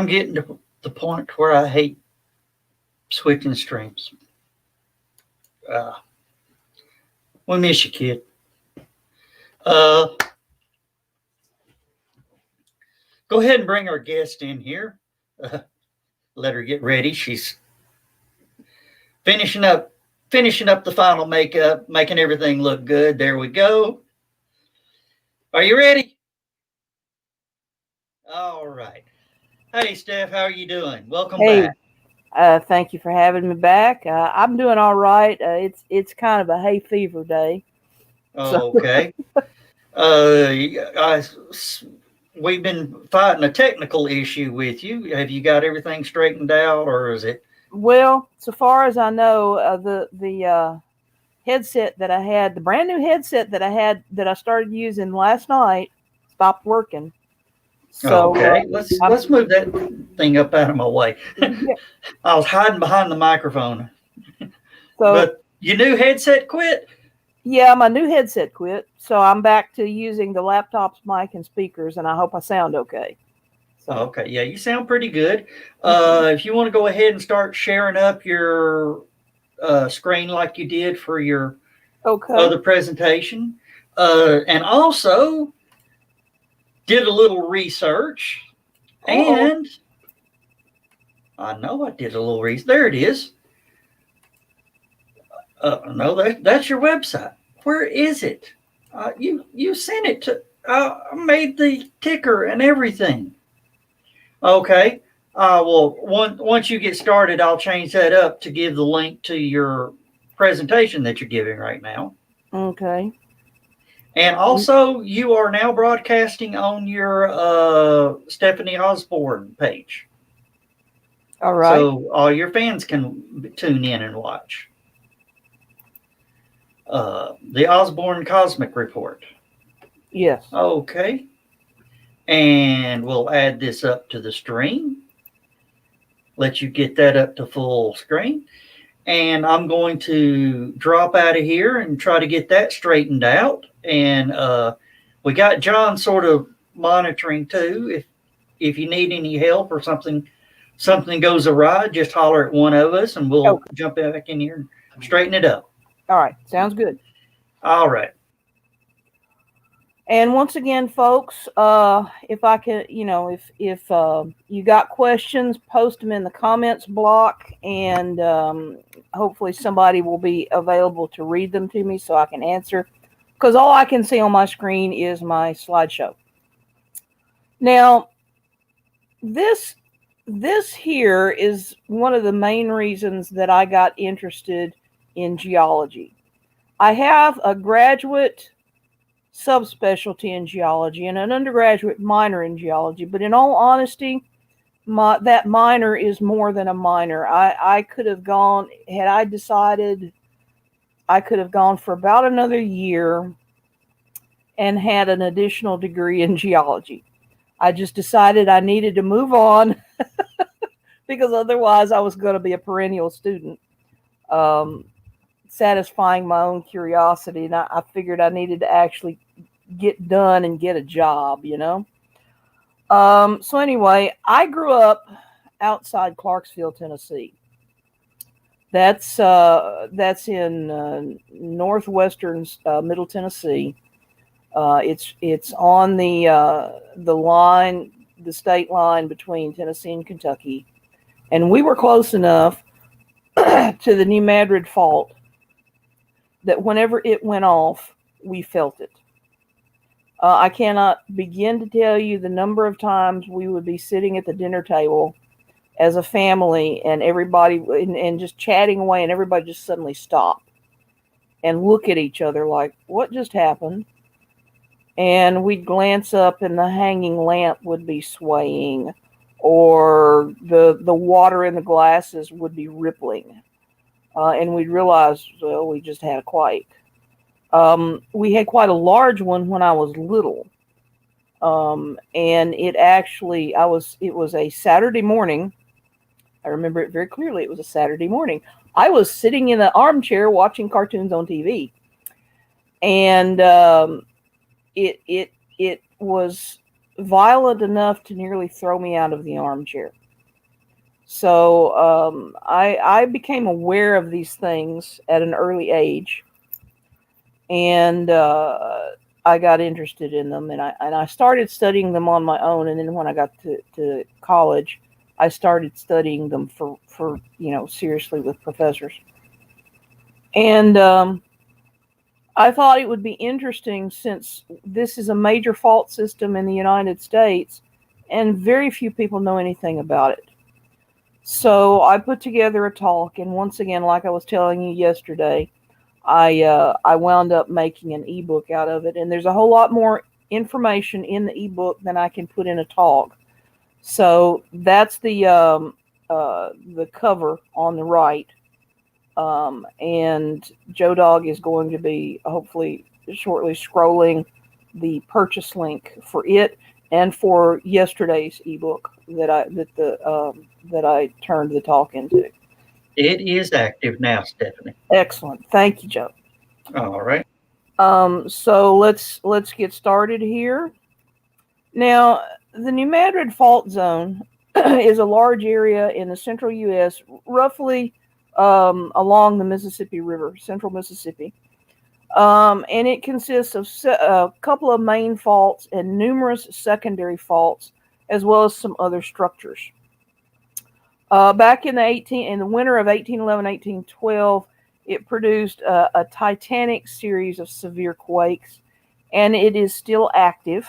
getting to the point where I hate switching streams. Uh, we miss you, kid. Uh, go ahead and bring our guest in here. Uh, let her get ready. She's finishing up the final makeup, making everything look good. There we go. Are you ready? All right. Hey, Steph, how are you doing? Welcome Hey, back. thank you for having me back. I'm doing all right. It's kind of a hay fever day. So Okay. I, we've been fighting a technical issue with you. Have you got everything straightened out, or is it? well, so far as I know, the headset that I had, the brand new headset that I had that I started using last night, stopped working. So Okay, let's move that thing up out of my way. yeah, I was hiding behind the microphone, so but your new headset quit. yeah, my new headset quit. So I'm back to using the laptop's mic and speakers, and I hope I sound okay. So Okay, yeah, you sound pretty good. okay, If you want to go ahead and start sharing up your screen like you did for your okay. other presentation, and also did a little research, Oh, and I know I did a little research. There it is. No, that's your website. Where is it? You sent it to. I made the ticker and everything. Okay. Well, once you get started, I'll change that up to give the link to your presentation that you're giving right now. okay. And also, you are now broadcasting on your Stephanie Osborne page, All right. so all your fans can tune in and watch the Osborne Cosmic Report. Yes. Okay, and we'll add this up to the stream. Let you get that up to full screen. And I'm going to drop out of here and try to get that straightened out. And we got John sort of monitoring too. If you need any help or something goes awry, just holler at one of us and we'll Okay. jump back in here and straighten it up. All right. Sounds good. All right. And once again, folks, if I can, if you got questions, post them in the comments block, and hopefully somebody will be available to read them to me so I can answer. Because all I can see on my screen is my slideshow. Now, this this here is one of the main reasons that I got interested in geology. I have a graduate subspecialty in geology and an undergraduate minor in geology, but in all honesty, that minor is more than a minor. I could have gone, had I decided, I could have gone for about another year and had an additional degree in geology. I just decided I needed to move on because otherwise I was going to be a perennial student, um, satisfying my own curiosity. And I figured I needed to actually get done and get a job. So anyway, I grew up outside Clarksville, Tennessee. That's in northwestern Middle Tennessee. It's on the line, the state line between Tennessee and Kentucky, and we were close enough to the New Madrid Fault that whenever it went off, we felt it. I cannot begin to tell you the number of times we would be sitting at the dinner table as a family and everybody and just chatting away, and everybody just suddenly stop and look at each other like, what just happened? And we'd glance up and the hanging lamp would be swaying, or the water in the glasses would be rippling. And we'd realize, well, we just had a quake. We had quite a large one when I was little. And it was a Saturday morning. I remember it very clearly. It was a Saturday morning. I was sitting in an armchair watching cartoons on TV. And it was violent enough to nearly throw me out of the armchair. So I became aware of these things at an early age, and I got interested in them, and I started studying them on my own. And then when I got to college, I started studying them for seriously with professors. And I thought it would be interesting, since this is a major fault system in the United States, and very few people know anything about it. So I put together a talk, and once again, like I was telling you yesterday, I wound up making an ebook out of it, and there's a whole lot more information in the ebook than I can put in a talk. So that's the cover on the right, and Joe Dog is going to be hopefully shortly scrolling the purchase link for it and for yesterday's ebook that I turned the talk into. It is active now, Stephanie. Excellent, thank you, Joe. All right. So let's get started here. Now, the New Madrid Fault Zone is a large area in the central U.S., roughly along the Mississippi River, central Mississippi. And it consists of a couple of main faults and numerous secondary faults, as well as some other structures. Back in the winter of 1811-1812, it produced a titanic series of severe quakes, and it is still active.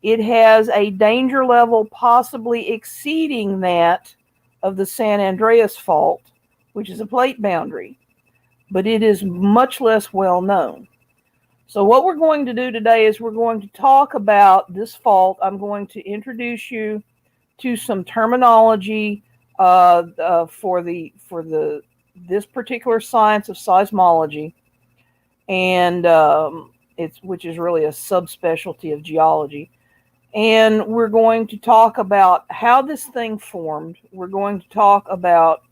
It has a danger level possibly exceeding that of the San Andreas Fault, which is a plate boundary, but it is much less well known. So what we're going to do today is we're going to talk about this fault. I'm going to introduce you to some terminology for this particular science of seismology, and which is really a subspecialty of geology. And we're going to talk about how this thing formed. We're going to talk about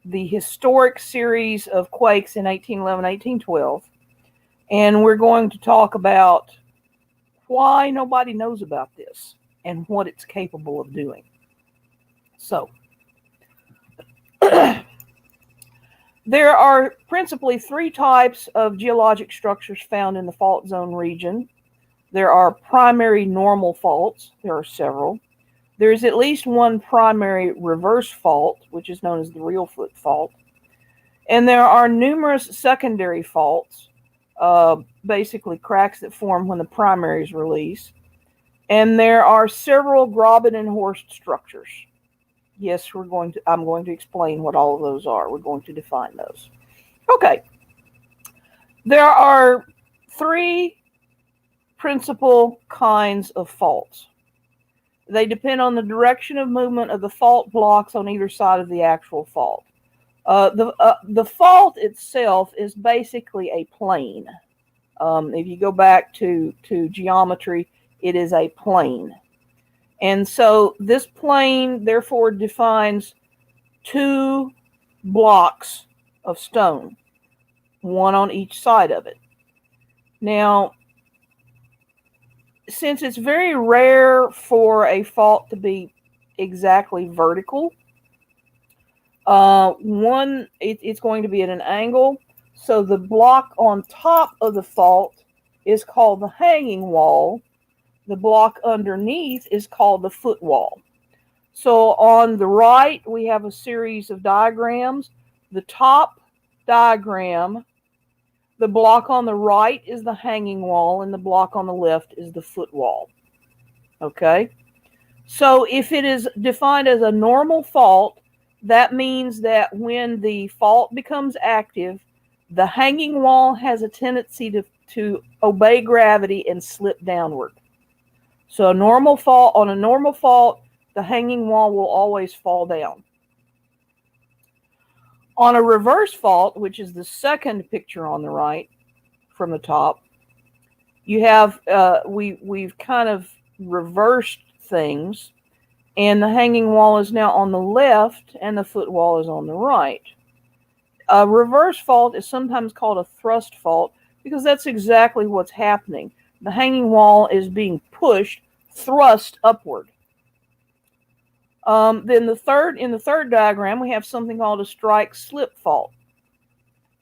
the historic series of quakes in 1811, 1812. And we're going to talk about why nobody knows about this and what it's capable of doing. So, there are principally three types of geologic structures found in the fault zone region. There are primary normal faults. There are several. There is at least one primary reverse fault, which is known as the real foot fault. And there are numerous secondary faults, basically cracks that form when the primaries release. And there are several Graben and Horst structures. Yes, I'm going to explain what all of those are. We're going to define those. Okay. There are three principal kinds of faults. They depend on the direction of movement of the fault blocks on either side of the actual fault. The fault itself is basically a plane. If you go back to geometry, it is a plane. And so this plane, therefore, defines two blocks of stone, one on each side of it. Now, since it's very rare for a fault to be exactly vertical, it's going to be at an angle. So the block on top of the fault is called the hanging wall. The block underneath is called the footwall. So on the right, we have a series of diagrams. The top diagram, the block on the right is the hanging wall, and the block on the left is the footwall. Okay? So if it is defined as a normal fault, that means that when the fault becomes active, the hanging wall has a tendency to obey gravity and slip downward. So on a normal fault, the hanging wall will always fall down. On a reverse fault, which is the second picture on the right from the top, you have we've kind of reversed things, and the hanging wall is now on the left and the footwall is on the right. A reverse fault is sometimes called a thrust fault because that's exactly what's happening. The hanging wall is being pushed thrust upward. Then in the third diagram, we have something called a strike-slip fault.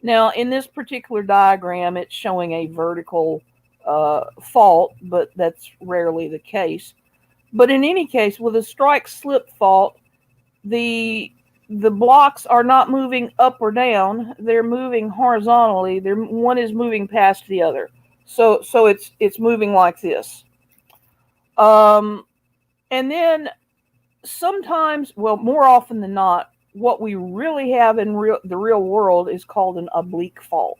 Now, in this particular diagram, it's showing a vertical fault, but that's rarely the case. But in any case, with a strike-slip fault, the blocks are not moving up or down; they're moving horizontally. One is moving past the other, so it's moving like this. And then sometimes, well, more often than not, what we really have in the real world is called an oblique fault.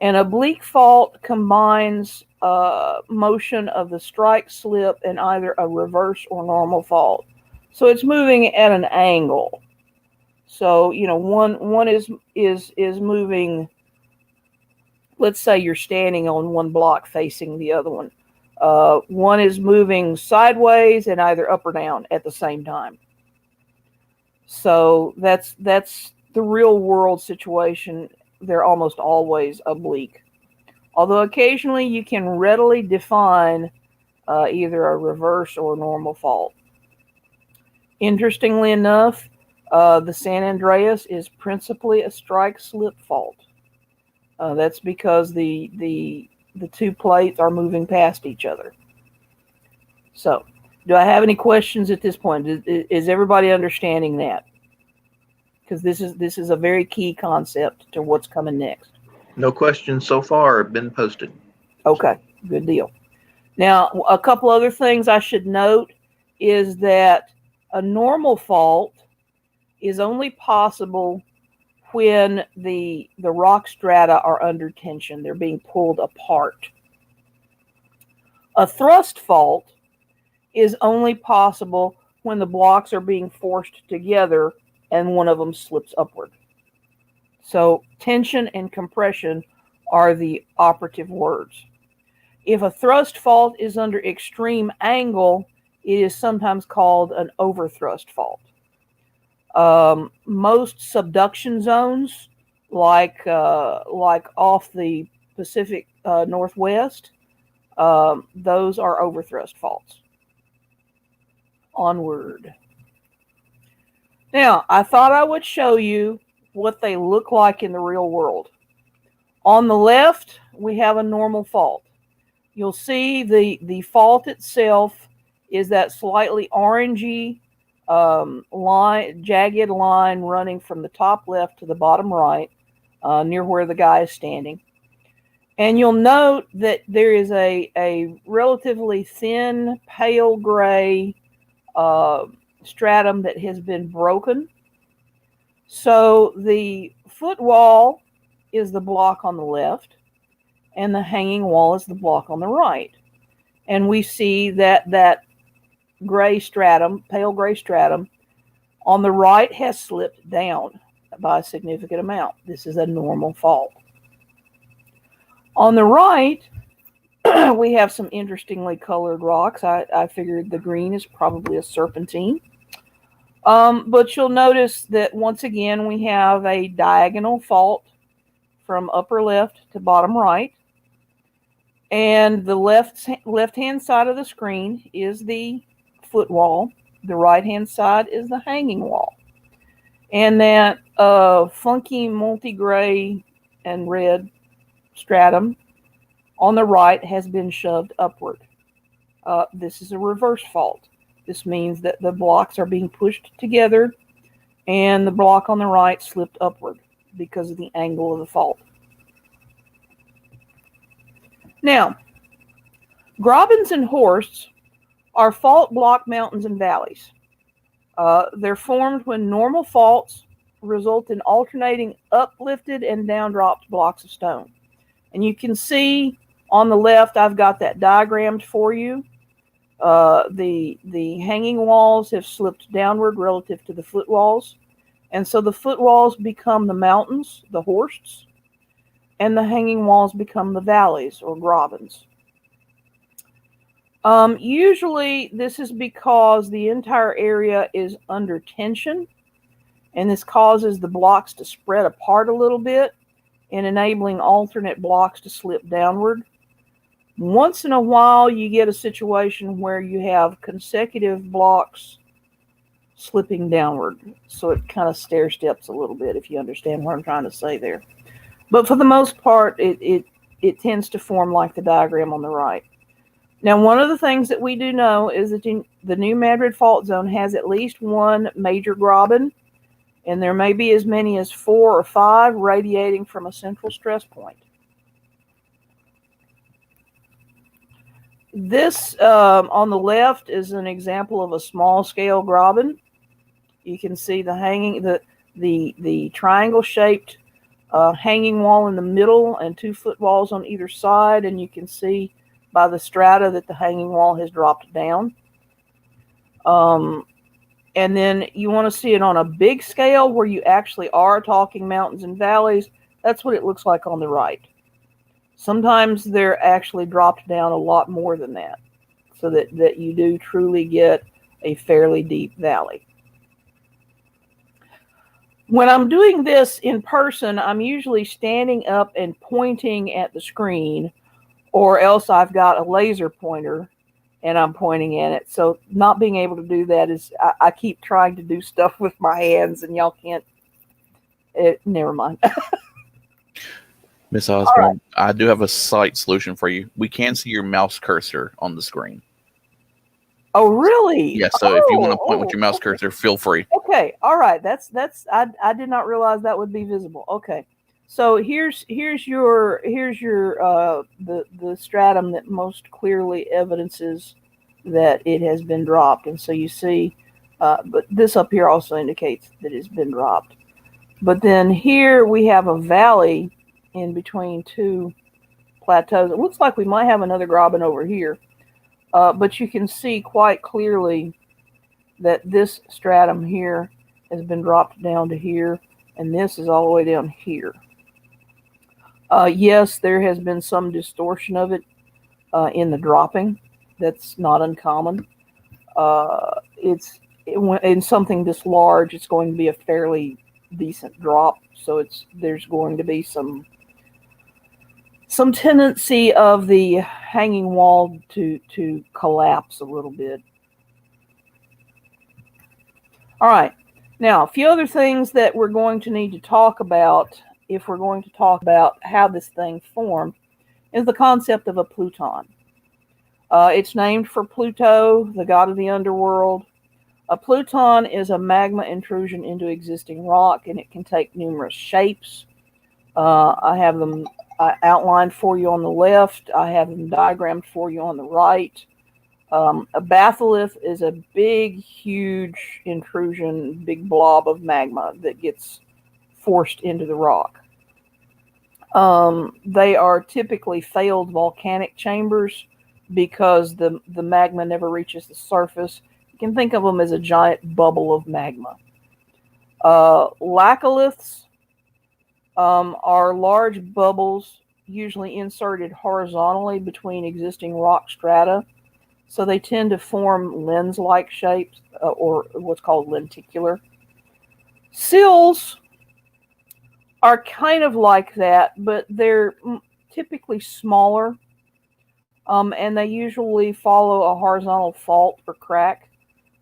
An oblique fault combines motion of the strike slip and either a reverse or normal fault. So it's moving at an angle. So, you know, one is moving. Let's say you're standing on one block facing the other one. One is moving sideways and either up or down at the same time. So that's the real world situation. They're almost always oblique. Although occasionally you can readily define either a reverse or normal fault. Interestingly enough, the San Andreas is principally a strike-slip fault. That's because the two plates are moving past each other. So, do I have any questions at this point? Is everybody understanding that? Because this is a very key concept to what's coming next. No questions so far have been posted. Okay, good deal. Now, a couple other things I should note is that a normal fault is only possible when the rock strata are under tension. They're being pulled apart. A thrust fault is only possible when the blocks are being forced together and one of them slips upward. So tension and compression are the operative words. If a thrust fault is under extreme angle, it is sometimes called an overthrust fault. Most subduction zones, like off the Pacific Northwest, those are overthrust faults. Onward. Now, I thought I would show you what they look like in the real world. On the left, we have a normal fault. You'll see the fault itself is that slightly orangey jagged line running from the top left to the bottom right, near where the guy is standing. And you'll note that there is a relatively thin, pale gray stratum that has been broken. So the foot wall is the block on the left, and the hanging wall is the block on the right. And we see that gray stratum, pale gray stratum, on the right has slipped down by a significant amount. This is a normal fault. On the right, we have some interestingly colored rocks. I figured the green is probably a serpentine. But you'll notice that once again we have a diagonal fault from upper left to bottom right. And the left-hand side of the screen is the foot wall. The right-hand side is the hanging wall. And that funky multi-gray and red stratum on the right has been shoved upward. This is a reverse fault. This means that the blocks are being pushed together and the block on the right slipped upward because of the angle of the fault. Now, grabens and horsts are fault block mountains and valleys. They're formed when normal faults result in alternating uplifted and downdropped blocks of stone. And you can see on the left, I've got that diagrammed for you. The hanging walls have slipped downward relative to the foot walls. And so the foot walls become the mountains, the horsts, and the hanging walls become the valleys or grabens. Usually this is because the entire area is under tension, and this causes the blocks to spread apart a little bit and enabling alternate blocks to slip downward. Once in a while, you get a situation where you have consecutive blocks slipping downward. So it kind of stair steps a little bit, if you understand what I'm trying to say there. But for the most part, it tends to form like the diagram on the right. Now, one of the things that we do know is that the New Madrid Fault Zone has at least one major graben, and there may be as many as 4 or 5 radiating from a central stress point. This on the left is an example of a small scale graben. You can see the hanging, the triangle shaped hanging wall in the middle and 2 footwalls on either side, and you can see by the strata that the hanging wall has dropped down. And then you want to see it on a big scale where you actually are talking mountains and valleys. That's what it looks like on the right. Sometimes they're actually dropped down a lot more than that, so that you do truly get a fairly deep valley. When I'm doing this in person, I'm usually standing up and pointing at the screen, or else I've got a laser pointer and I'm pointing at it. So not being able to do that is, I keep trying to do stuff with my hands and y'all can't, never mind. Miss Osborne, right. I do have a slight solution for you. We can see your mouse cursor on the screen. Oh, really? Yeah, so if you want to point with your mouse cursor, feel free. Okay, all right. That's I did not realize that would be visible. Okay. So here's your the stratum that most clearly evidences that it has been dropped, and so you see, but this up here also indicates that it's been dropped. But then here we have a valley in between 2 plateaus. It looks like we might have another graben over here, but you can see quite clearly that this stratum here has been dropped down to here, and this is all the way down here. Yes, there has been some distortion of it in the dropping. That's not uncommon. In something this large, it's going to be a fairly decent drop. So there's going to be some tendency of the hanging wall to collapse a little bit. All right. Now, a few other things that we're going to need to talk about if we're going to talk about how this thing formed is the concept of a pluton. It's named for Pluto, the god of the underworld. A pluton is a magma intrusion into existing rock, and it can take numerous shapes. I have them outlined for you on the left. I have them diagrammed for you on the right. A batholith is a big, huge intrusion, big blob of magma that gets forced into the rock. They are typically failed volcanic chambers because the magma never reaches the surface. You can think of them as a giant bubble of magma. Laccoliths are large bubbles, usually inserted horizontally between existing rock strata. So they tend to form lens-like shapes, or what's called lenticular. Sills are kind of like that, but they're typically smaller, and they usually follow a horizontal fault or crack.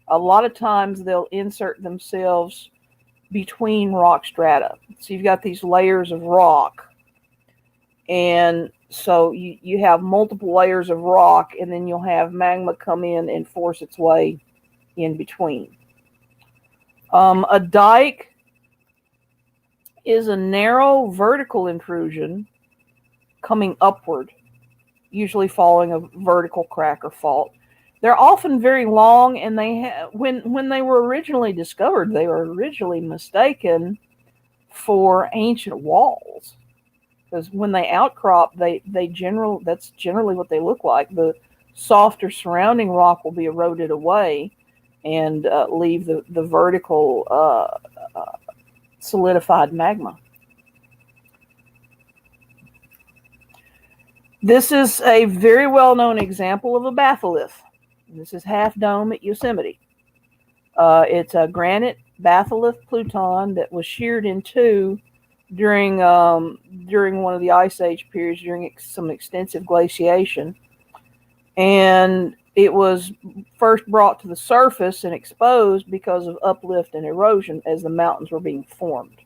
A lot of times they'll insert themselves between rock strata. So you've got these layers of rock, and so you have multiple layers of rock, and then you'll have magma come in and force its way in between. A dike is a narrow vertical intrusion coming upward, usually following a vertical crack or fault. They're often very long, and when they were originally discovered, they were originally mistaken for ancient walls, because when they outcrop, that's generally what they look like. The softer surrounding rock will be eroded away and leave the vertical solidified magma. This is a very well-known example of a batholith. This is Half Dome at Yosemite. It's a granite batholith pluton that was sheared in two during one of the Ice Age periods, during some extensive glaciation, and it was first brought to the surface and exposed because of uplift and erosion as the mountains were being formed.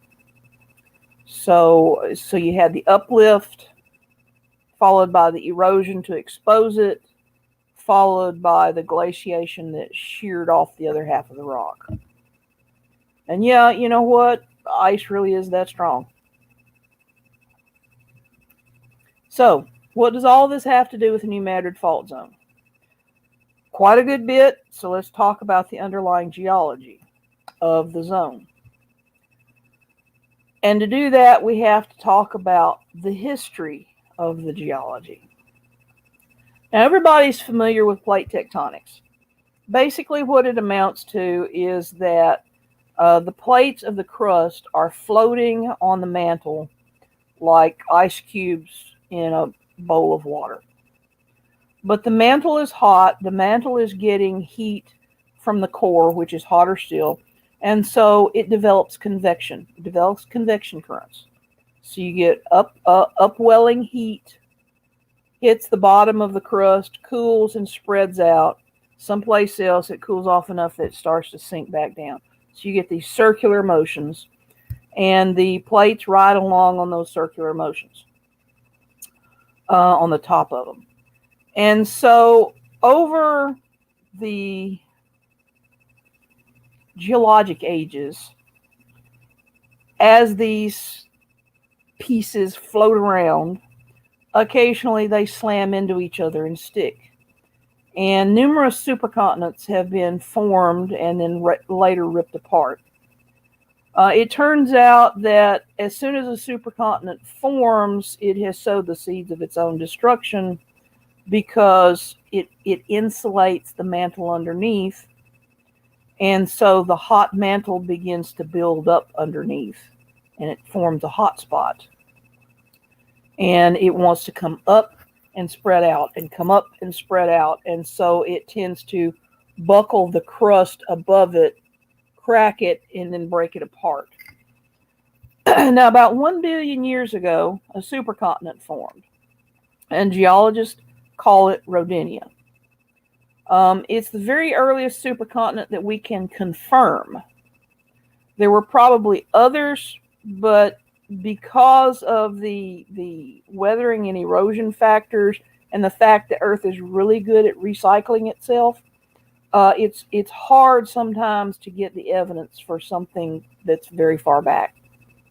So you had the uplift, followed by the erosion to expose it, followed by the glaciation that sheared off the other half of the rock. And yeah, you know what? Ice really is that strong. So, what does all this have to do with the New Madrid Fault Zone? Quite a good bit, so let's talk about the underlying geology of the zone. And to do that, we have to talk about the history of the geology. Now, everybody's familiar with plate tectonics. Basically, what it amounts to is that the plates of the crust are floating on the mantle like ice cubes in a bowl of water. But the mantle is hot. The mantle is getting heat from the core, which is hotter still. And so it develops convection. It develops convection currents. So you get upwelling heat, hits the bottom of the crust, cools and spreads out. Someplace else it cools off enough that it starts to sink back down. So you get these circular motions, and the plates ride along on those circular motions on the top of them. And so over the geologic ages, as these pieces float around, occasionally they slam into each other and stick. And numerous supercontinents have been formed and then later ripped apart. It turns out that as soon as a supercontinent forms, it has sowed the seeds of its own destruction, because it insulates the mantle underneath, and so the hot mantle begins to build up underneath, and it forms a hot spot. And it wants to come up and spread out, and come up and spread out, and so it tends to buckle the crust above it, crack it, and then break it apart. Now, about 1 billion years ago, a supercontinent formed, and geologists call it Rodinia. It's the very earliest supercontinent that we can confirm. There were probably others, but because of the weathering and erosion factors and the fact that Earth is really good at recycling itself, it's hard sometimes to get the evidence for something that's very far back,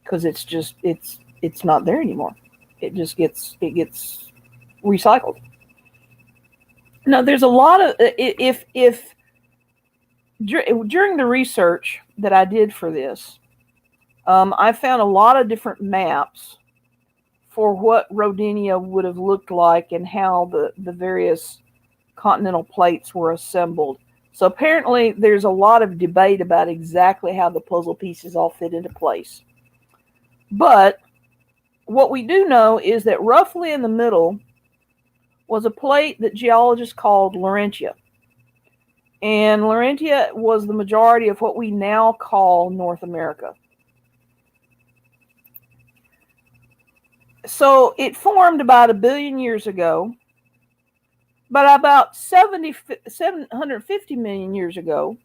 because it's not there anymore. It gets recycled. Now, there's a lot of, during the research that I did for this, I found a lot of different maps for what Rodinia would have looked like and how the various continental plates were assembled. So apparently there's a lot of debate about exactly how the puzzle pieces all fit into place. But what we do know is that roughly in the middle was a plate that geologists called Laurentia. And Laurentia was the majority of what we now call North America. So it formed about 1 billion years ago, but about 750 million years ago,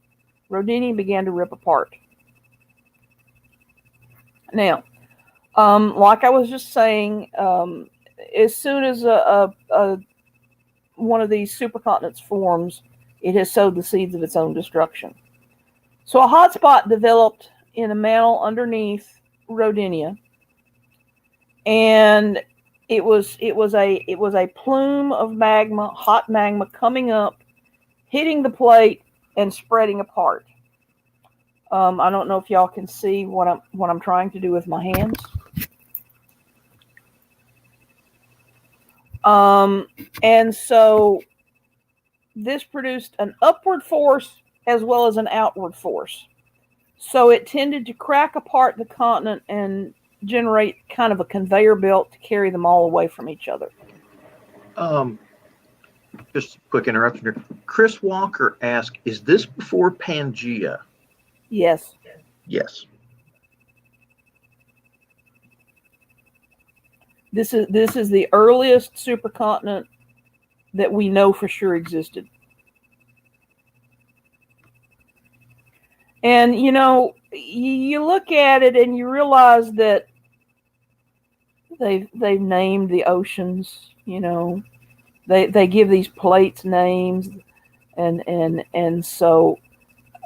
Rodinia began to rip apart. Now, like I was just saying, as soon as one of these supercontinents forms, it has sowed the seeds of its own destruction. So a hotspot developed in the mantle underneath Rodinia, and it was a plume of magma, hot magma, coming up, hitting the plate, and spreading apart. I don't know if y'all can see what I'm trying to do with my hands. And so this produced an upward force as well as an outward force. So it tended to crack apart the continent and generate kind of a conveyor belt to carry them all away from each other. Just a quick interruption here. Chris Walker asked, is this before Pangea? Yes. Yes. This is the earliest supercontinent that we know for sure existed. And you know, you look at it and you realize that they've named the oceans. You know, they give these plates names, and so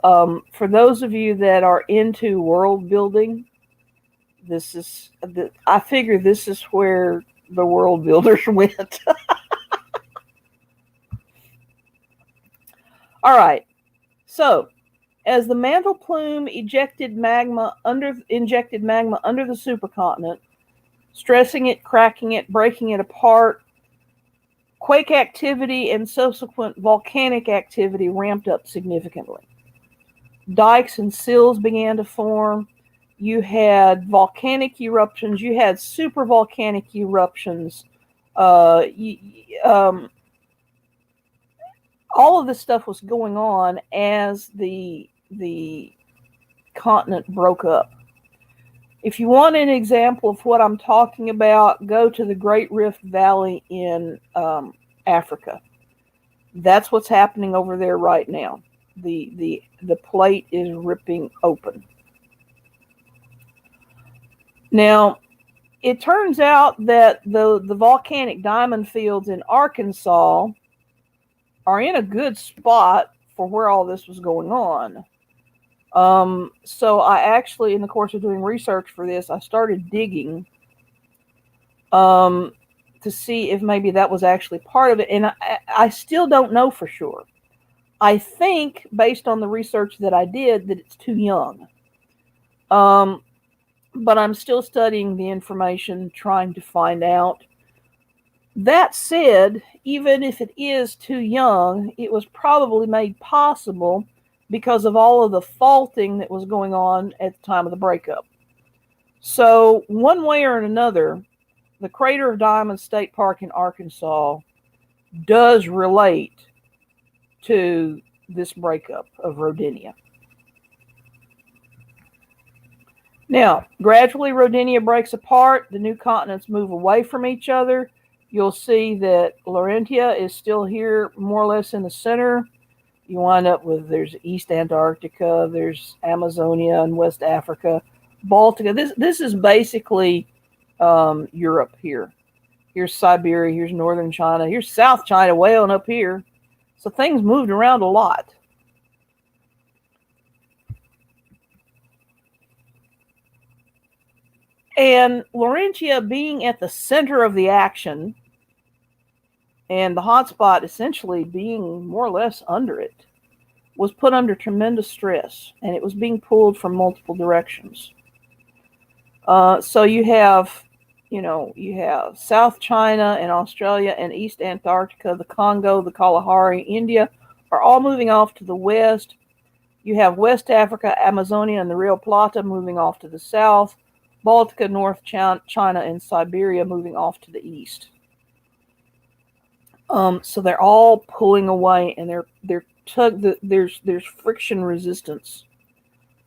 for those of you that are into world building, I figure this is where the world builders went. All right, so as the mantle plume injected magma under the supercontinent, stressing it, cracking it, breaking it apart, quake activity and subsequent volcanic activity ramped up significantly. Dikes and sills began to form. You had volcanic eruptions. You had super volcanic eruptions. All of this stuff was going on as the continent broke up. If you want an example of what I'm talking about, go to the Great Rift Valley in Africa. That's what's happening over there right now. The plate is ripping open. Now, it turns out that the volcanic diamond fields in Arkansas are in a good spot for where all this was going on. So I actually, in the course of doing research for this, I started digging to see if maybe that was actually part of it. And I still don't know for sure. I think, based on the research that I did, that it's too young. But I'm still studying the information, trying to find out. That said, even if it is too young, it was probably made possible because of all of the faulting that was going on at the time of the breakup. So, one way or another, the Crater of Diamonds State Park in Arkansas does relate to this breakup of Rodinia. Now, gradually Rodinia breaks apart. The new continents move away from each other. You'll see that Laurentia is still here more or less in the center. You wind up with, there's East Antarctica, there's Amazonia and West Africa, Baltica. This is basically Europe here. Here's Siberia, here's northern China, here's South China way on up here. So things moved around a lot. And Laurentia being at the center of the action, and the hotspot essentially being more or less under it, was put under tremendous stress, and it was being pulled from multiple directions. So you have South China and Australia and East Antarctica, the Congo, the Kalahari, India are all moving off to the west. You have West Africa, Amazonia, and the Rio Plata moving off to the south. Baltica, North China, and Siberia moving off to the east. So they're all pulling away, and there's friction resistance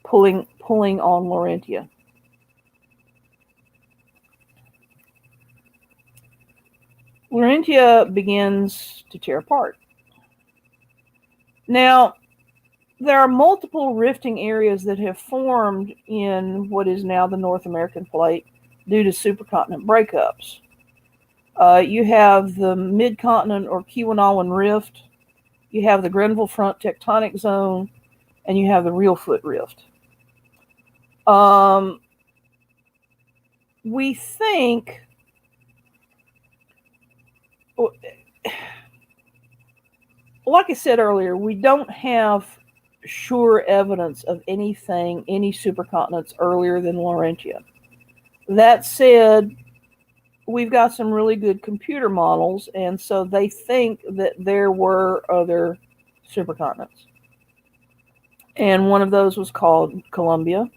pulling on Laurentia. Laurentia begins to tear apart. Now, there are multiple rifting areas that have formed in what is now the North American plate due to supercontinent breakups. You have the Mid-Continent or Keweenawen Rift, you have the Grenville Front Tectonic Zone, and you have the Reelfoot Rift. We think, like I said earlier, we don't have sure evidence of any supercontinents earlier than Laurentia. That said, we've got some really good computer models, and so they think that there were other supercontinents. And one of those was called Columbia.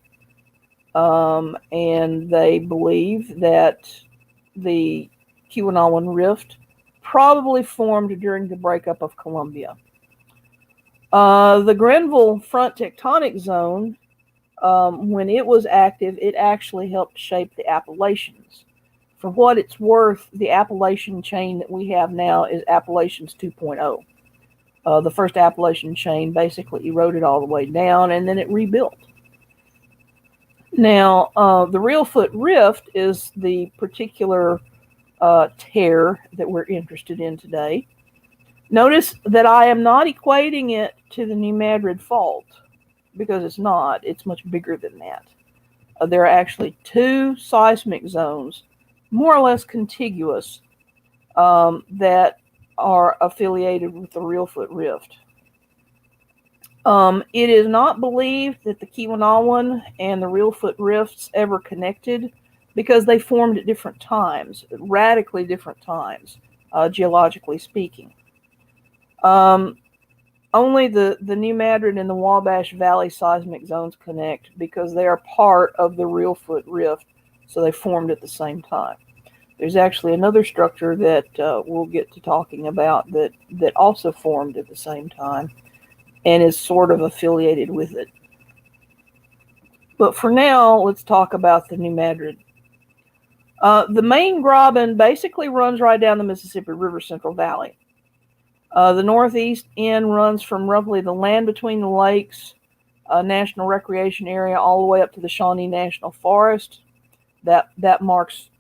And they believe that the Keweenawen Rift probably formed during the breakup of Columbia. The Grenville Front Tectonic Zone, when it was active, it actually helped shape the Appalachians. For what it's worth, the Appalachian chain that we have now is Appalachians 2.0. The first Appalachian chain basically eroded all the way down, and then it rebuilt. Now, the Reelfoot Rift is the particular tear that we're interested in today. Notice that I am not equating it to the New Madrid Fault, because it's not. It's much bigger than that. There are actually two seismic zones, more or less contiguous, that are affiliated with the Reelfoot Rift. It is not believed that the Keweenawan and the Reelfoot Rifts ever connected, because they formed at different times, radically different times, geologically speaking. Only the New Madrid and the Wabash Valley seismic zones connect because they are part of the Reelfoot Rift, so they formed at the same time. There's actually another structure that we'll get to talking about that also formed at the same time and is sort of affiliated with it. But for now, let's talk about the New Madrid. The main graben basically runs right down the Mississippi River Central Valley. The northeast end runs from roughly the land between the lakes, National Recreation Area, all the way up to the Shawnee National Forest. That marks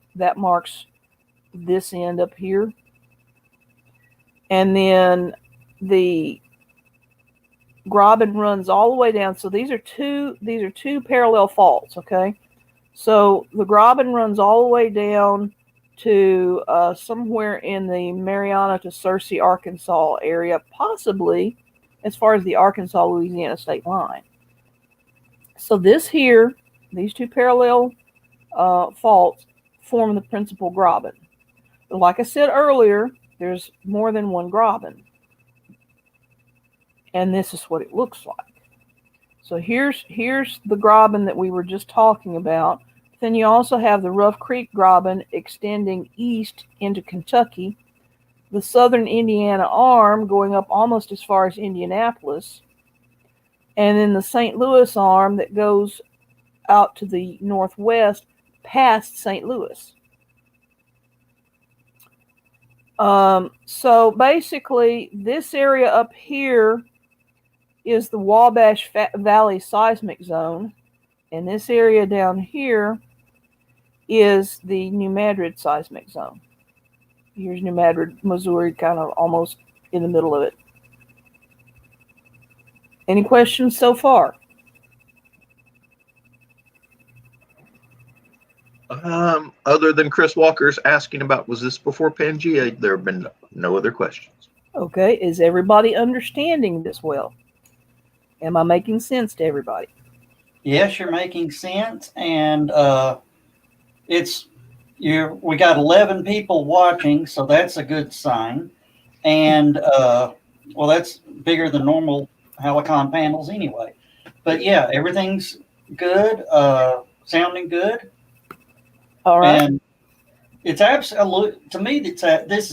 this end up here. And then the graben runs all the way down. So these are two parallel faults, okay? So the graben runs all the way down to somewhere in the Mariana to Searcy, Arkansas area, possibly as far as the Arkansas-Louisiana state line. So this here, these two parallel faults form the principal graben. But like I said earlier, there's more than one graben. And this is what it looks like. So here's the graben that we were just talking about. Then you also have the Rough Creek graben extending east into Kentucky, the southern Indiana arm going up almost as far as Indianapolis, and then the St. Louis arm that goes out to the northwest past St. Louis. So basically, this area up here is the Wabash Valley seismic zone, and this area down here is the New Madrid seismic zone. Here's New Madrid, Missouri, kind of almost in the middle of it. Any questions so far? Other than Chris Walker's asking about, was this before Pangea? There have been no other questions. Okay, is everybody understanding this well? Am I making sense to everybody? Yes, you're making sense, and we got 11 people watching, so that's a good sign. And well, that's bigger than normal HallowCon panels anyway. But yeah, everything's good, sounding good. All right. And it's absolute to me. This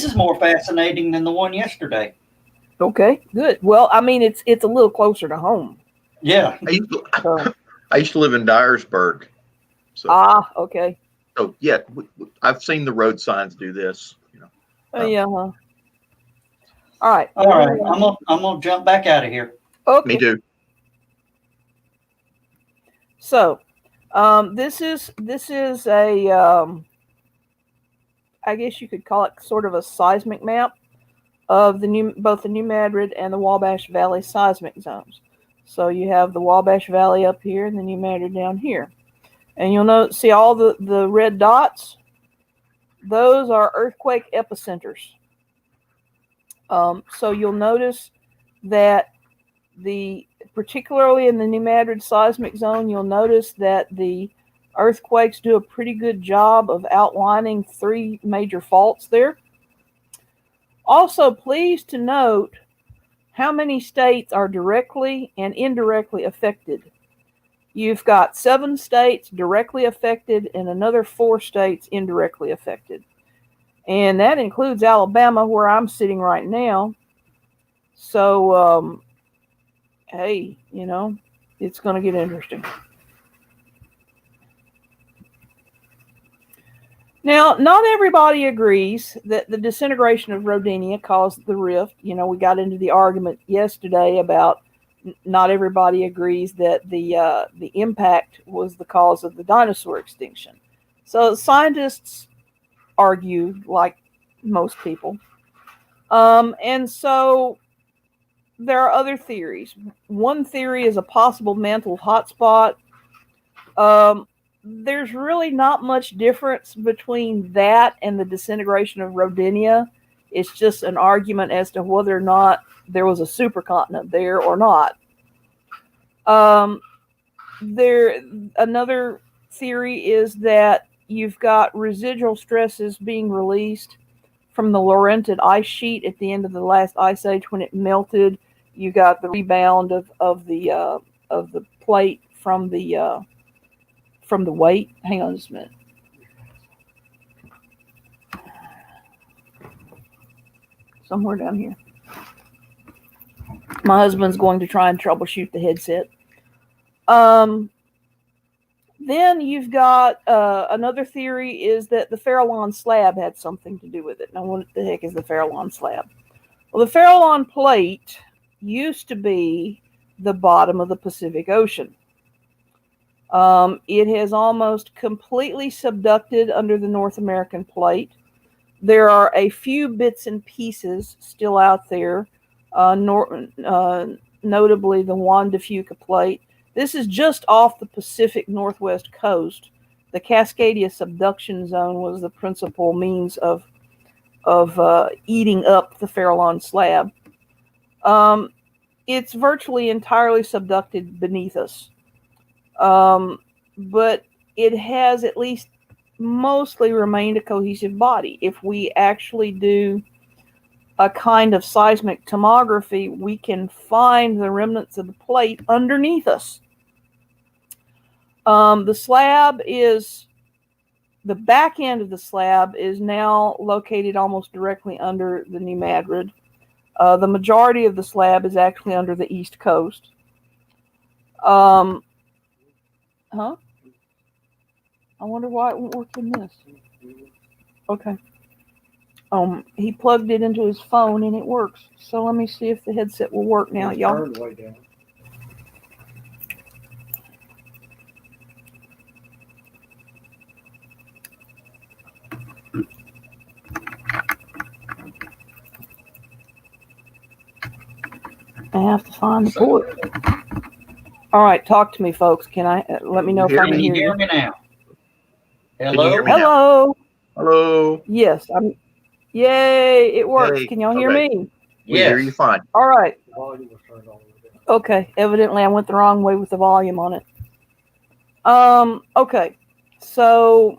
is more fascinating than the one yesterday. Okay, good. Well, I mean, it's a little closer to home. Yeah. I used to live in Dyersburg. So, okay. So yeah, I've seen the road signs do this. Yeah. Huh? All right. I'm gonna jump back out of here. Okay. Me too. So, this is a I guess you could call it sort of a seismic map of both the New Madrid and the Wabash Valley seismic zones. So you have the Wabash Valley up here and the New Madrid down here. And you'll see all the red dots? Those are earthquake epicenters. So you'll notice that particularly in the New Madrid seismic zone, you'll notice that the earthquakes do a pretty good job of outlining three major faults there. Also, pleased to note how many states are directly and indirectly affected. You've got 7 states directly affected and another 4 states indirectly affected. And that includes Alabama, where I'm sitting right now. So, hey, it's going to get interesting. Now, not everybody agrees that the disintegration of Rodinia caused the rift. You know, we got into the argument yesterday about not everybody agrees that the impact was the cause of the dinosaur extinction. So scientists argue, like most people, and so there are other theories. One theory is a possible mantle hotspot. There's really not much difference between that and the disintegration of Rodinia. It's just an argument as to whether or not there was a supercontinent there or not. Another theory is that you've got residual stresses being released from the Laurentid ice sheet at the end of the last ice age when it melted. You got the rebound of the plate from the weight. Hang on just a minute. Somewhere down here. My husband's going to try and troubleshoot the headset. Then you've got another theory is that the Farallon slab had something to do with it. Now, what the heck is the Farallon slab? Well, the Farallon plate used to be the bottom of the Pacific Ocean. It has almost completely subducted under the North American plate. There are a few bits and pieces still out there, notably the Juan de Fuca plate. This is just off the Pacific Northwest coast. The Cascadia subduction zone was the principal means of eating up the Farallon slab. It's virtually entirely subducted beneath us. But it has at least mostly remained a cohesive body. If we actually do a kind of seismic tomography, we can find the remnants of the plate underneath us. The back end of the slab is now located almost directly under the New Madrid. The majority of the slab is actually under the east coast. I wonder why it won't work in this. Okay. He plugged it into his phone and it works. So let me see if the headset will work now, y'all. I have to find the port. All right, talk to me, folks. Can I let me know if I can hear you? Me now? Can you hear Hello? me now? Hello. Hello. Yes, Yay! It works. Yay. Can y'all hear Okay. me? We hear you fine. All right. Okay. Evidently, I went the wrong way with the volume on it. Okay. So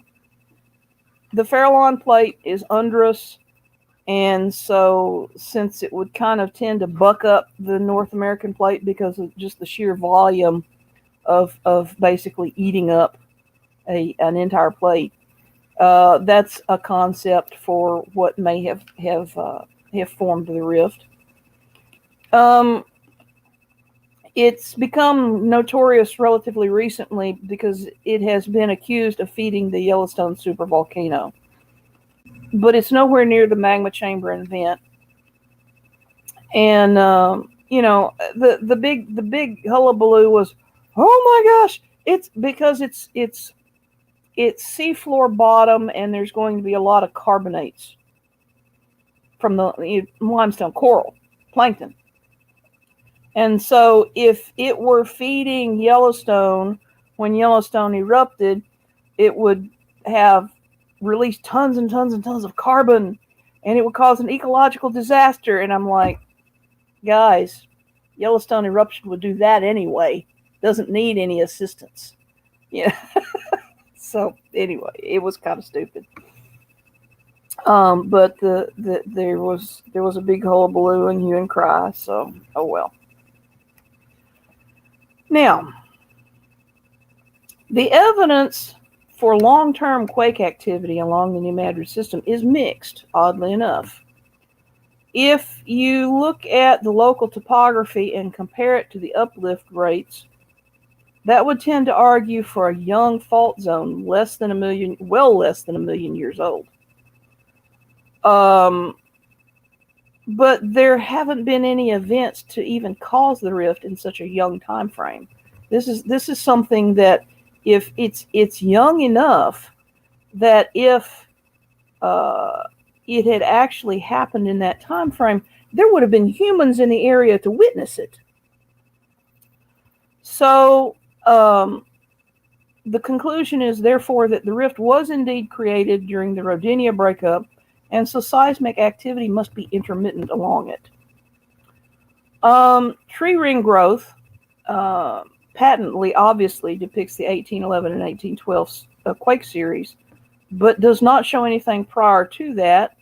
the Farallon plate is under us. And so since it would kind of tend to buck up the North American plate because of just the sheer volume of basically eating up an entire plate, that's a concept for what may have formed the rift. It's become notorious relatively recently because it has been accused of feeding the Yellowstone supervolcano. But it's nowhere near the magma chamber and vent. And the big hullabaloo was, oh my gosh, it's because it's seafloor bottom and there's going to be a lot of carbonates from the limestone coral plankton. And so if it were feeding Yellowstone when Yellowstone erupted, it would have released tons and tons and tons of carbon, and it would cause an ecological disaster. And I'm like, guys, Yellowstone eruption would do that anyway. Doesn't need any assistance. Yeah. So anyway, it was kind of stupid. But there was a big hullabaloo and hue and cry. So oh well. Now, the evidence for long-term quake activity along the New Madrid system is mixed, oddly enough. If you look at the local topography and compare it to the uplift rates, That would tend to argue for a young fault zone less than a million years old. But there haven't been any events to even cause the rift in such a young time frame. This is something that if it's young enough that if it had actually happened in that time frame, there would have been humans in the area to witness it. So the conclusion is therefore that the rift was indeed created during the Rodinia breakup, and so seismic activity must be intermittent along it. Tree ring growth patently, obviously, depicts the 1811 and 1812 quake series, but does not show anything prior to that,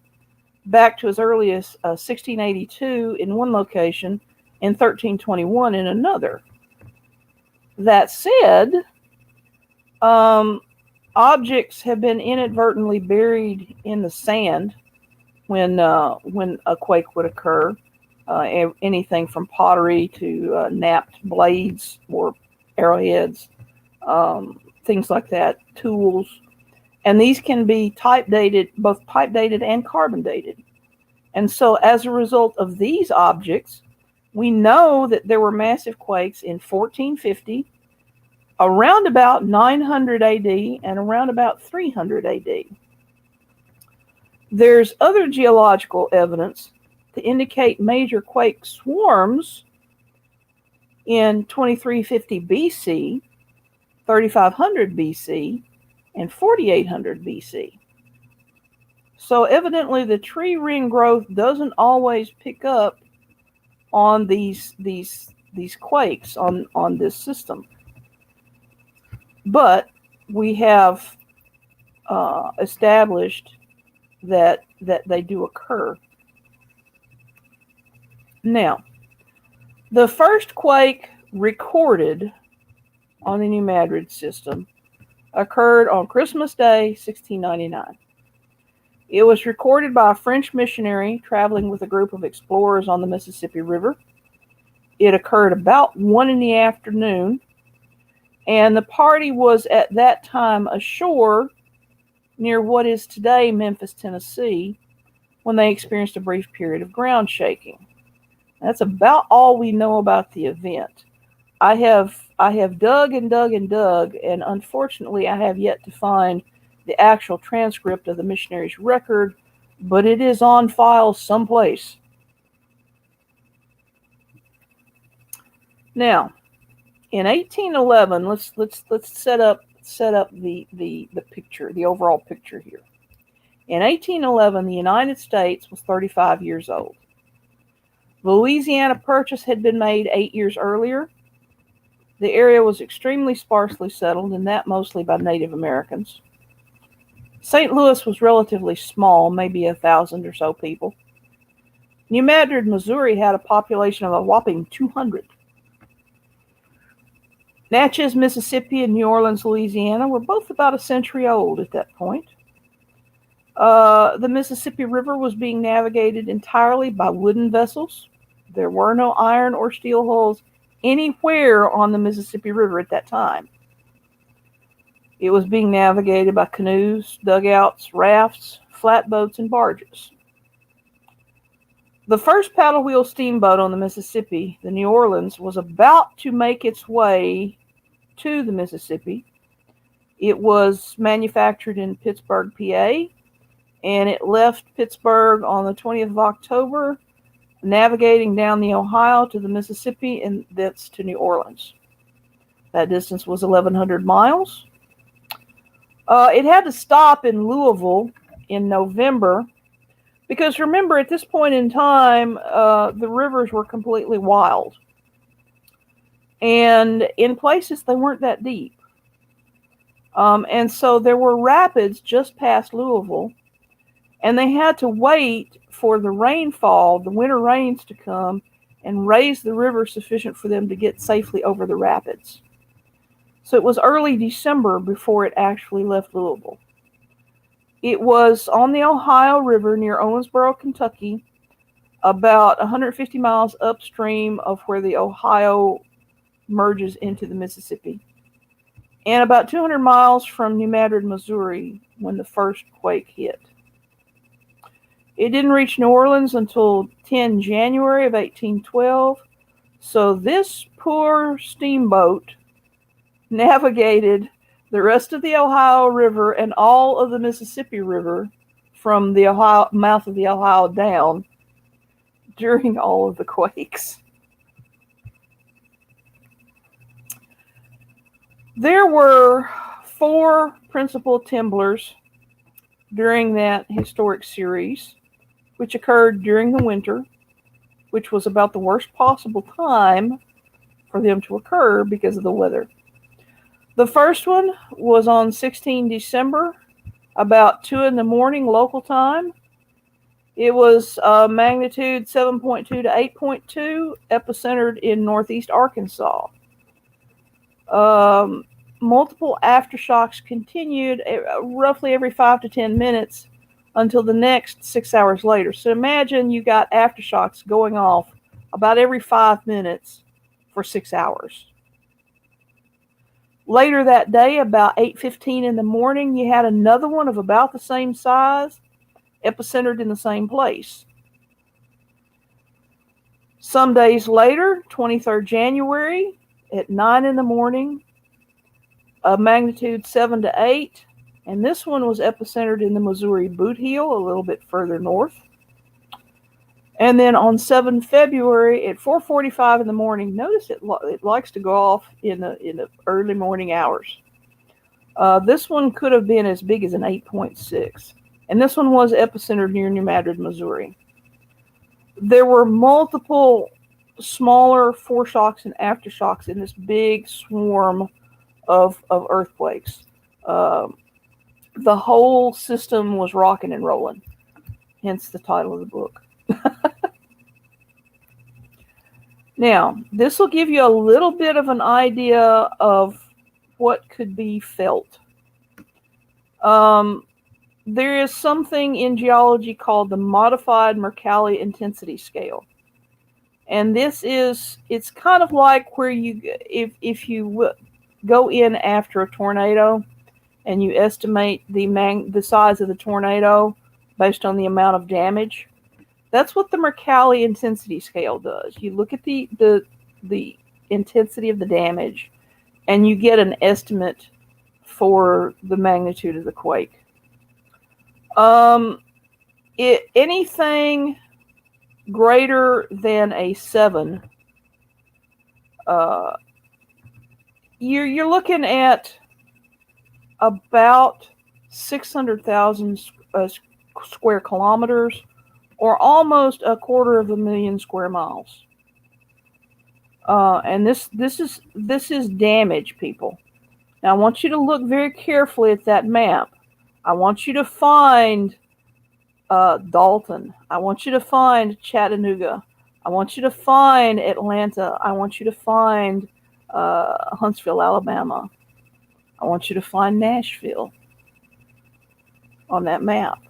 back to as early as 1682 in one location and 1321 in another. That said, objects have been inadvertently buried in the sand when a quake would occur. Anything from pottery to napped blades or arrowheads, things like that, tools. And these can be both type dated and carbon dated. And so as a result of these objects, we know that there were massive quakes in 1450, around about 900 AD, and around about 300 AD. There's other geological evidence to indicate major quake swarms in 2350 BC, 3500 BC, and 4800 BC. So evidently the tree ring growth doesn't always pick up on these quakes on this system. But we have established that they do occur. Now, the first quake recorded on the New Madrid system occurred on Christmas Day, 1699. It was recorded by a French missionary traveling with a group of explorers on the Mississippi River. It occurred about 1 in the afternoon, and the party was at that time ashore near what is today Memphis, Tennessee, when they experienced a brief period of ground shaking. That's about all we know about the event. I have dug and dug and dug, and unfortunately I have yet to find the actual transcript of the missionary's record, but it is on file someplace. Now, in 1811, let's set up the picture, the overall picture here. In 1811, the United States was 35 years old. The Louisiana Purchase had been made 8 years earlier. The area was extremely sparsely settled, and that mostly by Native Americans. St. Louis was relatively small, maybe 1,000 or so people. New Madrid, Missouri had a population of a whopping 200. Natchez, Mississippi, and New Orleans, Louisiana were both about a century old at that point. The Mississippi River was being navigated entirely by wooden vessels. There were no iron or steel hulls anywhere on the Mississippi River at that time. It was being navigated by canoes, dugouts, rafts, flatboats, and barges. The first paddle wheel steamboat on the Mississippi, the New Orleans, was about to make its way to the Mississippi. It was manufactured in Pittsburgh, PA, and it left Pittsburgh on the 20th of October, navigating down the Ohio to the Mississippi and thence to New Orleans. That distance was 1,100 miles. It had to stop in Louisville in November because, remember, at this point in time, the rivers were completely wild. And in places, they weren't that deep. And so there were rapids just past Louisville, and they had to wait for the rainfall, the winter rains, to come and raise the river sufficient for them to get safely over the rapids. So it was early December before it actually left Louisville. It was on the Ohio River near Owensboro, Kentucky, about 150 miles upstream of where the Ohio merges into the Mississippi. and about 200 miles from New Madrid, Missouri, when the first quake hit. It didn't reach New Orleans until 10 January of 1812, so this poor steamboat navigated the rest of the Ohio River and all of the Mississippi River from the mouth of the Ohio down during all of the quakes. There were 4 principal timblers during that historic series, which occurred during the winter, which was about the worst possible time for them to occur because of the weather. The first one was on 16 December, about 2 in the morning local time. It was magnitude 7.2 to 8.2, epicentered in northeast Arkansas. Multiple aftershocks continued roughly every 5 to 10 minutes until the next 6 hours later. So imagine you got aftershocks going off about every 5 minutes for 6 hours. Later that day, about 8:15 in the morning, you had another one of about the same size, epicentered in the same place. Some days later, 23rd January, at 9 in the morning, a magnitude 7 to 8, and this one was epicentered in the Missouri Boot Heel, a little bit further north. And then on 7 February at 4:45 in the morning, notice it likes to go off in the early morning hours. This one could have been as big as an 8.6, and this one was epicentered near New Madrid, Missouri. There were multiple smaller foreshocks and aftershocks in this big swarm of earthquakes. The whole system was rocking and rolling, hence the title of the book. Now, this will give you a little bit of an idea of what could be felt. There is something in geology called the Modified Mercalli Intensity Scale. And it's kind of like where if you go in after a tornado and you estimate the size of the tornado based on the amount of damage. That's what the Mercalli Intensity Scale does. You look at the intensity of the damage, and you get an estimate for the magnitude of the quake. Anything greater than a 7, you're looking at about 600,000 square kilometers, or almost 250,000 square miles. And this is damage, people. Now I want you to look very carefully at that map. I want you to find Dalton. I want you to find Chattanooga. I want you to find Atlanta. I want you to find Huntsville, Alabama. I want you to find Nashville on that map.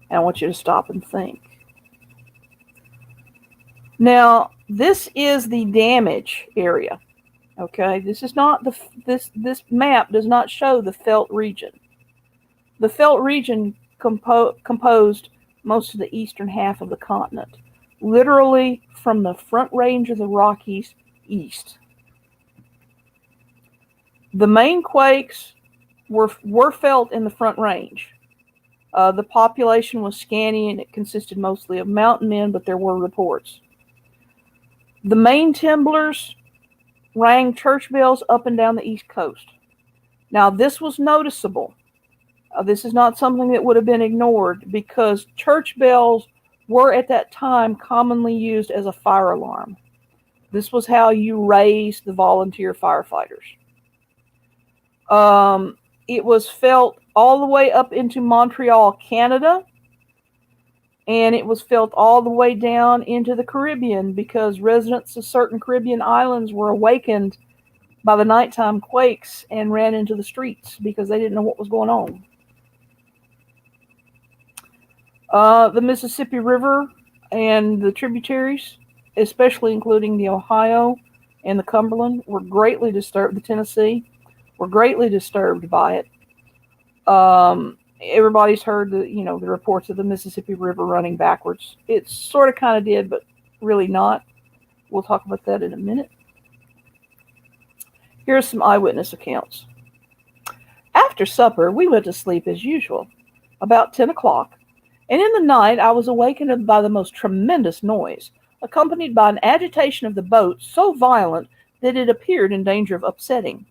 And I want you to stop and think. Now, this is the damage area. Okay, this is not this map does not show the felt region. The felt region composed most of the eastern half of the continent, literally from the front range of the Rockies east. The main quakes were felt in the front range. The population was scanty and it consisted mostly of mountain men, but there were reports. The main timblers rang church bells up and down the East Coast. Now, this was noticeable. This is not something that would have been ignored, because church bells were at that time commonly used as a fire alarm. This was how you raised the volunteer firefighters. It was felt all the way up into Montreal, Canada, and it was felt all the way down into the Caribbean, because residents of certain Caribbean islands were awakened by the nighttime quakes and ran into the streets because they didn't know what was going on. The Mississippi River and the tributaries, especially including the Ohio and the Cumberland, were greatly disturbed. The Tennessee were greatly disturbed by it. Everybody's heard the reports of the Mississippi River running backwards. It sort of kind of did, but really not. We'll talk about that in a minute. Here are some eyewitness accounts. After supper, we went to sleep as usual, about 10 o'clock, and in the night I was awakened by the most tremendous noise, accompanied by an agitation of the boat so violent that it appeared in danger of upsetting.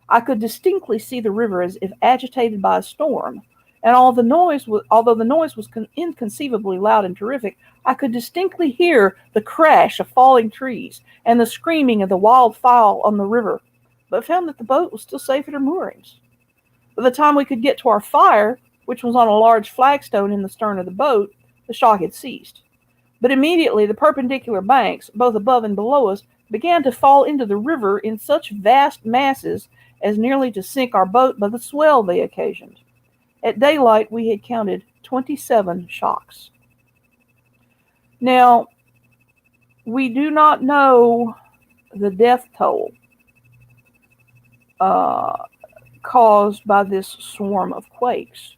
I could distinctly see the river as if agitated by a storm, and although the noise was inconceivably loud and terrific, I could distinctly hear the crash of falling trees and the screaming of the wild fowl on the river, but found that the boat was still safe at her moorings. By the time we could get to our fire, which was on a large flagstone in the stern of the boat, the shock had ceased. But immediately the perpendicular banks, both above and below us, began to fall into the river in such vast masses as nearly to sink our boat by the swell they occasioned. At daylight we had counted 27 shocks. Now, we do not know the death toll caused by this swarm of quakes,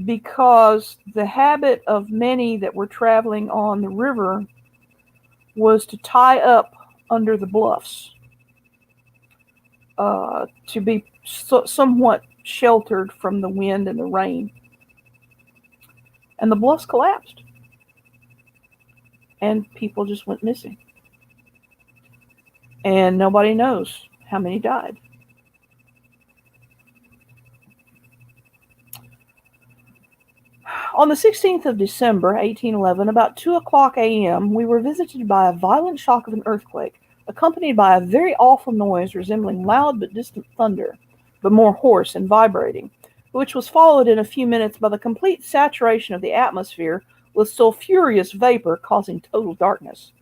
because the habit of many that were traveling on the river was to tie up under the bluffs to be somewhat sheltered from the wind and the rain. And the bluffs collapsed, and people just went missing. And nobody knows how many died. On the 16th of December, 1811, about 2 o'clock a.m., we were visited by a violent shock of an earthquake, accompanied by a very awful noise resembling loud but distant thunder, but more hoarse and vibrating, which was followed in a few minutes by the complete saturation of the atmosphere with sulphurous vapor causing total darkness.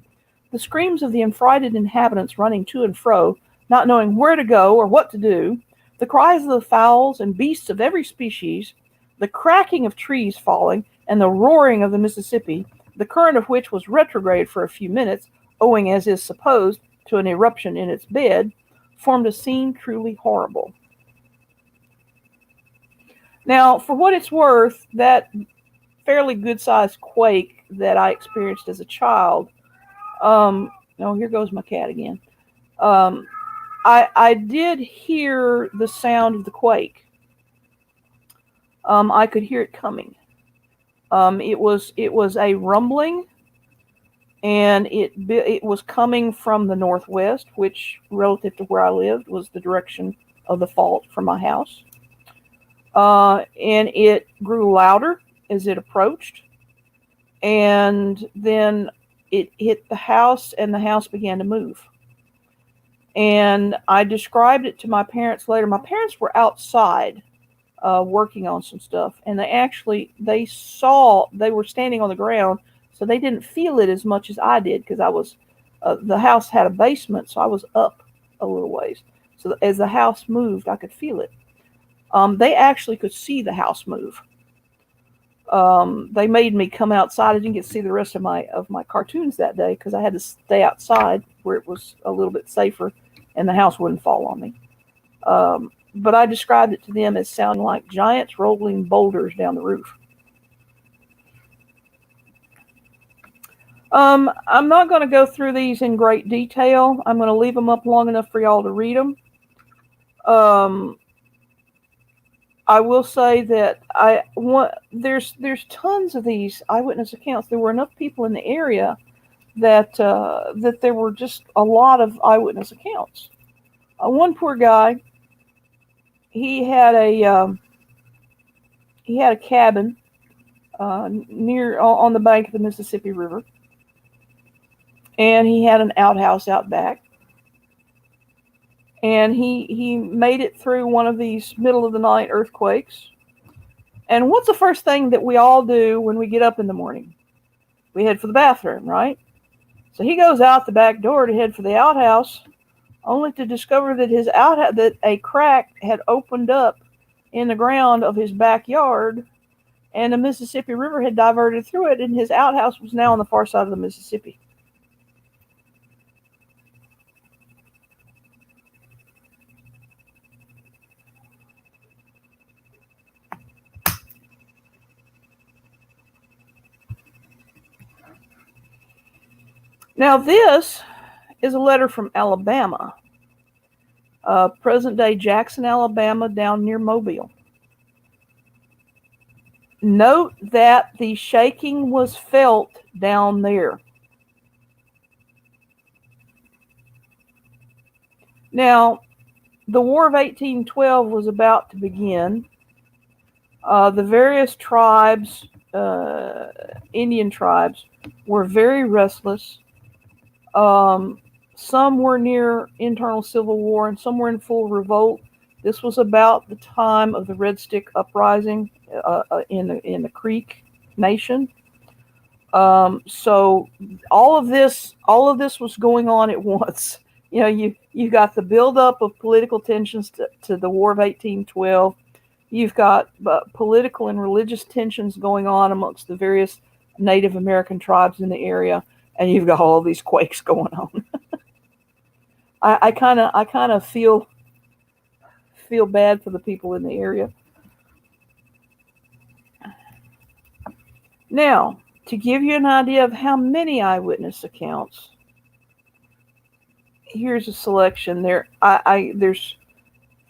The screams of the affrighted inhabitants running to and fro, not knowing where to go or what to do, the cries of the fowls and beasts of every species, the cracking of trees falling, and the roaring of the Mississippi, the current of which was retrograde for a few minutes, owing, as is supposed, to an eruption in its bed, formed a scene truly horrible. Now, for what it's worth, that fairly good-sized quake that I experienced as a child, here goes my cat again. I did hear the sound of the quake. I could hear it coming. It was a rumbling, and it was coming from the northwest, which, relative to where I lived, was the direction of the fault from my house. And it grew louder as it approached, and then it hit the house, and the house began to move. And I described it to my parents later. My parents were outside working on some stuff, and they were standing on the ground, so they didn't feel it as much as I did, because I was the house had a basement, so I was up a little ways. So as the house moved, I could feel it. They actually could see the house move. They made me come outside. I didn't get to see the rest of my cartoons that day because I had to stay outside where it was a little bit safer and the house wouldn't fall on me. But I described it to them as sounding like giants rolling boulders down the roof. I'm not going to go through these in great detail. I'm going to leave them up long enough for y'all to read them. I will say that there's tons of these eyewitness accounts. There were enough people in the area that there were just a lot of eyewitness accounts. One poor guy, he had a cabin near on the bank of the Mississippi River, and he had an outhouse out back. And he made it through one of these middle of the night earthquakes. And what's the first thing that we all do when we get up in the morning? We head for the bathroom, right? So he goes out the back door to head for the outhouse, only to discover that that a crack had opened up in the ground of his backyard, and the Mississippi River had diverted through it, and his outhouse was now on the far side of the Mississippi. Now, this is a letter from Alabama, present-day Jackson, Alabama, down near Mobile. Note that the shaking was felt down there. Now, the War of 1812 was about to begin. The various tribes, Indian tribes, were very restless. Some were near internal civil war and some were in full revolt. This was about the time of the Red Stick Uprising in the Creek Nation. So all of this was going on at once. You know, you got the buildup of political tensions to the War of 1812. You've got political and religious tensions going on amongst the various Native American tribes in the area, and you've got all these quakes going on. I kind of feel bad for the people in the area. Now, to give you an idea of how many eyewitness accounts, here's a selection. There's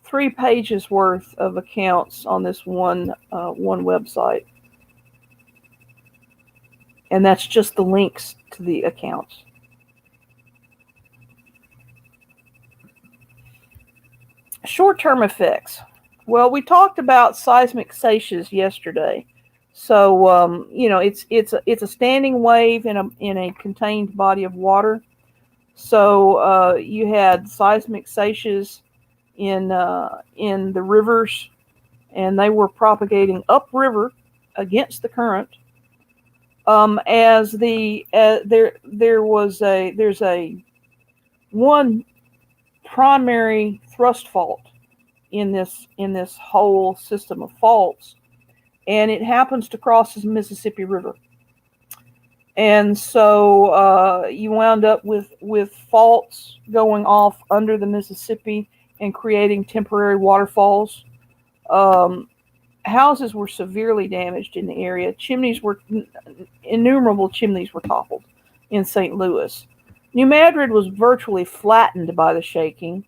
3 pages worth of accounts on this one website, and that's just the links to the accounts. Short-term effects. Well, we talked about seismic seiches yesterday. So you know, it's a standing wave in a contained body of water. So you had seismic seiches in the rivers, and they were propagating upriver against the current. There's one primary thrust fault in this whole system of faults, and it happens to cross the Mississippi River. And so you wound up with faults going off under the Mississippi and creating temporary waterfalls. Houses were severely damaged in the area. Innumerable chimneys were toppled in St. Louis. New Madrid was virtually flattened by the shaking,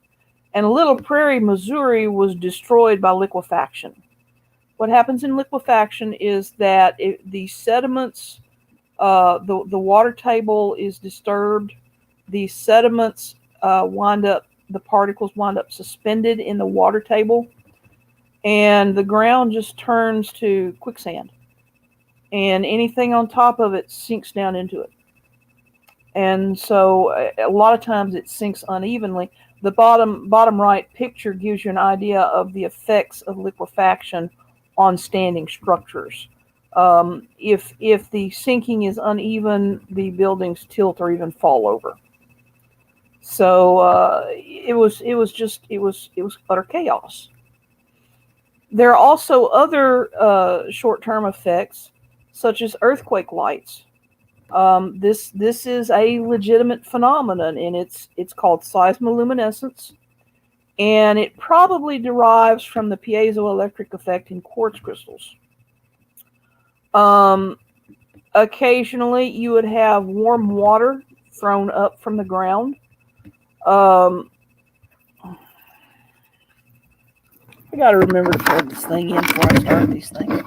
and Little Prairie, Missouri was destroyed by liquefaction. What happens in liquefaction is that the sediments, the water table is disturbed. The sediments the particles wind up suspended in the water table, and the ground just turns to quicksand, and anything on top of it sinks down into it. And so a lot of times it sinks unevenly. The bottom right picture gives you an idea of the effects of liquefaction on standing structures. If the sinking is uneven, the buildings tilt or even fall over. So it was utter chaos. There are also other short-term effects, such as earthquake lights. This is a legitimate phenomenon, and it's called seismoluminescence, and it probably derives from the piezoelectric effect in quartz crystals. Occasionally, you would have warm water thrown up from the ground. I got to remember to plug this thing in before I start these things.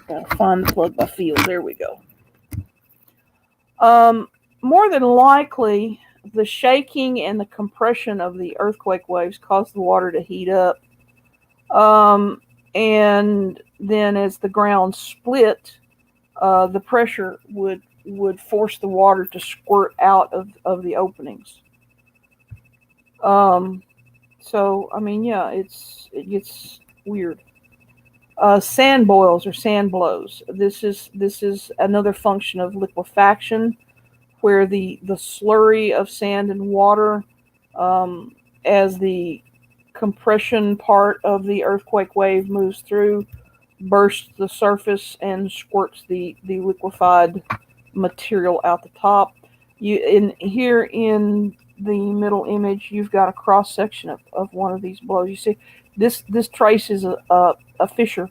Gotta find the plug by feel. There we go. More than likely, the shaking and the compression of the earthquake waves caused the water to heat up. And then as the ground split, the pressure would force the water to squirt out of the openings. So, I mean, yeah, it gets weird. Sand boils or sand blows. This is another function of liquefaction, where the slurry of sand and water, as the compression part of the earthquake wave moves through, bursts the surface and squirts the liquefied material out the top. Here in the middle image, you've got a cross section of one of these blows. You see, this traces a fissure.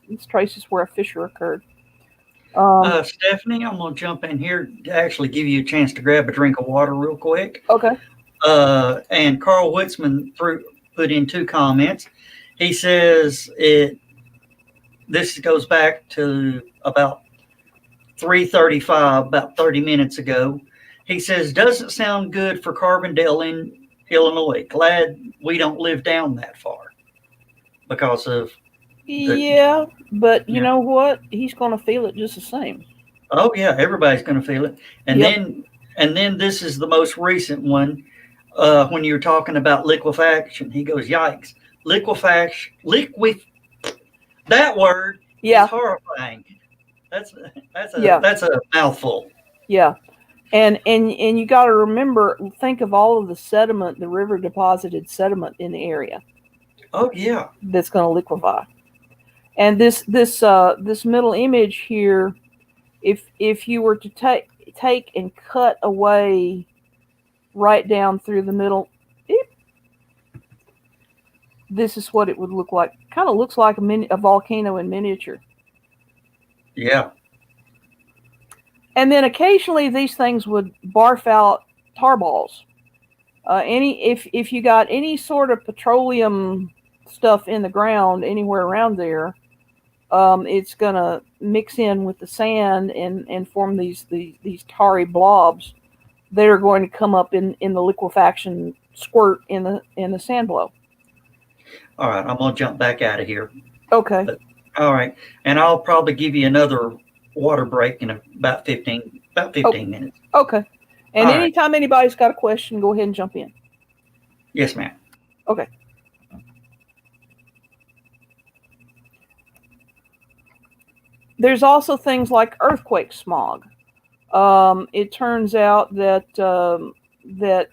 This traces where a fissure occurred. Stephanie, I'm going to jump in here to actually give you a chance to grab a drink of water real quick. Okay. And Carl Witzman put in 2 comments. He says this goes back to about 3:35, about 30 minutes ago. He says, doesn't sound good for Carbondale in Illinois. Glad we don't live down that far because of Yeah, but you Yeah. know what? He's going to feel it just the same. Oh yeah, everybody's going to feel it. And Yep. then this is the most recent one. When you're talking about liquefaction, he goes, "Yikes! Liquefaction, that word Yeah. is horrifying. That's Yeah. that's a mouthful." Yeah. And you got to remember, think of all of the sediment, the river deposited sediment in the area Oh yeah, that's going to liquefy. And this middle image here, if you were to take and cut away right down through the middle, this is what it would look like. Kind of looks like a volcano in miniature. yeah. And then occasionally these things would barf out tar balls. If you got any sort of petroleum stuff in the ground anywhere around there, it's gonna mix in with the sand and form these tarry blobs that are going to come up in the liquefaction squirt in the sand blow. All right, I'm gonna jump back out of here. Okay. All right, and I'll probably give you another water break in about 15 minutes. Okay. And All right. anytime anybody's got a question, go ahead and jump in. Yes, ma'am. Okay. There's also things like earthquake smog. It turns out that that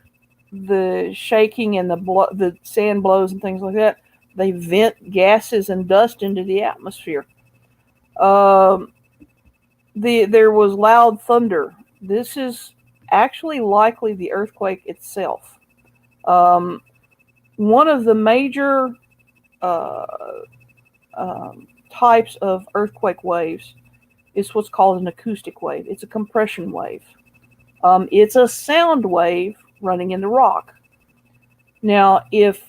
the shaking and the sand blows and things like that, they vent gases and dust into the atmosphere. There was loud thunder. This is actually likely the earthquake itself. One of the major types of earthquake waves is what's called an acoustic wave. It's a compression wave. It's a sound wave running in the rock. Now, if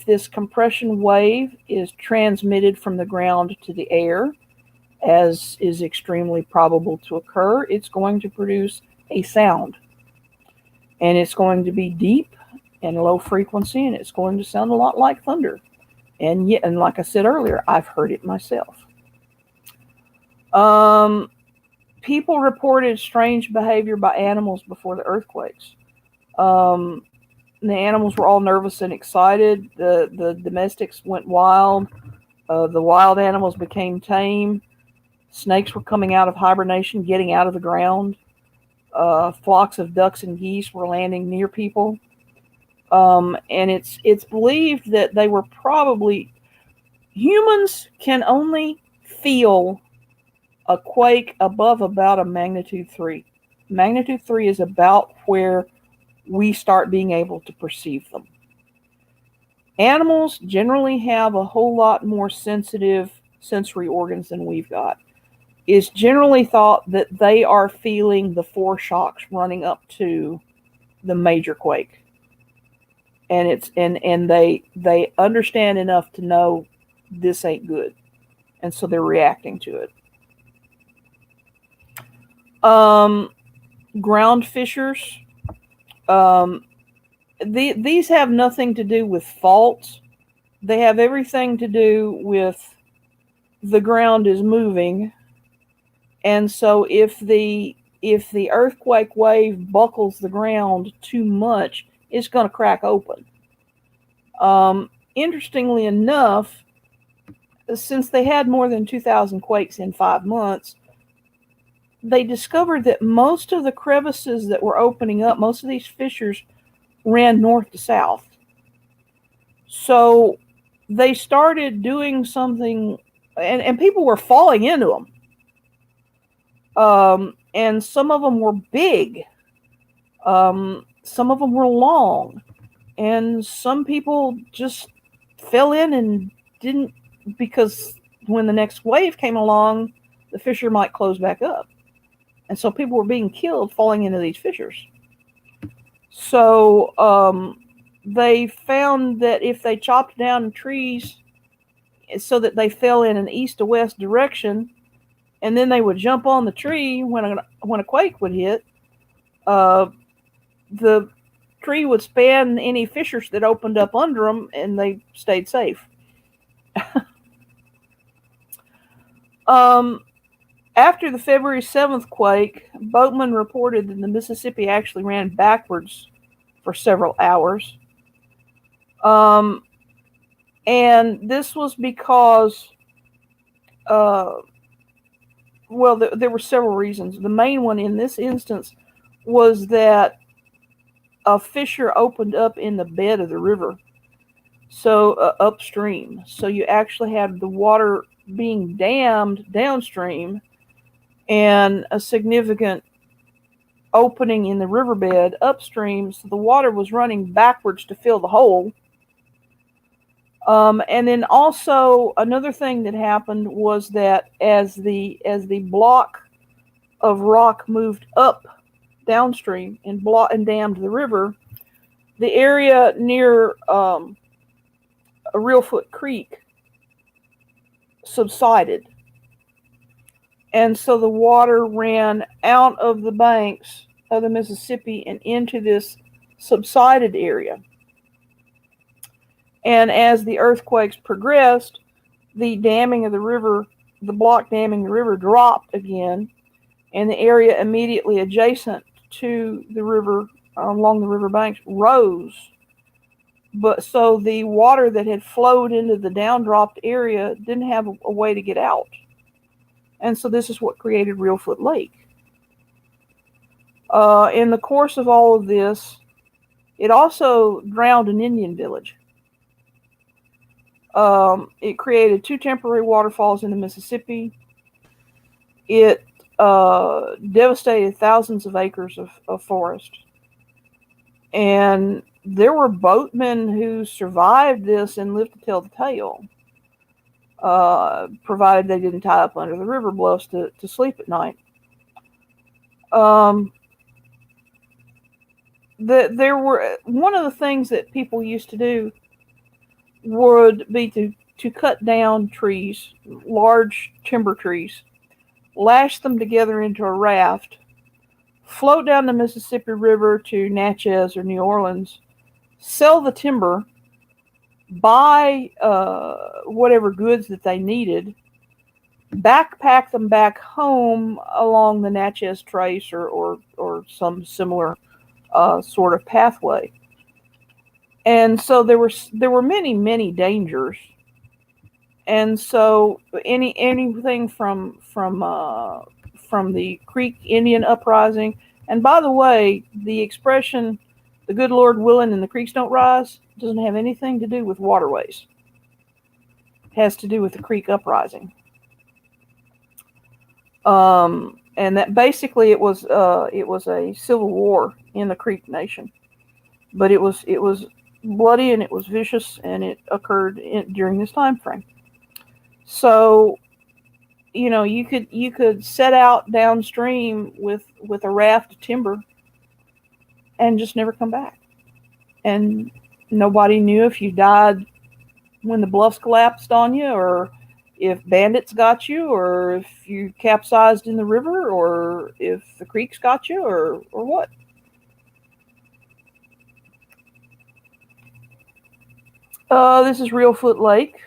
this compression wave is transmitted from the ground to the air, as is extremely probable to occur, it's going to produce a sound. And it's going to be deep and low frequency, and it's going to sound a lot like thunder. And like I said earlier, I've heard it myself. People reported strange behavior by animals before the earthquakes. The animals were all nervous and excited. The domestics went wild. The wild animals became tame. Snakes were coming out of hibernation, getting out of the ground. Flocks of ducks and geese were landing near people. And it's believed that they were probably... Humans can only feel a quake above about a magnitude 3. Magnitude 3 is about where we start being able to perceive them. Animals generally have a whole lot more sensitive sensory organs than we've got. It's generally thought that they are feeling the foreshocks running up to the major quake. And they understand enough to know this ain't good. And so they're reacting to it. Ground fissures. These have nothing to do with faults. They have everything to do with the ground is moving. And so if the earthquake wave buckles the ground too much, it's going to crack open. Interestingly enough, since they had more than 2,000 quakes in 5 months, they discovered that most of the crevices that were opening up, most of these fissures, ran north to south. So they started doing something, and people were falling into them. And some of them were big. Some of them were long. And some people just fell in and didn't, because when the next wave came along, the fissure might close back up. And so people were being killed falling into these fissures. So they found that if they chopped down trees so that they fell in an east to west direction, and then they would jump on the tree when a quake would hit, the tree would span any fissures that opened up under them, and they stayed safe. After the February 7th quake, boatmen reported that the Mississippi actually ran backwards for several hours. And this was because, there were several reasons. The main one in this instance was that a fissure opened up in the bed of the river, so upstream. So you actually had the water being dammed downstream and a significant opening in the riverbed upstream, so the water was running backwards to fill the hole. And then also another thing that happened was that as the block of rock moved up downstream and dammed the river, the area near a Reelfoot Creek subsided. And so the water ran out of the banks of the Mississippi and into this subsided area. And as the earthquakes progressed, the damming of the river, the block damming the river, dropped again, and the area immediately adjacent to the river, along the river banks, rose. But so the water that had flowed into the downdropped area didn't have a way to get out. And so this is what created Reelfoot Lake. In the course of all of this, it also drowned an Indian village. It created 2 temporary waterfalls in the Mississippi. It devastated thousands of acres of forest. And there were boatmen who survived this and lived to tell the tale, provided they didn't tie up under the river bluffs to sleep at night. There were, one of the things that people used to do would be to cut down trees, large timber trees, lash them together into a raft, float down the Mississippi River to Natchez or New Orleans, sell the timber, buy whatever goods that they needed, backpack them back home along the Natchez Trace or some similar sort of pathway. And so there were many dangers. And so anything from the Creek Indian uprising, and by the way, the expression "the good Lord willing and the creeks don't rise" doesn't have anything to do with waterways. It has to do with the Creek uprising. And that basically it was a civil war in the Creek Nation, but it was bloody and it was vicious, and it occurred during this time frame. So, you could set out downstream with a raft of timber and just never come back, and nobody knew if you died when the bluffs collapsed on you, or if bandits got you, or if you capsized in the river, or if the creeks got you, or what. This is Reelfoot Lake.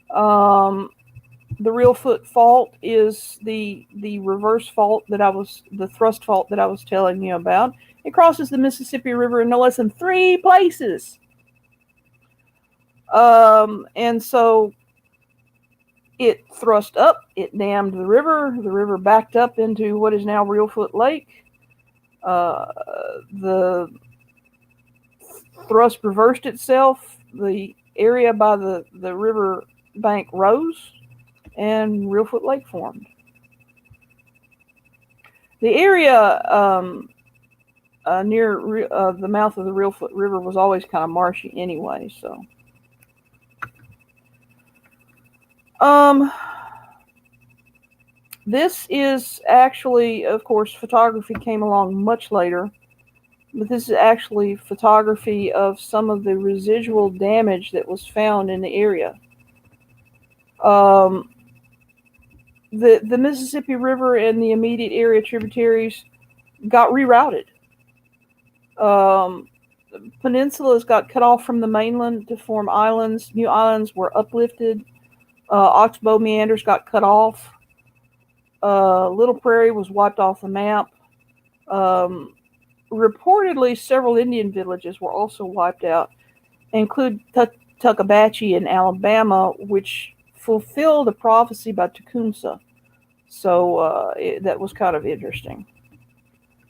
The Reelfoot Fault is the reverse fault the thrust fault that I was telling you about. It crosses the Mississippi River in no less than 3 places. And so it thrust up, it dammed the river backed up into what is now Reelfoot Lake. The thrust reversed itself, the area by the river bank rose, and Reelfoot Lake formed. The area near the mouth of the Reelfoot River was always kind of marshy anyway, so. This is actually, of course, photography came along much later, but this is actually photography of some of the residual damage that was found in the area. The Mississippi River and the immediate area tributaries got rerouted. Peninsulas got cut off from the mainland to form islands. New islands were uplifted. Oxbow meanders got cut off. Little Prairie was wiped off the map. Reportedly, several Indian villages were also wiped out, include Tuckabatchee in Alabama, which fulfilled a prophecy by Tecumseh. So that was kind of interesting.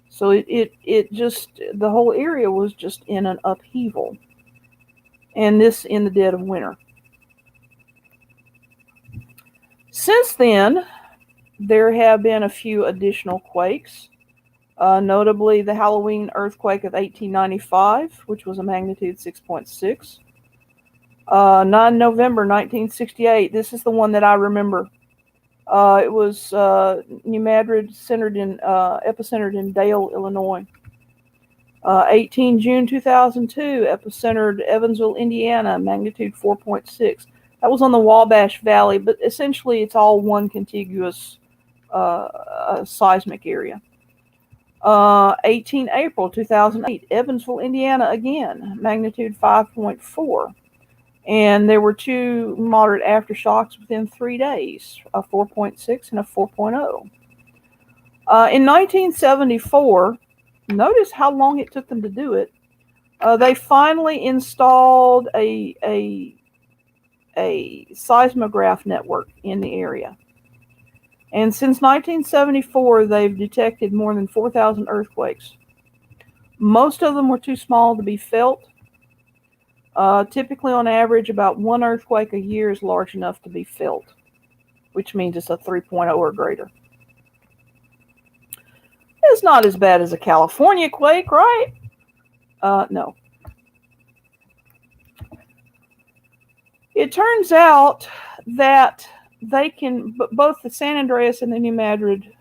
So it just, the whole area was just in an upheaval. And this in the dead of winter. Since then, there have been a few additional quakes. Notably, the Halloween earthquake of 1895, which was a magnitude 6.6. 9 November 1968, this is the one that I remember. It was New Madrid, epicentered in Dale, Illinois. 18 June 2002, epicentered Evansville, Indiana, magnitude 4.6. That was on the Wabash Valley, but essentially it's all one contiguous seismic area. 18 April 2008, Evansville, Indiana, again, magnitude 5.4. And there were 2 moderate aftershocks within 3 days, a 4.6 and a 4.0. In 1974, notice how long it took them to do it. They finally installed a seismograph network in the area. And since 1974, they've detected more than 4,000 earthquakes. Most of them were too small to be felt. Typically, on average, about 1 earthquake a year is large enough to be felt, which means it's a 3.0 or greater. It's not as bad as a California quake, right? No. It turns out that both the San Andreas and the New Madrid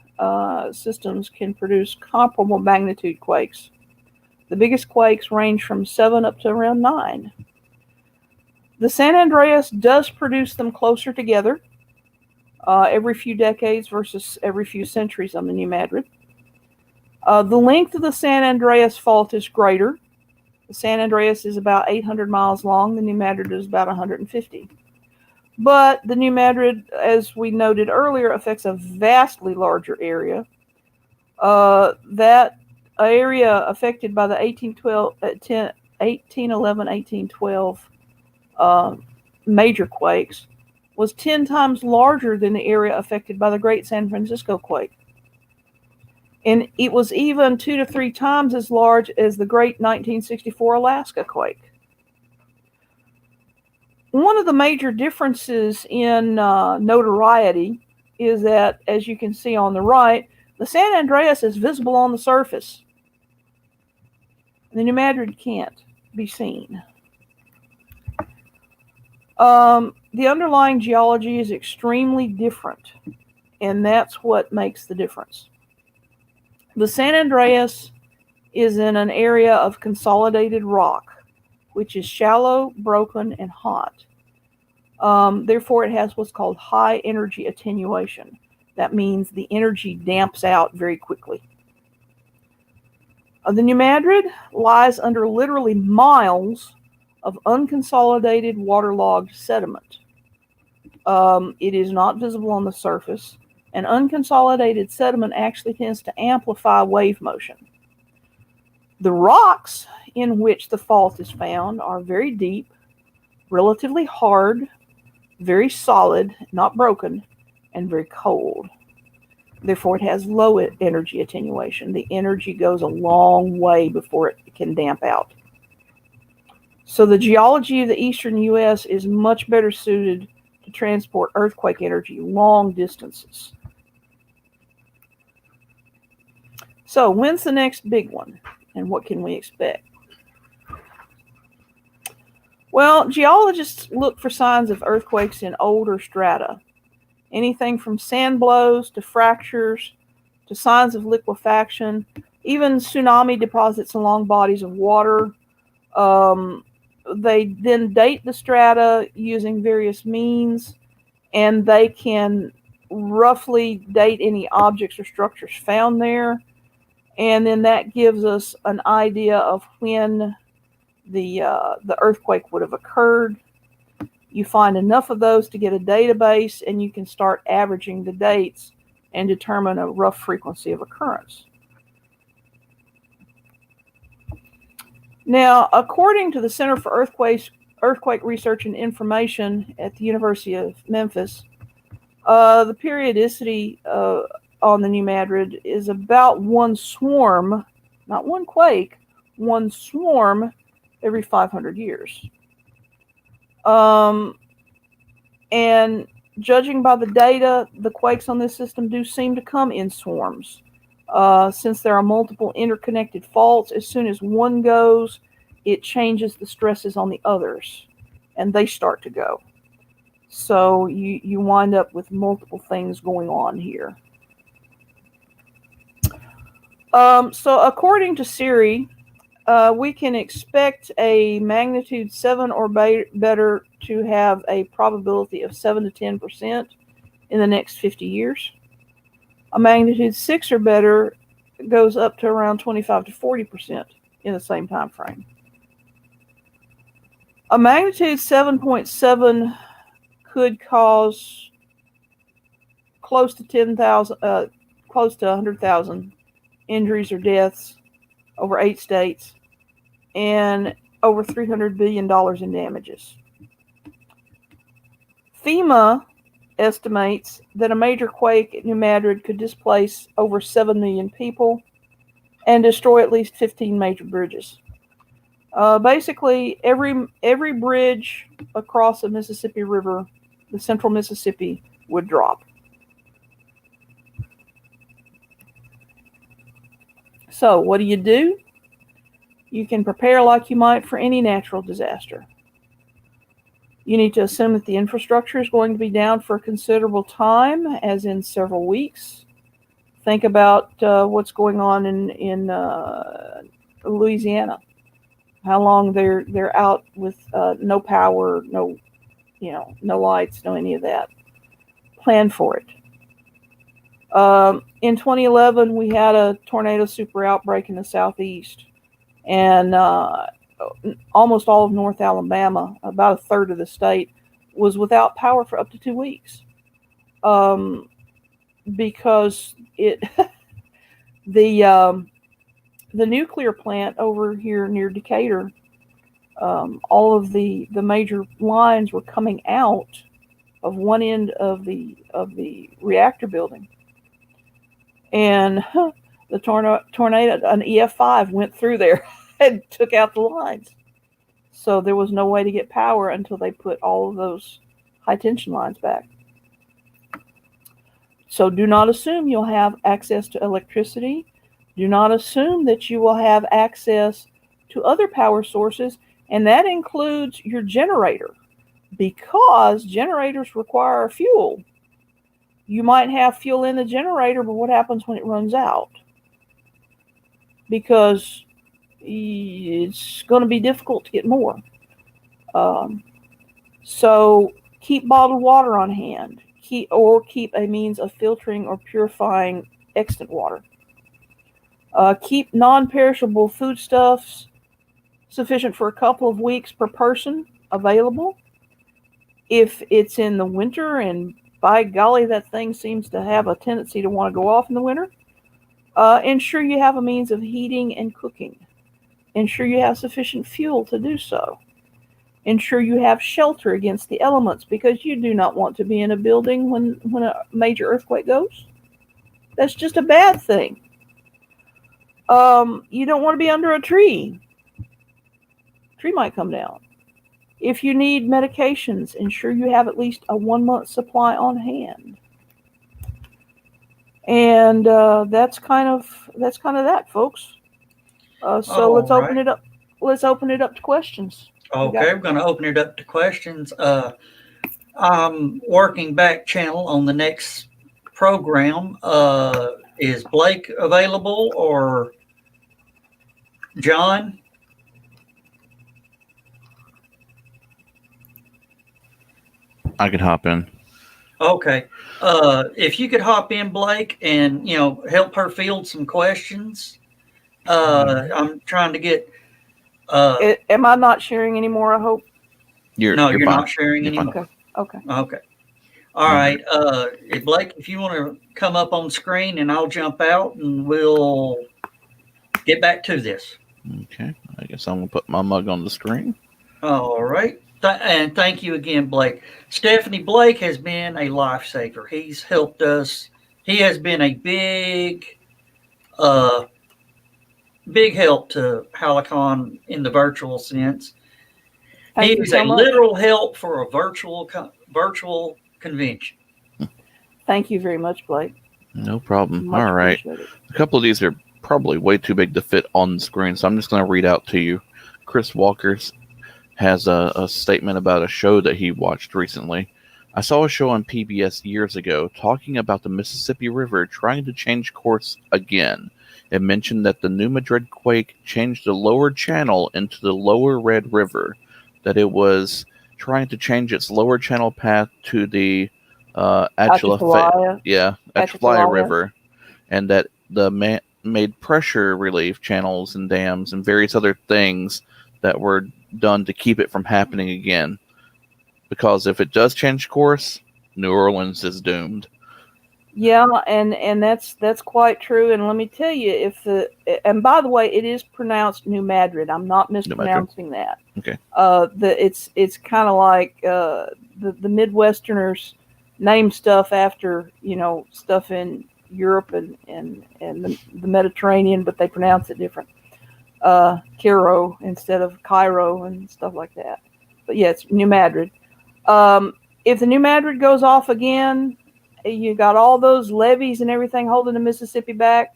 systems can produce comparable magnitude quakes. The biggest quakes range from 7 up to around 9. The San Andreas does produce them closer together every few decades versus every few centuries on the New Madrid. The length of the San Andreas fault is greater. The San Andreas is about 800 miles long. The New Madrid is about 150. But the New Madrid, as we noted earlier, affects a vastly larger area. That area affected by the 1811-1812 major quakes was 10 times larger than the area affected by the Great San Francisco quake. And it was even 2 to 3 times as large as the Great 1964 Alaska quake. One of the major differences in notoriety is that, as you can see on the right, the San Andreas is visible on the surface. The New Madrid can't be seen. The underlying geology is extremely different, and that's what makes the difference. The San Andreas is in an area of consolidated rock, which is shallow, broken, and hot. Therefore, it has what's called high energy attenuation. That means the energy damps out very quickly. The New Madrid lies under literally miles of unconsolidated waterlogged sediment. It is not visible on the surface, and unconsolidated sediment actually tends to amplify wave motion. The rocks in which the fault is found are very deep, relatively hard, very solid, not broken, and very cold. Therefore, it has low energy attenuation. The energy goes a long way before it can damp out. So the geology of the eastern U.S. is much better suited to transport earthquake energy long distances. So when's the next big one, and what can we expect? Well, geologists look for signs of earthquakes in older strata. anything from sand blows to fractures to signs of liquefaction, even tsunami deposits along bodies of water. They then date the strata using various means, and they can roughly date any objects or structures found there. And then that gives us an idea of when the earthquake would have occurred. You find enough of those to get a database, and you can start averaging the dates and determine a rough frequency of occurrence. Now, according to the Center for Earthquake Research and Information at the University of Memphis, the periodicity on the New Madrid is about one swarm, not one quake, one swarm every 500 years. And judging by the data, the quakes on this system do seem to come in swarms. Since there are multiple interconnected faults, as soon as one goes, it changes the stresses on the others, and they start to go. So you wind up with multiple things going on here. So according to Siri, we can expect a magnitude 7 or better to have a probability of 7 to 10% in the next 50 years. A magnitude 6 or better goes up to around 25 to 40% in the same time frame. A magnitude 7.7 could cause close to 100,000 injuries or deaths over 8 states and over $300 billion in damages. FEMA estimates that a major quake at New Madrid could displace over 7 million people and destroy at least 15 major bridges. Basically, every bridge across the Mississippi River, the central Mississippi, would drop. So, what do? You can prepare like you might for any natural disaster. You need to assume that the infrastructure is going to be down for a considerable time, as in several weeks. Think about what's going on in Louisiana. How long they're out with no power, no lights, no any of that. Plan for it. In 2011, we had a tornado super outbreak in the southeast, and almost all of North Alabama, about a third of the state, was without power for up to 2 weeks, because the nuclear plant over here near Decatur, all of the major lines were coming out of one end of the reactor building, and the tornado, an EF5 went through there and took out the lines. So there was no way to get power until they put all of those high tension lines back. So do not assume you'll have access to electricity. Do not assume that you will have access to other power sources, and that includes your generator, because generators require fuel. You might have fuel in the generator, but what happens when it runs out? Because it's going to be difficult to get more. So keep bottled water on hand, keep a means of filtering or purifying extant water. Keep non-perishable foodstuffs sufficient for a couple of weeks per person available. If it's in the winter, and by golly, that thing seems to have a tendency to want to go off in the winter, ensure you have a means of heating and cooking. Ensure you have sufficient fuel to do so. Ensure you have shelter against the elements, because you do not want to be in a building when a major earthquake goes. That's just a bad thing. You don't want to be under a tree. Tree might come down. If you need medications, ensure you have at least a 1 month supply on hand. And that's kind of that, folks. So let's open it up. Let's open it up to questions. Okay, we're going to open it up to questions. I'm working back channel on the next program. Is Blake available or John? I can hop in. Okay. If you could hop in, Blake, and help her field some questions. I'm trying to get. Am I not sharing anymore? I hope. You're You're fine. not sharing You're anymore. fine. Okay. Okay. All right. Blake, if you want to come up on screen, and I'll jump out, and we'll get back to this. Okay. I guess I'm gonna put my mug on the screen. All right. And thank you again, Blake. Stephanie, Blake has been a lifesaver. He's helped us. He has been a uh, big help to HallowCon in the virtual sense. Thank He you is so a much. literal help for a virtual convention. Thank you very much, Blake. No problem. Much All right. appreciated. A couple of these are probably way too big to fit on the screen, so I'm just going to read out to you. Chris Walker's has a statement about a show that he watched recently. I saw a show on PBS years ago talking about the Mississippi River trying to change course again. It mentioned that the New Madrid quake changed the lower channel into the lower Red River, that it was trying to change its lower channel path to the Atchafalaya River, and that the made pressure relief channels and dams and various other things that were done to keep it from happening again. Because if it does change course, New Orleans is doomed. Yeah, and that's quite true. And let me tell you, and by the way, it is pronounced New Madrid. I'm not mispronouncing that. Okay. It's kind of like the Midwesterners name stuff after stuff in Europe and the Mediterranean, but they pronounce it different. Cairo instead of Cairo and stuff like that. But yeah, it's New Madrid. If the New Madrid goes off again, you got all those levees and everything holding the Mississippi back.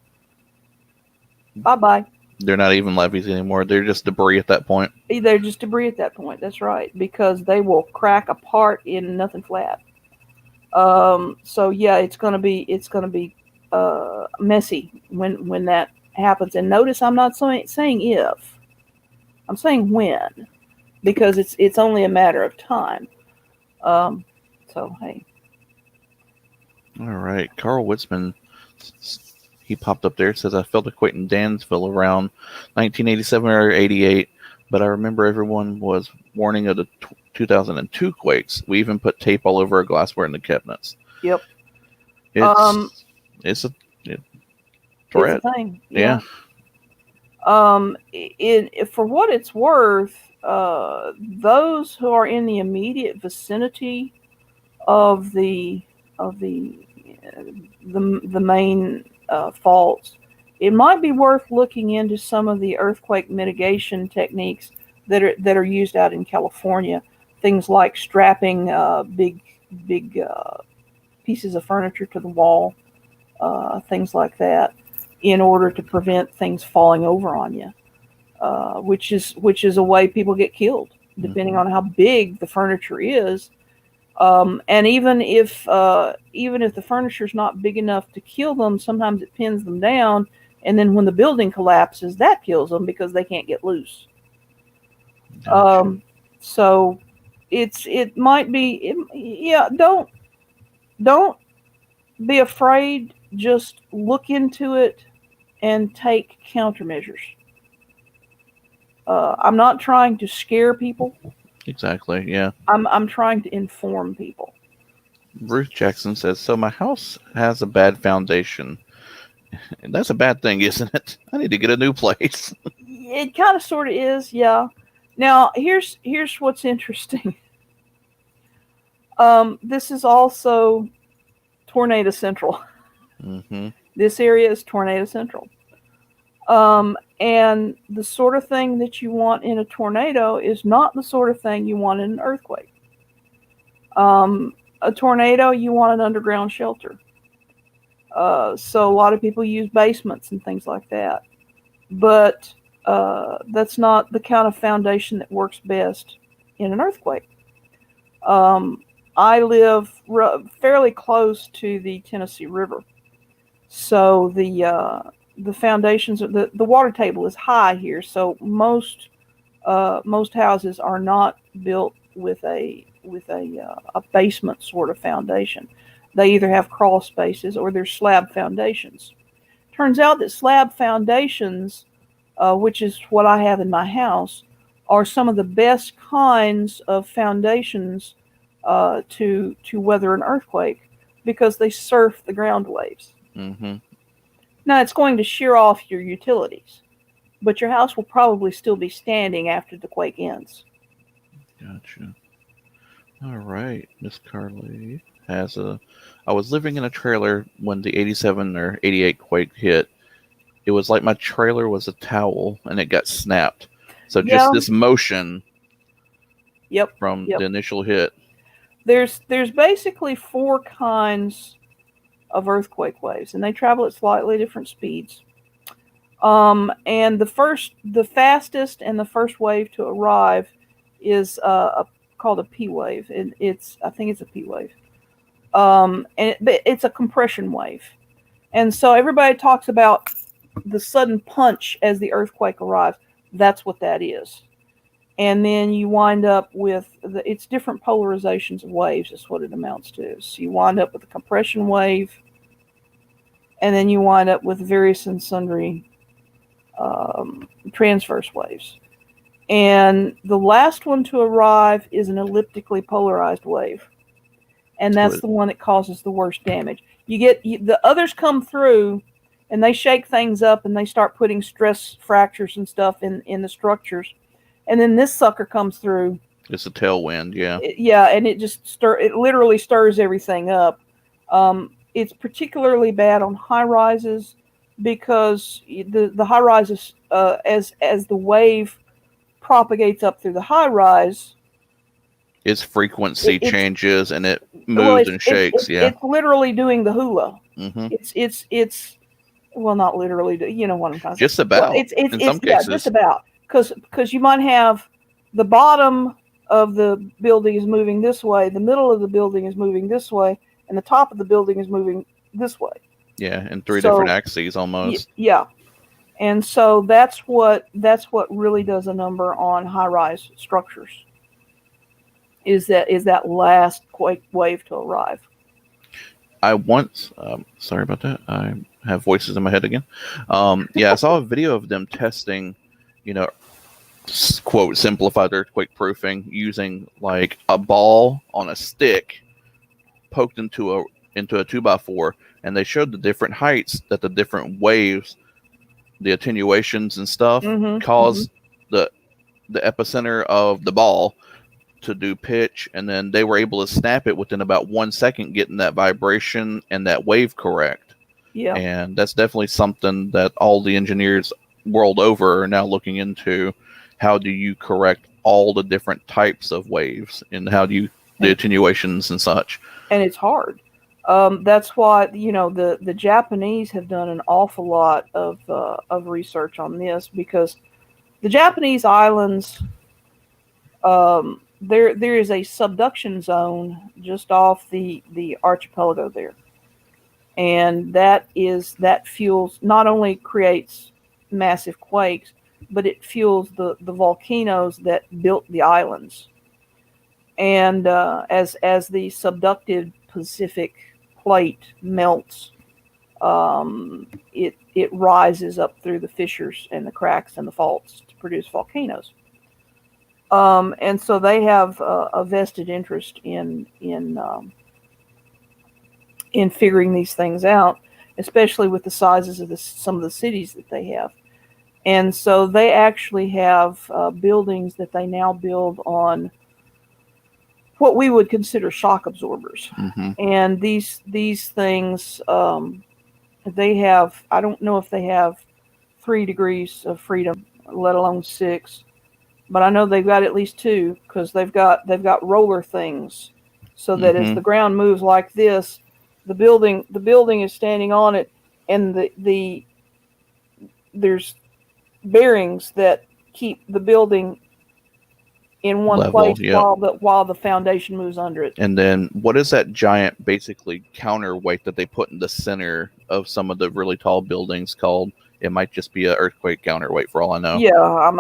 Bye-bye. They're not even levees anymore. They're just debris at that point. They're just debris at that point. That's right, because they will crack apart in nothing flat. So yeah, it's gonna be messy when that happens. And notice I'm not saying if, I'm saying when, because it's only a matter of time. So hey. All right, Carl Witzman, he popped up there. Says I felt a quake in Dansville around 1987 or 88, but I remember everyone was warning of the 2002 quakes. We even put tape all over our glassware in the cabinets. Yep. It's a It's threat. a thing. Yeah. For what it's worth, those who are in the immediate vicinity of the main faults, it might be worth looking into some of the earthquake mitigation techniques that are used out in California. Things like strapping big pieces of furniture to the wall, things like that, in order to prevent things falling over on you, which is a way people get killed, depending on how big the furniture is. And even if the furniture is not big enough to kill them, sometimes it pins them down, and then when the building collapses, that kills them because they can't get loose. Gotcha. So it might be, yeah. Don't be afraid. Just look into it and take countermeasures. I'm not trying to scare people. Exactly. Yeah. I'm trying to inform people. Ruth Jackson says, so my house has a bad foundation. And that's a bad thing, isn't it? I need to get a new place. It kind of sort of is, yeah. Now, here's what's interesting. This is also tornado central. Mm-hmm. This area is tornado central. And the sort of thing that you want in a tornado is not the sort of thing you want in an earthquake. A tornado, you want an underground shelter. So a lot of people use basements and things like that. But that's not the kind of foundation that works best in an earthquake. I live fairly close to the Tennessee River, so the foundations, the water table is high here. So most houses are not built with a basement sort of foundation. They either have crawl spaces or they're slab foundations. Turns out that slab foundations, which is what I have in my house, are some of the best kinds of foundations to weather an earthquake because they surf the ground waves. Mm-hmm. Now it's going to shear off your utilities, but your house will probably still be standing after the quake ends. Gotcha. All right. Miss Carly has a. I was living in a trailer when the 87 or 88 quake hit. It was like my trailer was a towel and it got snapped. So just this motion from the initial hit. There's basically 4 kinds of earthquake waves, and they travel at slightly different speeds. And the fastest and the first wave to arrive is called a P wave. I think it's a P wave. And it's a compression wave. And so everybody talks about the sudden punch as the earthquake arrives. That's what that is. And then you wind up with it's different polarizations of waves is what it amounts to. So you wind up with a compression wave, and then you wind up with various and sundry transverse waves. And the last one to arrive is an elliptically polarized wave. And that's the one that causes the worst damage. The others come through and they shake things up and they start putting stress fractures and stuff in the structures. And then this sucker comes through. It's a tailwind, yeah. And it literally stirs everything up. It's particularly bad on high rises because the high rises, as the wave propagates up through the high rise, its frequency changes and it moves and shakes. It's literally doing the hula. Mm-hmm. It's well, not literally. You know what I'm talking about. Just about. Well, in some cases, just about. Because you might have the bottom of the building is moving this way, the middle of the building is moving this way, and the top of the building is moving this way. Yeah, in 3 different axes almost. Yeah, and so that's what really does a number on high-rise structures. Is that last quake wave to arrive? I once, sorry about that. I have voices in my head again. I saw a video of them testing, quote, simplified earthquake proofing using like a ball on a stick poked into a 2x4, and they showed the different heights that the different waves, the attenuations and stuff, cause the epicenter of the ball to do pitch, and then they were able to snap it within about 1 second, getting that vibration and that wave correct. Yeah. And that's definitely something that all the engineers world over are now looking into. How do you correct all the different types of waves, and how do you the attenuations and such? And it's hard. That's why the Japanese have done an awful lot of research on this, because the Japanese islands, there is a subduction zone just off the archipelago there, and that fuels, not only creates massive quakes, but it fuels the volcanoes that built the islands. And as the subducted Pacific plate melts, it rises up through the fissures and the cracks and the faults to produce volcanoes. And so they have a vested interest in figuring these things out, especially with the sizes of some of the cities that they have. And so they actually have buildings that they now build on what we would consider shock absorbers. Mm-hmm. And these things, they have, I don't know if they have 3 degrees of freedom, let alone 6, but I know they've got at least 2, because they've got roller things, so that as the ground moves like this, the building is standing on it, and there's bearings that keep the building in one Level, place yeah. while the foundation moves under it. And then what is that giant, basically counterweight that they put in the center of some of the really tall buildings called? It might just be an earthquake counterweight for all I know. Yeah, I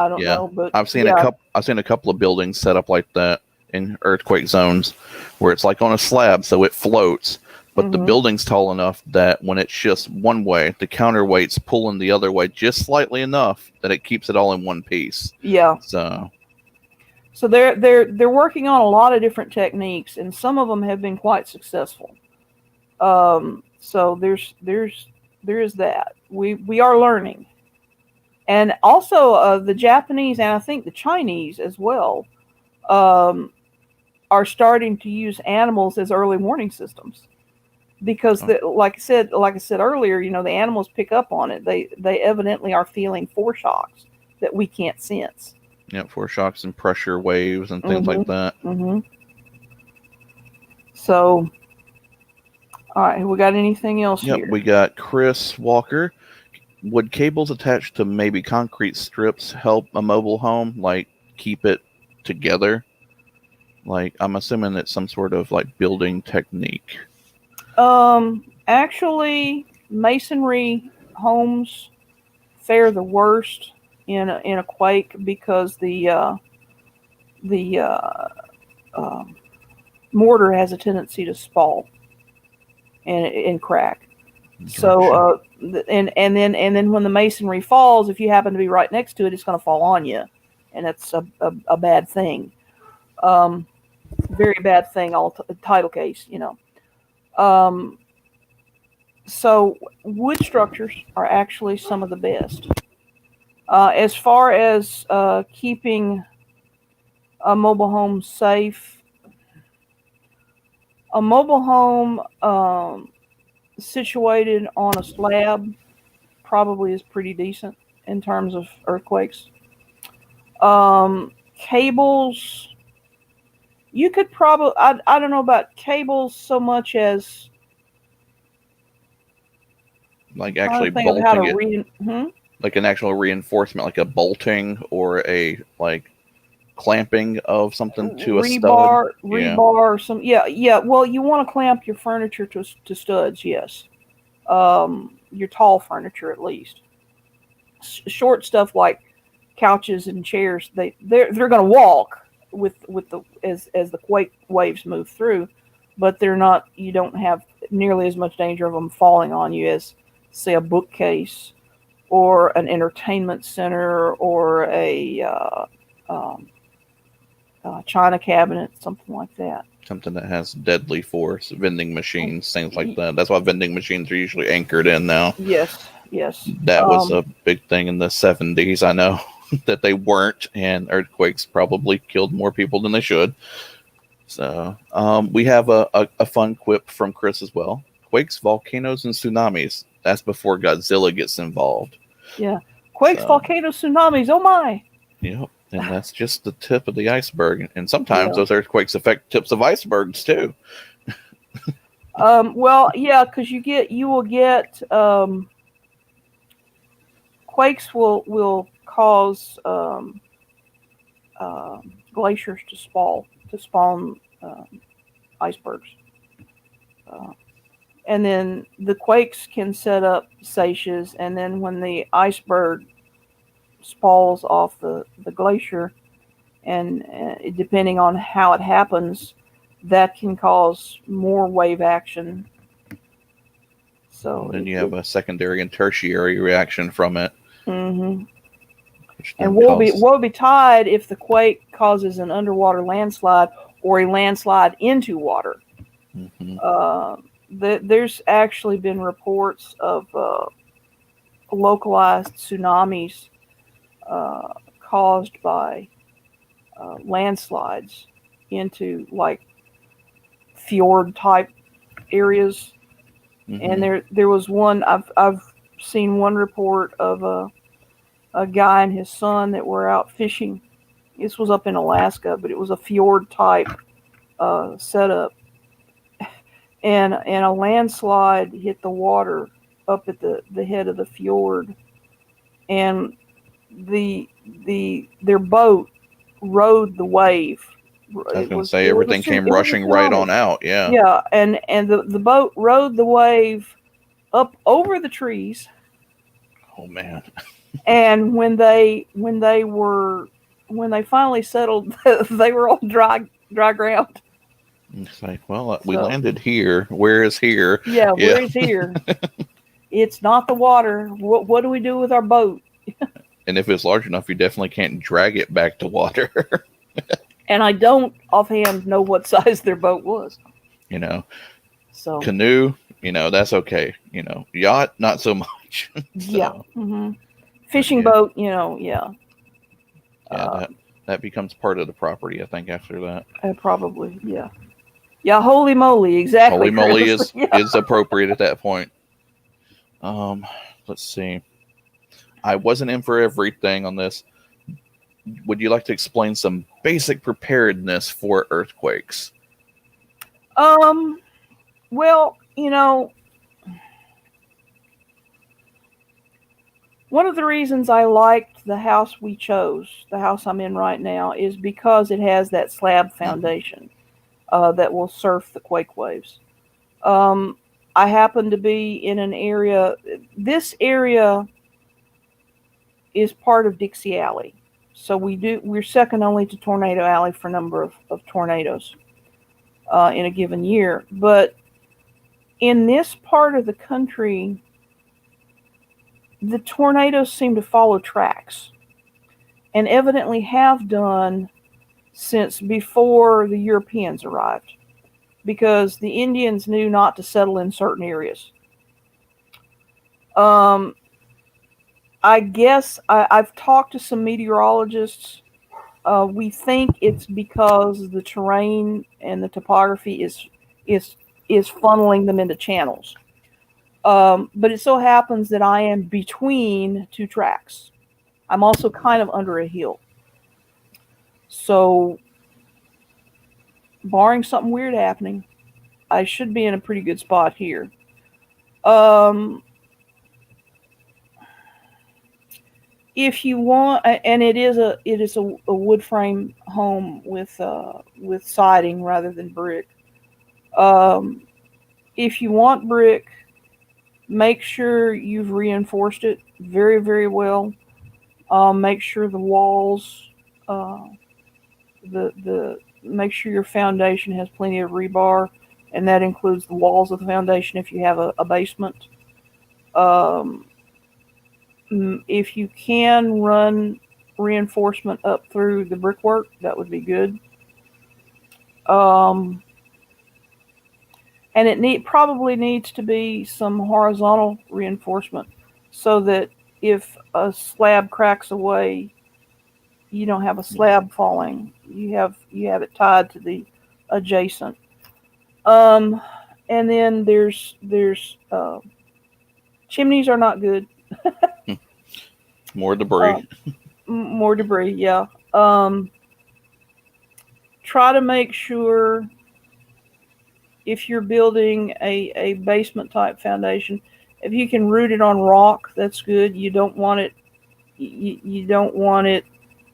don't yeah, know, but I've seen a couple of buildings set up like that in earthquake zones where it's like on a slab, so it floats. But the building's tall enough that when it's just one way, the counterweight's pulling the other way just slightly enough that it keeps it all in one piece. Yeah. So they're working on a lot of different techniques, and some of them have been quite successful. So there is that. We are learning, and also the Japanese and I think the Chinese as well are starting to use animals as early warning systems. Because, like I said earlier, the animals pick up on it. They evidently are feeling foreshocks that we can't sense. Yeah, foreshocks and pressure waves and things like that. So, all right, we got anything else here? We got Chris Walker. Would cables attached to maybe concrete strips help a mobile home, like keep it together? Like, I'm assuming it's some sort of like building technique. Actually, masonry homes fare the worst in a quake because the mortar has a tendency to spall and crack. Gotcha. So and then when the masonry falls, if you happen to be right next to it, it's going to fall on you, and that's a bad thing. Very bad thing. Title case, So wood structures are actually some of the best. As far as keeping a mobile home safe, a mobile home situated on a slab probably is pretty decent in terms of earthquakes. Cables, you could probably, I don't know about cables so much as like actually bolting it, like an actual reinforcement, like a bolting or a like clamping of something to a stud. Rebar or some, yeah. Well, you want to clamp your furniture to studs, yes. Your tall furniture at least. Short stuff like couches and chairs, they're going to walk with the as the quake waves move through, but they're not. You don't have nearly as much danger of them falling on you as, say, a bookcase or an entertainment center or a china cabinet, something like that. Something that has deadly force, vending machines, things like that. That's why vending machines are usually anchored in now. Yes. That was a big thing in the 70s, I know, that they weren't, and earthquakes probably killed more people than they should. So we have a fun quip from Chris as well. Quakes, volcanoes, and tsunamis. That's before Godzilla gets involved. Yeah. Quakes, volcanoes, tsunamis, oh my. Yep. And that's just the tip of the iceberg. And sometimes those earthquakes affect tips of icebergs too. Well, yeah, because you will get quakes will cause glaciers to spawn icebergs. And then the quakes can set up seiches, and then when the iceberg spalls off the glacier, and depending on how it happens, that can cause more wave action. So then you have a secondary and tertiary reaction from it. Mm-hmm. And woe betide if the quake causes an underwater landslide or a landslide into water. Mm-hmm. There's actually been reports of localized tsunamis caused by landslides into like fjord type areas. Mm-hmm. And there was one I've seen one report of a guy and his son that were out fishing. This was up in Alaska, but it was a fjord type setup. And a landslide hit the water up at the head of the fjord, and their boat rode the wave. I was going to say everything came rushing right on out. Yeah. Yeah, and the boat rode the wave up over the trees. Oh man. And when they finally settled, they were on dry ground. It's like, well, we landed here. Where is here? Yeah, where is here? It's not the water. What do we do with our boat? And if it's large enough, you definitely can't drag it back to water. And I don't offhand know what size their boat was. You know, so canoe, that's okay. Yacht, not so much. So, yeah. Mm-hmm. Fishing boat, yeah. Yeah, that becomes part of the property, I think, after that. Probably, yeah. Yeah, holy moly, exactly. Holy moly is appropriate at that point. Let's see. I wasn't in for everything on this. Would you like to explain some basic preparedness for earthquakes? Well, one of the reasons I liked the house we chose, the house I'm in right now, is because it has that slab foundation that will surf the quake waves. I happen to be in an area. This area is part of Dixie Alley. So we're second only to Tornado Alley for number of tornadoes in a given year. But in this part of the country, the tornadoes seem to follow tracks, and evidently have done since before the Europeans arrived, because the Indians knew not to settle in certain areas. I guess I've talked to some meteorologists. We think it's because the terrain and the topography is funneling them into channels. But it so happens that I am between two tracks. I'm also kind of under a hill. So, barring something weird happening, I should be in a pretty good spot here. If you want, and it is a wood frame home with siding rather than brick. If you want brick, make sure you've reinforced it very, very well. Make sure the walls, make sure your foundation has plenty of rebar, and that includes the walls of the foundation if you have a basement. If you can run reinforcement up through the brickwork, that would be good. And it probably needs to be some horizontal reinforcement, so that if a slab cracks away, you don't have a slab falling. You have it tied to the adjacent. And then there's chimneys are not good. More debris. More debris, yeah. Try to make sure, if you're building a basement type foundation, if you can root it on rock, that's good. You don't want it. You don't want it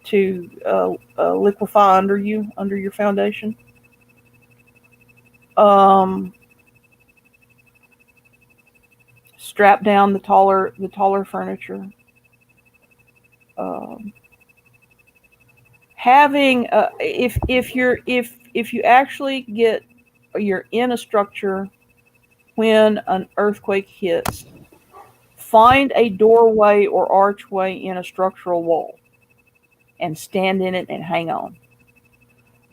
to liquefy under your foundation. Strap down the taller furniture. Having if you actually you're in a structure when an earthquake hits, find a doorway or archway in a structural wall and stand in it and hang on,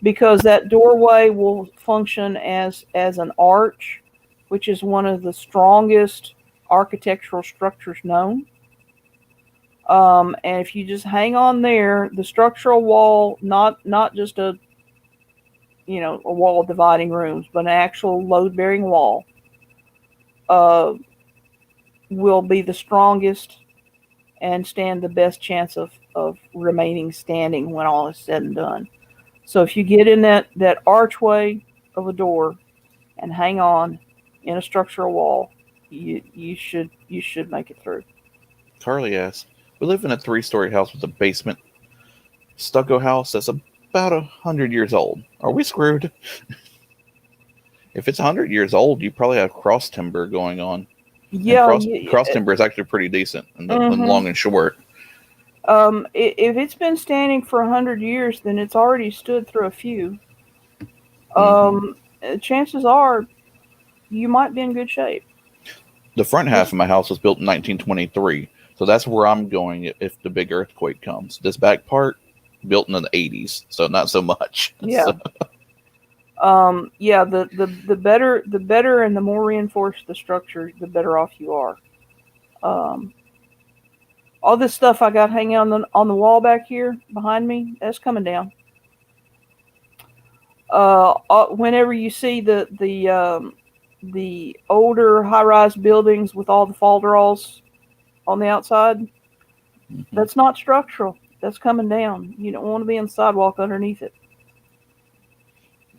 because that doorway will function as an arch, which is one of the strongest architectural structures known. And if you just hang on there, the structural wall, not just a wall dividing rooms, but an actual load-bearing wall, will be the strongest and stand the best chance of remaining standing when all is said and done. So if you get in that archway of a door and hang on in a structural wall, you should make it through. Carly asks, we live in a 3-story house with a basement stucco house that's about 100 years old. Are we screwed? If it's 100 years old, you probably have cross timber going on. Yeah, And cross timber is actually pretty decent in the long and short. If it's been standing for 100 years, then it's already stood through a few. Chances are you might be in good shape. The front half of my house was built in 1923, so that's where I'm going if the big earthquake comes. This back part, built in the 80s, so not so much. Yeah. So. Yeah. The better and the more reinforced the structure, the better off you are. All this stuff I got hanging on the wall back here behind me, that's coming down. Whenever you see the older high-rise buildings with all the falderalls on the outside, that's not structural. That's coming down. You don't want to be on the sidewalk underneath it.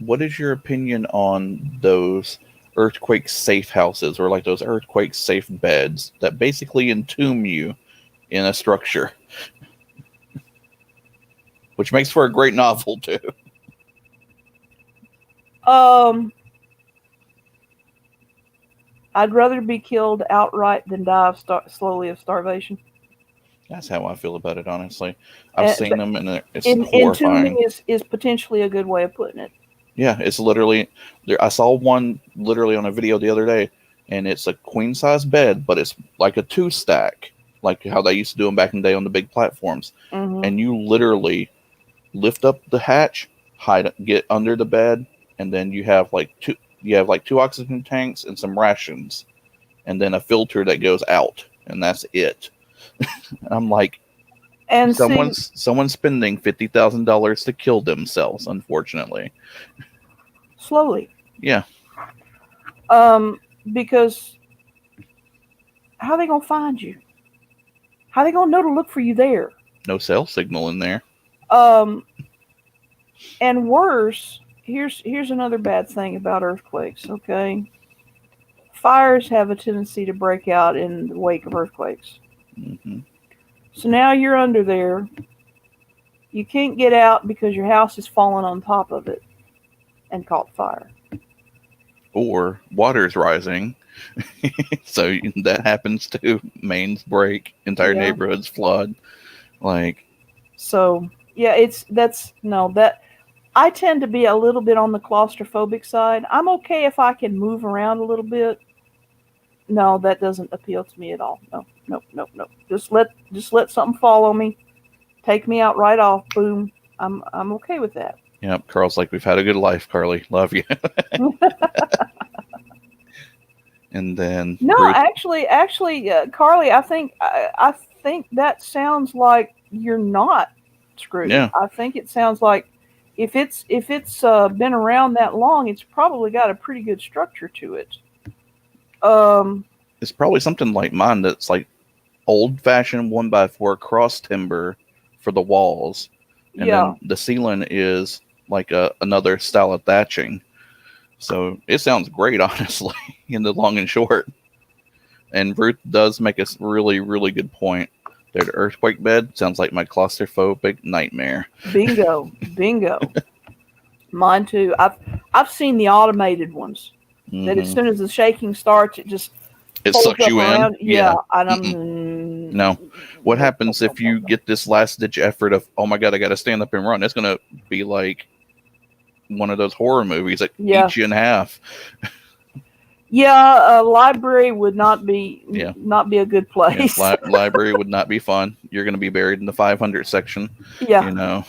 What is your opinion on those earthquake-safe houses, or like those earthquake-safe beds that basically entomb you in a structure? Which makes for a great novel, too. I'd rather be killed outright than die slowly of starvation. That's how I feel about it, honestly. I've seen them, and it's horrifying. Entombing is potentially a good way of putting it. Yeah, it's literally... I saw one literally on a video the other day, and it's a queen-size bed, but it's like a two-stack, like how they used to do them back in the day on the big platforms. And you literally lift up the hatch, get under the bed, and then you have like two oxygen tanks and some rations, and then a filter that goes out, and that's it. And I'm like, and someone's spending $50,000 to kill themselves, unfortunately. Slowly. Yeah. Because how are they gonna find you? How are they gonna know to look for you there? No cell signal in there. And worse, here's another bad thing about earthquakes, okay? Fires have a tendency to break out in the wake of earthquakes. So now you're under there. You can't get out because your house is falling on top of it and caught fire. Or water's rising. So that happens too. Mains break, entire neighborhoods flood. So yeah, I tend to be a little bit on the claustrophobic side. I'm okay if I can move around a little bit. No, that doesn't appeal to me at all. No. Just let something fall on me. Take me out right off. Boom. I'm okay with that. Yep. Carl's like, we've had a good life, Carly. Love you. And then no, Bruce... actually, Carly, I think that sounds like you're not screwed. Yeah. I think it sounds like if it's been around that long, it's probably got a pretty good structure to it. It's probably something like mine that's like old-fashioned 1x4 cross timber for the walls, and then the ceiling is like another style of thatching. So it sounds great, honestly, in the long and short. And Ruth does make a really, really good point. The earthquake bed sounds like my claustrophobic nightmare. Bingo. Mine too. I've seen the automated ones. That as soon as the shaking starts, it sucks you in. Yeah. And no. What happens if you get this last ditch effort of, oh my God, I got to stand up and run? It's gonna be like one of those horror movies that eats you in half. Yeah, a library would not be a good place. Yeah, library would not be fun. You're going to be buried in the 500 section. Yeah,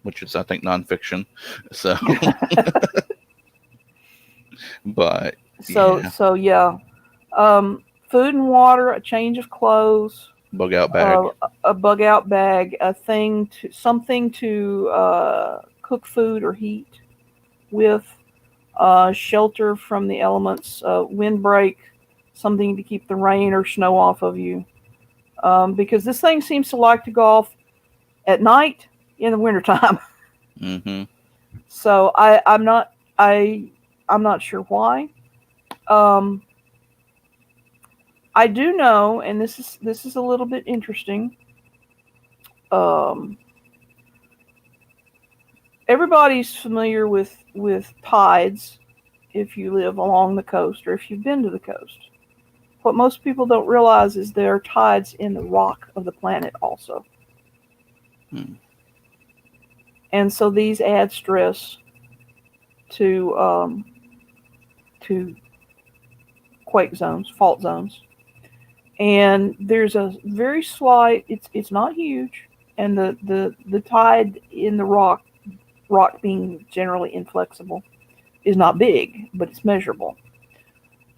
which is I think nonfiction. So, but food and water, a change of clothes, bug out bag, a bug out bag, something to cook food or heat with. Shelter from the elements, windbreak, something to keep the rain or snow off of you. Because this thing seems to like to go off at night in the wintertime. So I'm not sure why. I do know, and this is a little bit interesting. everybody's familiar with tides if you live along the coast or if you've been to the coast. What most people don't realize is there are tides in the rock of the planet also. Hmm. And so these add stress to quake zones, fault zones. And there's a very slight, it's not huge, and the tide in the rock being generally inflexible, is not big, but it's measurable.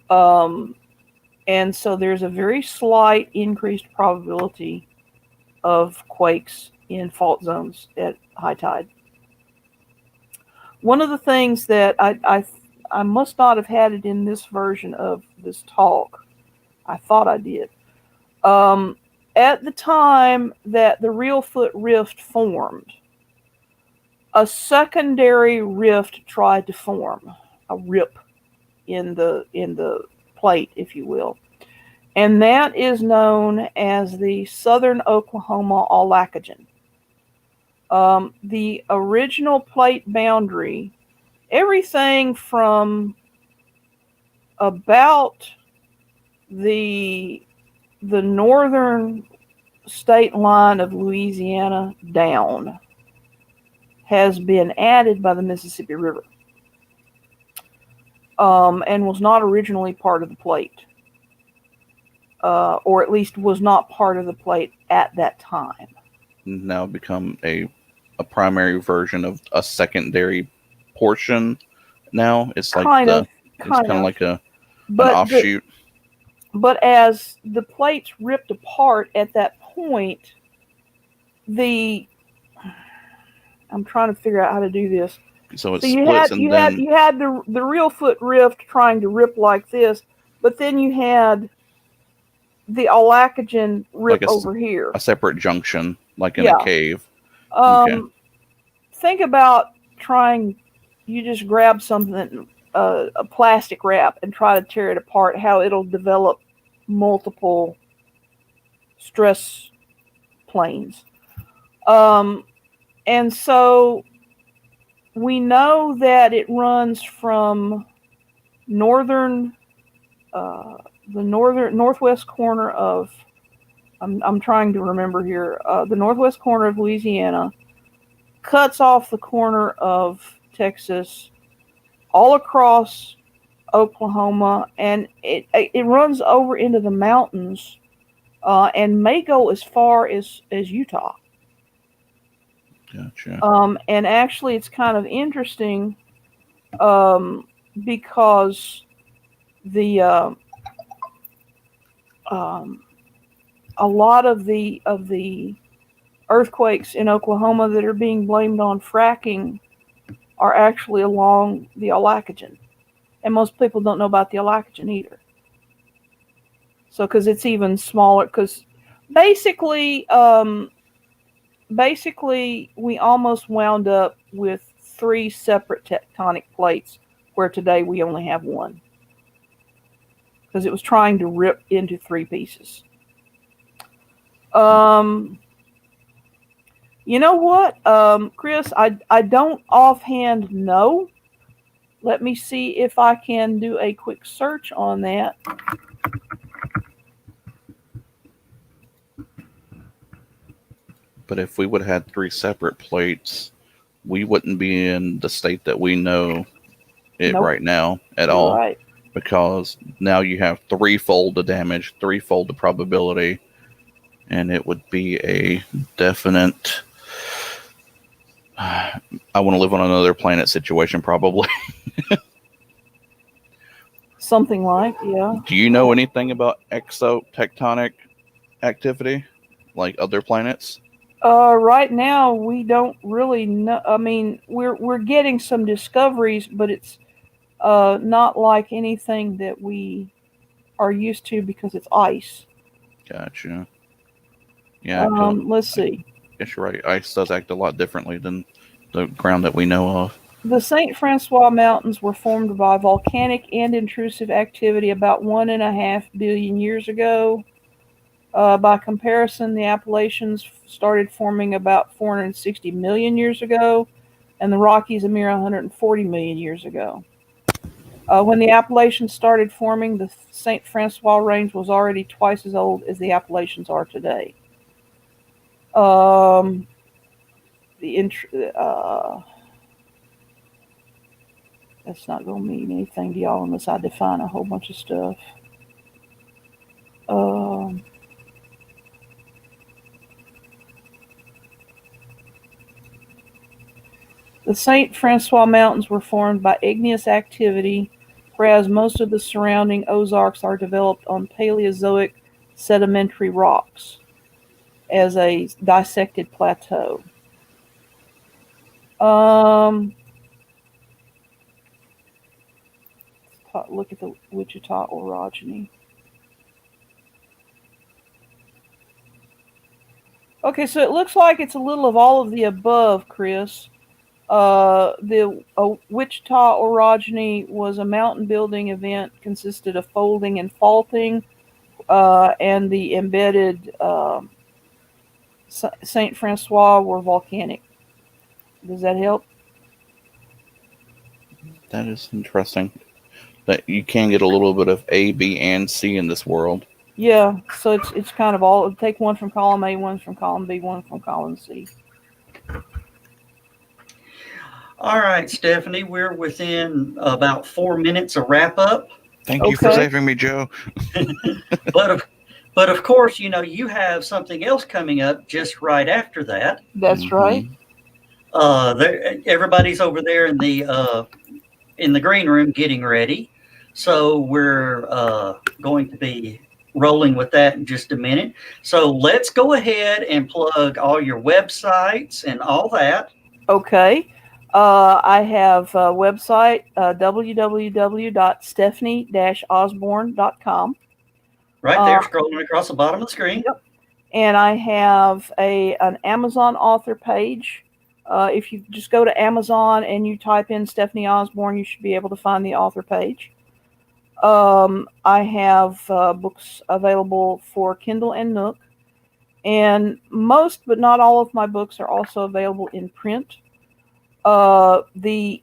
And so there's a very slight increased probability of quakes in fault zones at high tide. One of the things that I must not have had it in this version of this talk. I thought I did. At the time that the Reelfoot Rift formed, a secondary rift tried to form, a rip in the plate, if you will. And that is known as the Southern Oklahoma Olacogen. The original plate boundary, everything from about the northern state line of Louisiana down, has been added by the Mississippi River, and was not originally part of the plate, or at least was not part of the plate at that time. Now become a primary version of a secondary portion. Now it's like Kind of. like an But offshoot. But as the plates ripped apart at that point, I'm trying to figure out how to do this. So it So splits, and then you had the Reelfoot Rift trying to rip like this, but then you had the Olacogen rip Like over here. a separate junction, like in a cave. Think about you just grab something, a plastic wrap, and try to tear it apart, how it'll develop multiple stress planes. And so we know that it runs from the northwest corner of, I'm trying to remember here, the northwest corner of Louisiana, cuts off the corner of Texas, all across Oklahoma, and it runs over into the mountains, and may go as far as Utah. Gotcha. And actually, it's kind of interesting, because a lot of the earthquakes in Oklahoma that are being blamed on fracking are actually along the Olacogen, and most people don't know about the Olacogen either. So, because it's even smaller, because basically, we almost wound up with 3 separate tectonic plates, where today we only have one, because it was trying to rip into 3 pieces. You know what, Chris? I don't offhand know. Let me see if I can do a quick search on that. But if we would have had 3 separate plates, we wouldn't be in the state that we know it Nope. right now at You're all. right. Because now you have 3-fold the damage, 3-fold the probability, and it would be a definite I want to live on another planet situation, probably. Something like, yeah. Do you know anything about exotectonic activity, like other planets? Right now we don't really know. I mean, we're getting some discoveries, but it's not like anything that we are used to because it's ice. Gotcha. Yeah. Let's see. I guess you're right. Ice does act a lot differently than the ground that we know of. The St. Francois Mountains were formed by volcanic and intrusive activity about 1.5 billion years ago. By comparison, the Appalachians started forming about 460 million years ago, and the Rockies a mere 140 million years ago. When the Appalachians started forming, the St. Francois Range was already twice as old as the Appalachians are today. That's not going to mean anything to y'all unless I define a whole bunch of stuff. The St. Francois Mountains were formed by igneous activity, whereas most of the surrounding Ozarks are developed on Paleozoic sedimentary rocks as a dissected plateau. Look at the Wichita orogeny. Okay, so it looks like it's a little of all of the above, Chris. The Wichita orogeny was a mountain building event, consisted of folding and faulting, and the embedded St. Francois were volcanic. Does that help? That is interesting. That you can get a little bit of A, B, and C in this world. Yeah, so it's kind of all. Take one from column A, one from column B, one from column C. All right, Stephanie, we're within about 4 minutes of wrap up. Thank you for saving me, Joe. But of course, you know, you have something else coming up just right after that. That's right. Everybody's over there in the green room getting ready. So we're going to be rolling with that in just a minute. So let's go ahead and plug all your websites and all that. Okay. I have a website, www.stephanie-osborne.com. Right there, scrolling across the bottom of the screen. Yep. And I have an Amazon author page. If you just go to Amazon and you type in Stephanie Osborne, you should be able to find the author page. I have books available for Kindle and Nook. And most, but not all of my books are also available in print. The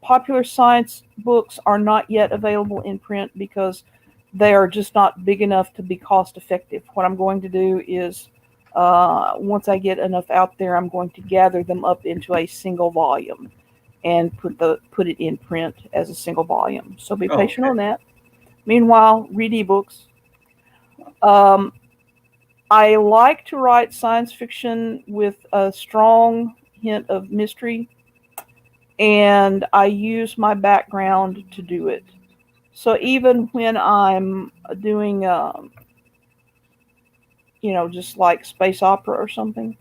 popular science books are not yet available in print because they are just not big enough to be cost effective. What I'm going to do is, once I get enough out there, I'm going to gather them up into a single volume and put it in print as a single volume. So be patient on that. Meanwhile, read ebooks. I like to write science fiction with a strong hint of mystery, and I use my background to do it. So even when I'm doing, just like space opera or something,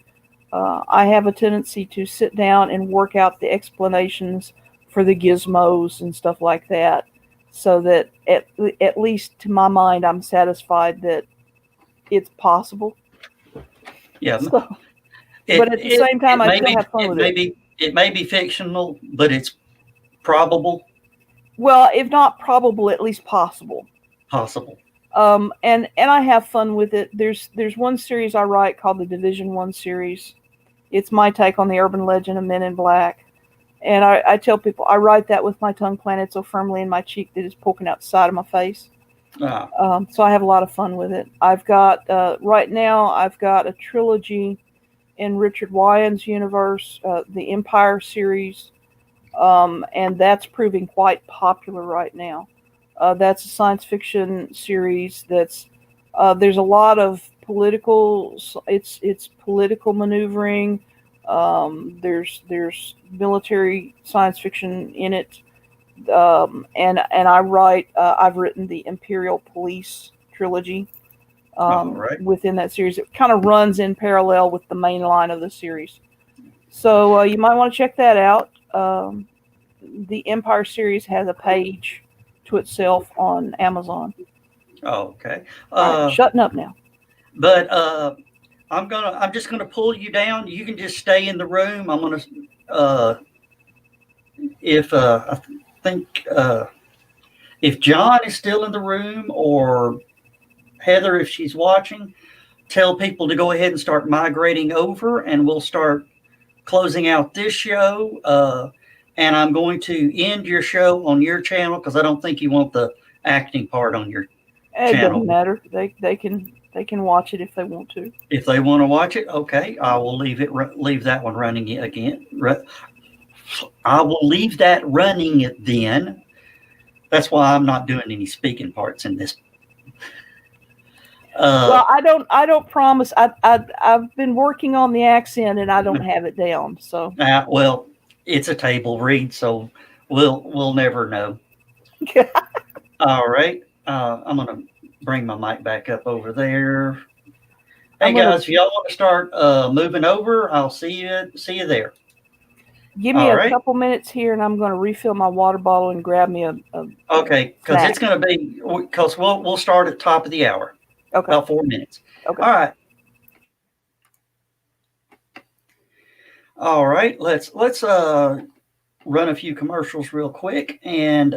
I have a tendency to sit down and work out the explanations for the gizmos and stuff like that, so that at least to my mind, I'm satisfied that it's possible. Yeah. So, but at the same time, I still have fun with it. It may be fictional, but it's probable. Well, if not probable, at least possible. Possible. And I have fun with it. There's one series I write called the Division 1 series. It's my take on the urban legend of Men in Black. And I tell people I write that with my tongue planted so firmly in my cheek that it's poking out the side of my face. So I have a lot of fun with it. I've got, right now, I've got a trilogy in Richard Wyand's universe, the Empire series, and that's proving quite popular right now. That's a science fiction series that's, there's a lot of political, it's political maneuvering. There's military science fiction in it. And I write, I've written the Imperial Police trilogy within that series. It kind of runs in parallel with the main line of the series. So you might want to check that out. The Empire series has a page to itself on Amazon. Oh, okay. Right, shutting up now. But I'm just gonna pull you down. You can just stay in the room. I'm gonna I think if John is still in the room, or Heather, if she's watching, tell people to go ahead and start migrating over, and we'll start closing out this show, and I'm going to end your show on your channel because I don't think you want the acting part on your It channel. doesn't matter. They can watch it if they want to. If they want to watch it, okay, I will leave that one running again. I will leave that running then. That's why I'm not doing any speaking parts in this. Well, I don't promise. I've been working on the accent and I don't have it down. So well, it's a table read, so we'll never know. All right, I'm gonna bring my mic back up over there. Hey guys, if y'all want to start moving over, I'll see you there. Give me a couple minutes here, and I'm going to refill my water bottle and grab me a okay, because it's going to be because we'll start at top of the hour. Okay, about 4 minutes. Okay, all right. Let's run a few commercials real quick and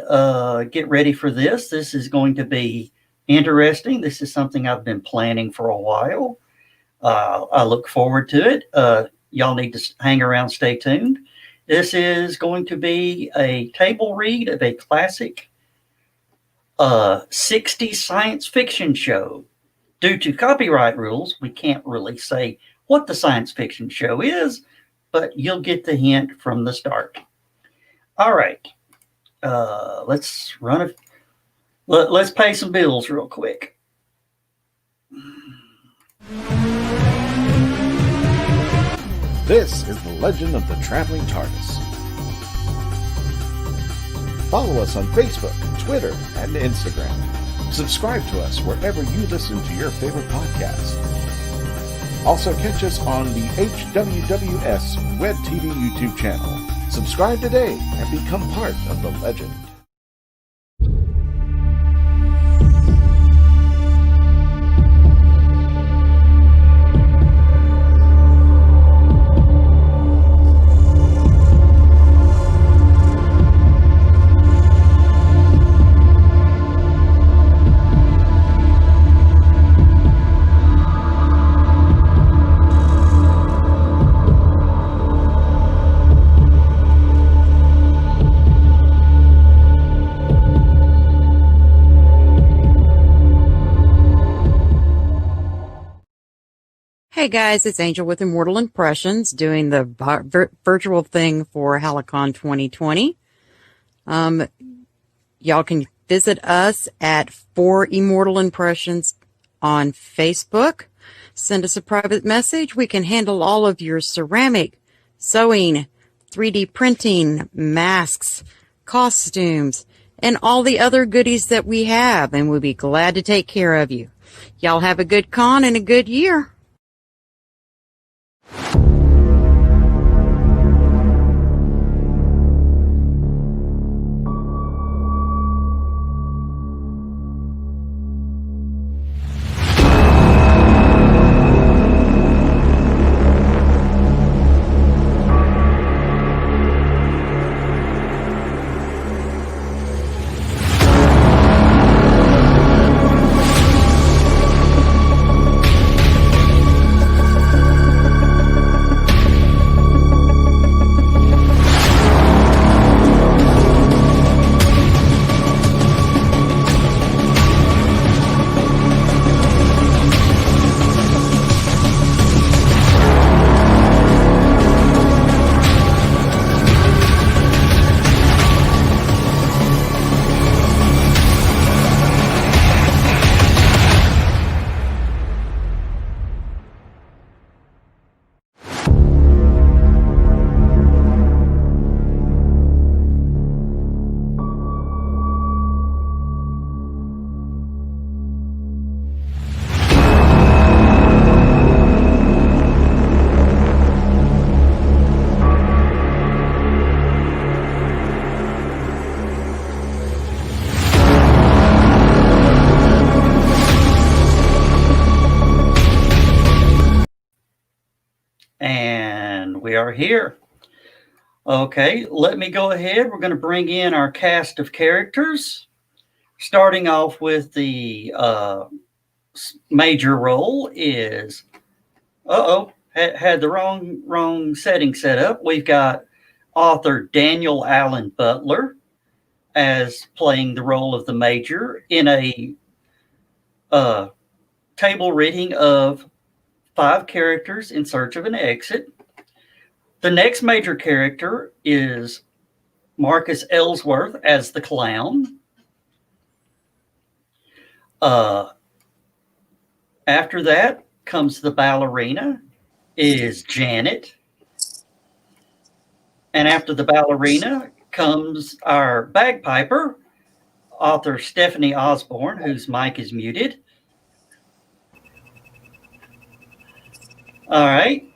get ready for this. This is going to be interesting. This is something I've been planning for a while. I look forward to it. Y'all need to hang around, stay tuned. This is going to be a table read of a classic 60s science fiction show. Due to copyright rules, we can't really say what the science fiction show is, but you'll get the hint from the start. All right. Let's pay some bills real quick. This is the Legend of the Traveling TARDIS. Follow us on Facebook, Twitter, and Instagram. Subscribe to us wherever you listen to your favorite podcast. Also catch us on the HWWS Web TV YouTube channel. Subscribe today and become part of the legend. Hey guys, it's Angel with Immortal Impressions doing the virtual thing for HallowCon 2020. Y'all can visit us at For Immortal Impressions on Facebook. Send us a private message. We can handle all of your ceramic, sewing, 3D printing, masks, costumes, and all the other goodies that we have, and we'll be glad to take care of you. Y'all have a good con and a good year. And we are here. Okay, let me go ahead. We're going to bring in our cast of characters, starting off with the major role is, had the wrong setting set up. We've got author Daniel Allen Butler as playing the role of the Major in a table reading of 5 characters in search of an exit. The next major character is Marcus Ellsworth as the clown. After that comes the ballerina, is Janet. And after the ballerina comes our bagpiper, author Stephanie Osborne, whose mic is muted. All right.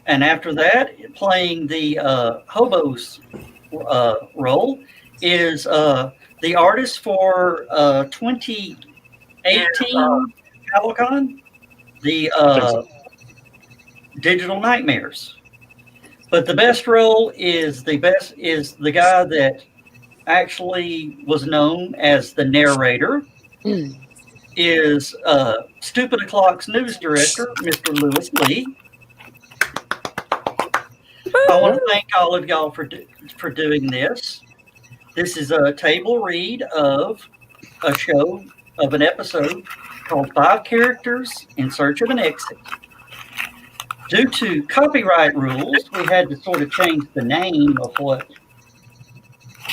And after that, playing the hobo's role is the artist for 2018 HallowCon, the Digital Nightmares. But the best role is the guy that actually was known as the narrator. Is Stupid O'Clock's news director, Mr. Lewis Lee. I want to thank all of y'all for doing this. This is a table read of a show, of an episode called 5 Characters in Search of an Exit. Due to copyright rules, we had to sort of change the name of what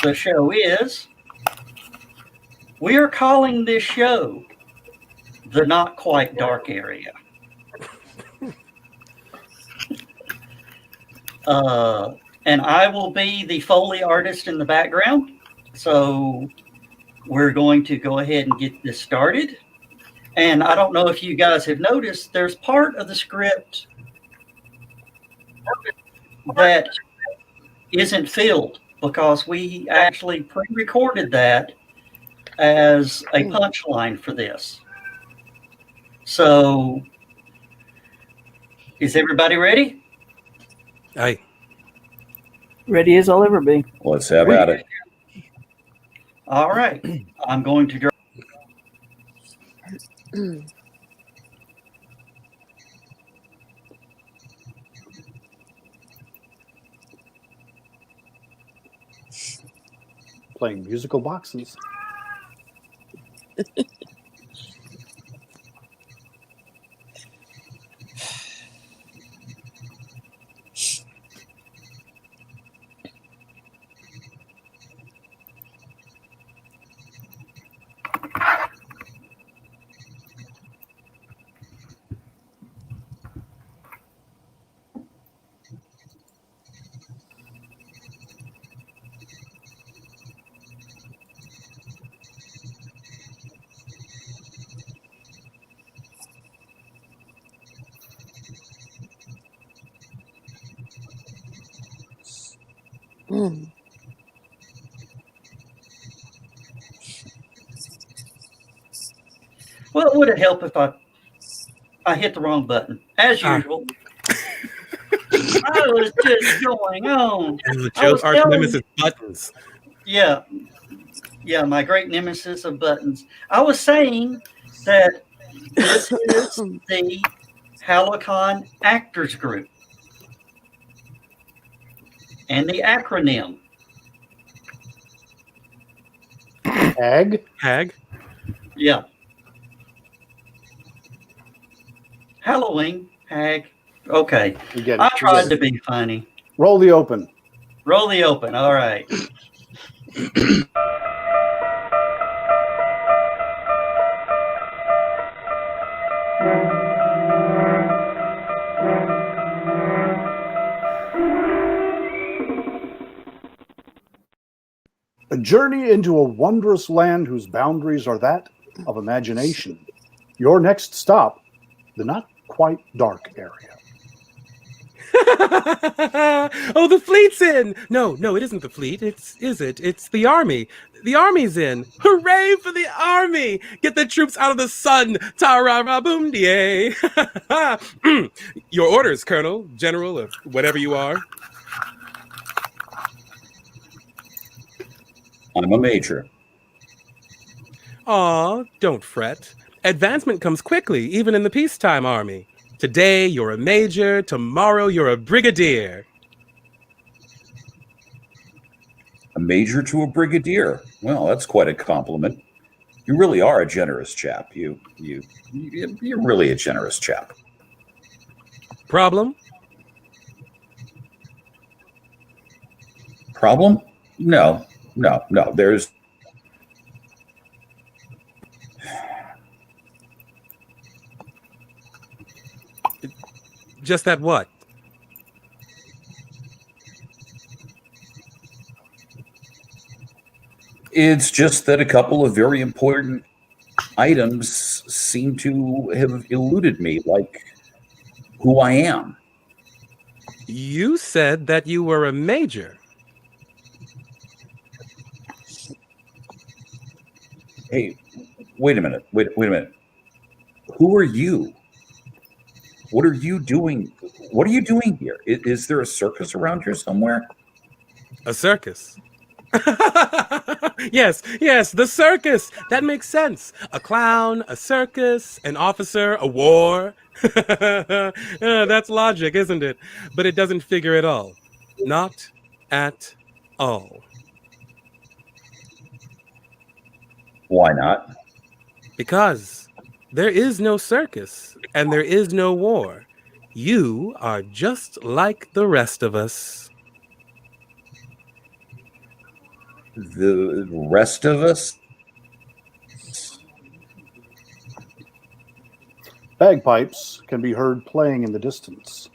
the show is. We are calling this show The Not Quite Dark Area. And I will be the Foley artist in the background. So we're going to go ahead and get this started. And I don't know if you guys have noticed, there's part of the script that isn't filled because we actually pre-recorded that as a punchline for this. So, is everybody ready? Aye. Ready as I'll ever be. Let's have at it. All right. I'm going to draw. Playing musical boxes. Well, it would have helped if I hit the wrong button, as usual. I was just going on. And Joe's arch nemesis buttons. Yeah, my great nemesis of buttons. I was saying that this is the HallowCon Actors Group. And the acronym. Hag? Hag? Yeah. Halloween, Hag. Okay. I tried to be funny. Roll the open. Roll the open. All right. A journey into a wondrous land whose boundaries are that of imagination. Your next stop, the not quite dark area. Oh, the fleet's in! No, it isn't the fleet. Is it? It's the army. The army's in. Hooray for the army! Get the troops out of the sun! Ta-ra-ra boom die! Your orders, Colonel, General, or whatever you are. I'm a major. Aw, don't fret. Advancement comes quickly, even in the peacetime army. Today you're a major, tomorrow you're a brigadier. A major to a brigadier. Well, that's quite a compliment. You really are a generous chap. You're really a generous chap. Problem? Problem? No. There's Just that what? It's just that a couple of very important items seem to have eluded me, like who I am. You said that you were a major. Hey, wait a minute. Wait a minute. Who are you? What are you doing? What are you doing here? Is there a circus around here somewhere? A circus? Yes, the circus. That makes sense. A clown, a circus, an officer, a war. That's logic, isn't it? But it doesn't figure at all. Not at all. Why not? Because there is no circus and there is no war. You are just like the rest of us. The rest of us? Bagpipes can be heard playing in the distance.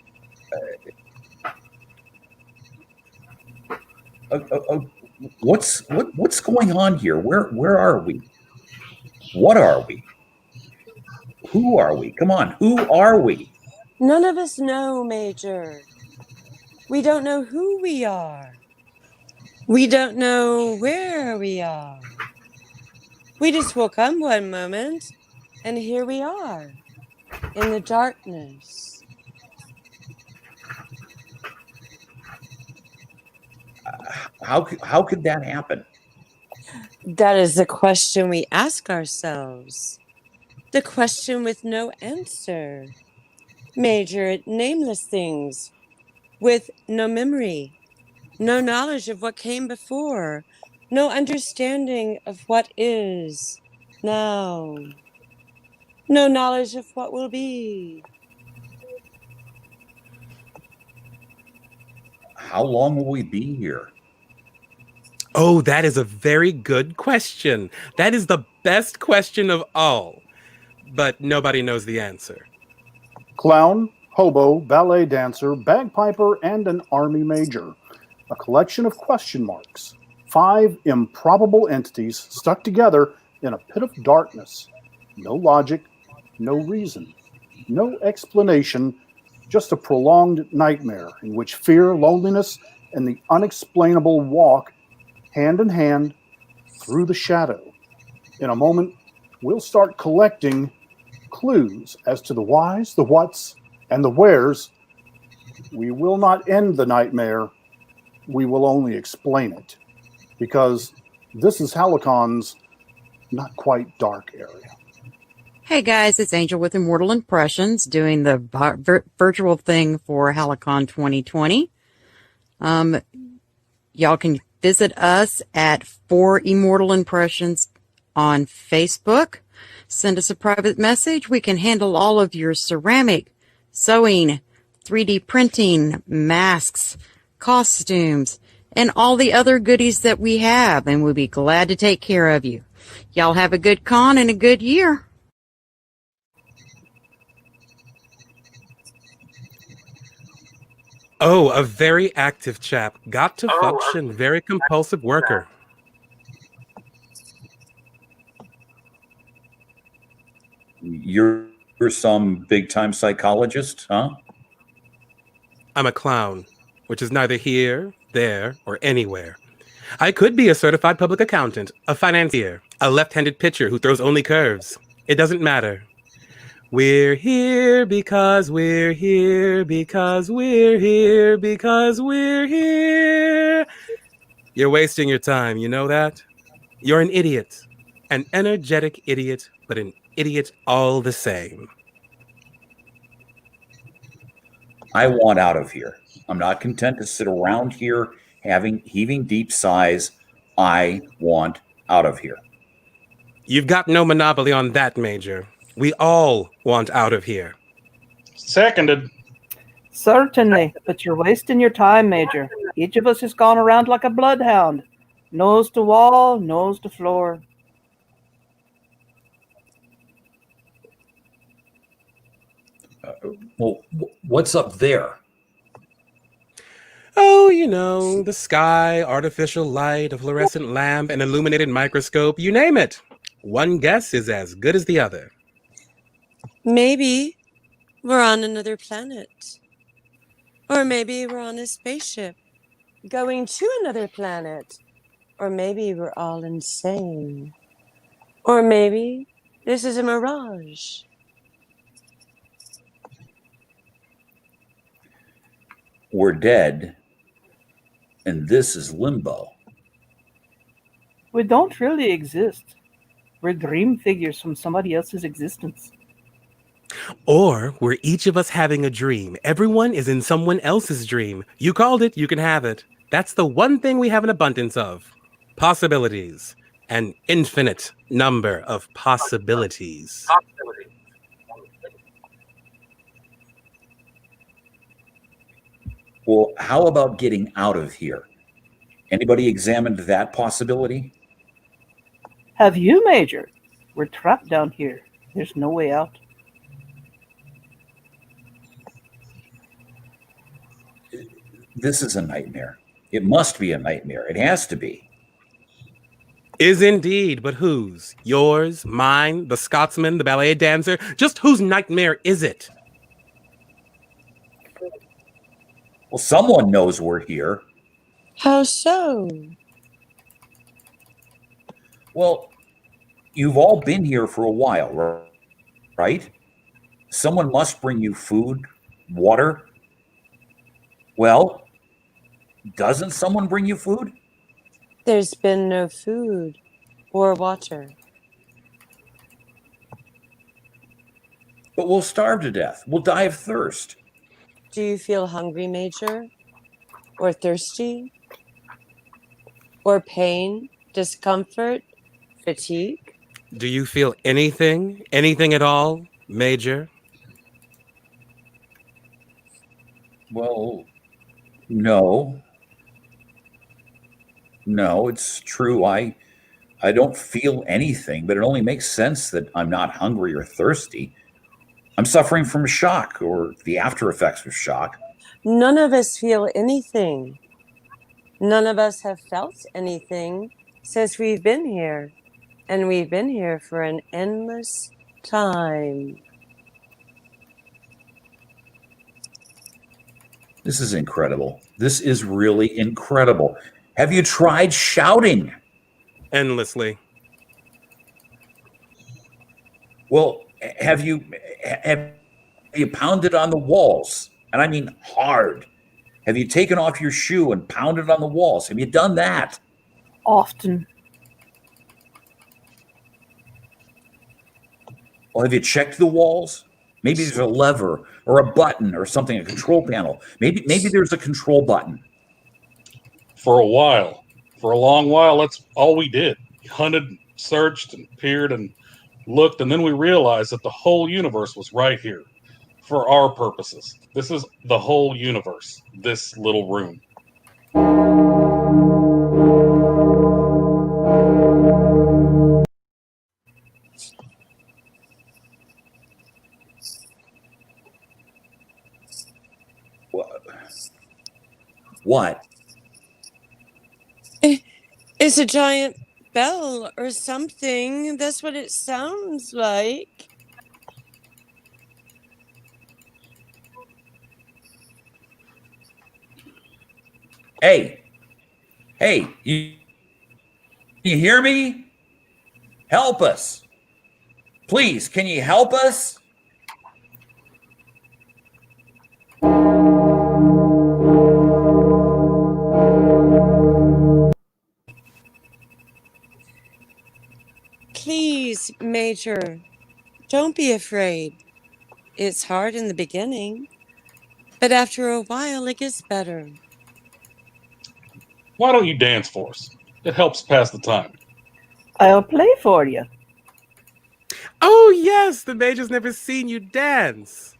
What's going on here? Where are we? What are we? Who are we? Come on, who are we? None of us know, Major. We don't know who we are. We don't know where we are. We just woke up one moment, and here we are, in the darkness. How could that happen? That is the question we ask ourselves. The question with no answer. Major, nameless things, with no memory, no knowledge of what came before, no understanding of what is now, no knowledge of what will be. How long will we be here? Oh, that is a very good question. That is the best question of all. But nobody knows the answer. Clown, hobo, ballet dancer, bagpiper, and an army major. A collection of question marks. 5 improbable entities stuck together in a pit of darkness. No logic, no reason, no explanation, just a prolonged nightmare in which fear, loneliness, and the unexplainable walk hand in hand through the shadow. In a moment, we'll start collecting clues as to the whys, the whats, and the wheres. We will not end the nightmare. We will only explain it. Because this is HallowCon's not quite dark area. Hey guys, it's Angel with Immortal Impressions doing the virtual thing for HallowCon 2020. Y'all can visit us at 4 Immortal Impressions on Facebook. Send us a private message. We can handle all of your ceramic, sewing, 3D printing, masks, costumes, and all the other goodies that we have, and we'll be glad to take care of you. Y'all have a good con and a good year. Oh, a very active chap. Got to function. Very compulsive worker. You're some big-time psychologist, huh? I'm a clown, which is neither here, there, or anywhere. I could be a certified public accountant, a financier, a left-handed pitcher who throws only curves. It doesn't matter. We're here because we're here because we're here because we're here. You're wasting your time, you know that? You're an idiot. An energetic idiot, but an idiot all the same. I want out of here. I'm not content to sit around here heaving deep sighs. I want out of here. You've got no monopoly on that, Major. We all want out of here. Seconded. Certainly, but you're wasting your time, Major. Each of us has gone around like a bloodhound. Nose to wall, nose to floor. Well, what's up there? Oh, you know, the sky, artificial light, a fluorescent lamp, an illuminated microscope, you name it. One guess is as good as the other. Maybe we're on another planet. Or maybe we're on a spaceship going to another planet. Or maybe we're all insane. Or maybe this is a mirage. We're dead, and this is limbo. We don't really exist. We're dream figures from somebody else's existence. Or we're each of us having a dream. Everyone is in someone else's dream. You called it, you can have it. That's the one thing we have an abundance of. Possibilities. An infinite number of possibilities. Well, how about getting out of here? Anybody examined that possibility? Have you, Major? We're trapped down here. There's no way out. This is a nightmare. It must be a nightmare. It has to be. Is indeed, but whose? Yours, mine, the Scotsman, the ballet dancer? Just whose nightmare is it? Well, someone knows we're here. How so? Well, you've all been here for a while, right? Someone must bring you food, water. Well, doesn't someone bring you food? There's been no food or water. But we'll starve to death. We'll die of thirst. Do you feel hungry, Major? Or thirsty? Or pain, discomfort, fatigue? Do you feel anything? Anything at all, Major? Well, no. No, it's true. I don't feel anything, but it only makes sense that I'm not hungry or thirsty. I'm suffering from shock or the after effects of shock. None of us feel anything. None of us have felt anything since we've been here. And we've been here for an endless time. This is incredible. This is really incredible. Have you tried shouting? Endlessly. Well, have you pounded on the walls? And I mean hard. Have you taken off your shoe and pounded on the walls? Have you done that? Often. Well, have you checked the walls? Maybe there's a lever or a button or something, a control panel. Maybe there's a control button. For a while. For a long while, that's all we did. Hunted, searched, and peered and looked, and then we realized that the whole universe was right here. For our purposes. This is the whole universe. This little room. What? It's a giant bell or something. That's what it sounds like. Hey, you hear me? Help us. Please, can you help us? Please, Major, don't be afraid. It's hard in the beginning, But after a while, it gets better. Why don't you dance for us? It helps pass the time. I'll play for you. Oh, yes, the Major's never seen you dance.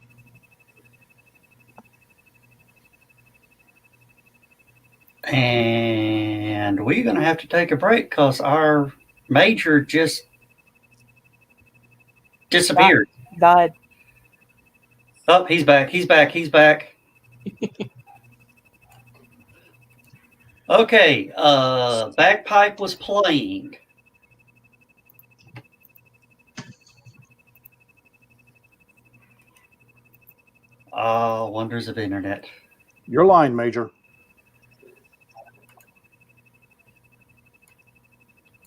And we're going to have to take a break because our Major just disappeared. Died. Oh, he's back. He's back. He's back. Okay. Bagpipe was playing. Oh, wonders of internet. Your line, Major.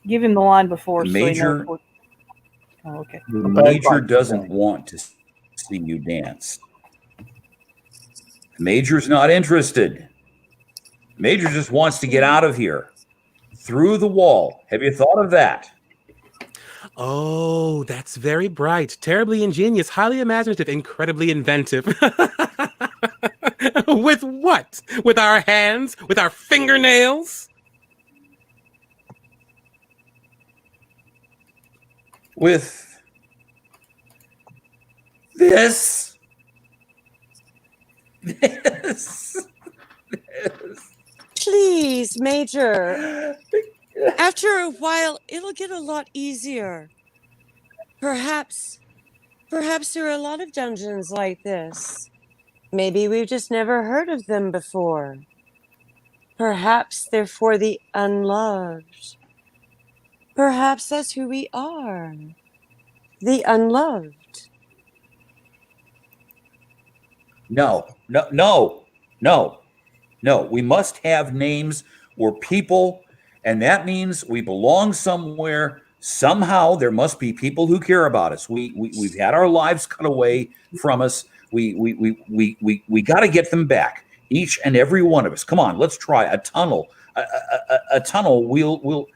Give him the line before. The so he Major- knows what... Oh, okay. The The Major bagpipe. doesn't want to see you dance. The Major's not interested. Major just wants to get out of here. Through the wall. Have you thought of that? Oh, that's very bright, terribly ingenious, highly imaginative, incredibly inventive. With what? With our hands? With our fingernails? With this. Please, Major. After a while, it'll get a lot easier. Perhaps there are a lot of dungeons like this. Maybe we've just never heard of them before. Perhaps they're for the unloved. Perhaps that's who we are. The unloved. No. We must have names. We're people, and that means we belong somewhere. Somehow there must be people who care about us. We've had our lives cut away from us. We got to get them back. Each and every one of us. Come on, let's try a tunnel. A tunnel. We'll.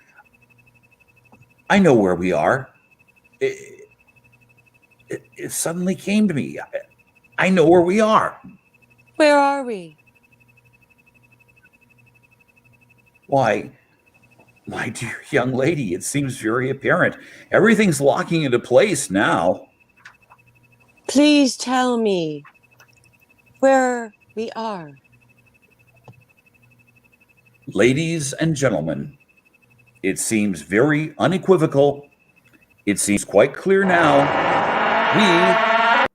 I know where we are. It suddenly came to me. I know where we are. Where are we? Why, my dear young lady, it seems very apparent. Everything's locking into place now. Please tell me where we are. Ladies and gentlemen, it seems very unequivocal. It seems quite clear now. We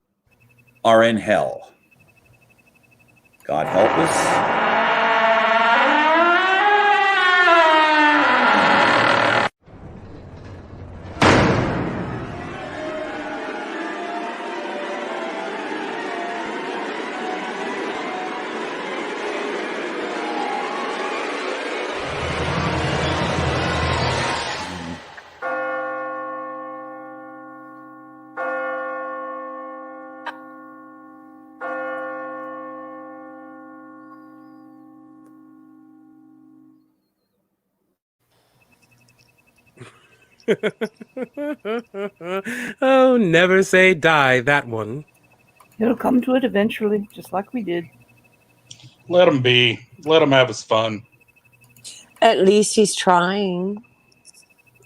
are in hell. God help us. Oh, never say die, that one. It'll come to it eventually, just like we did. Let him be. Let him have his fun. At least he's trying.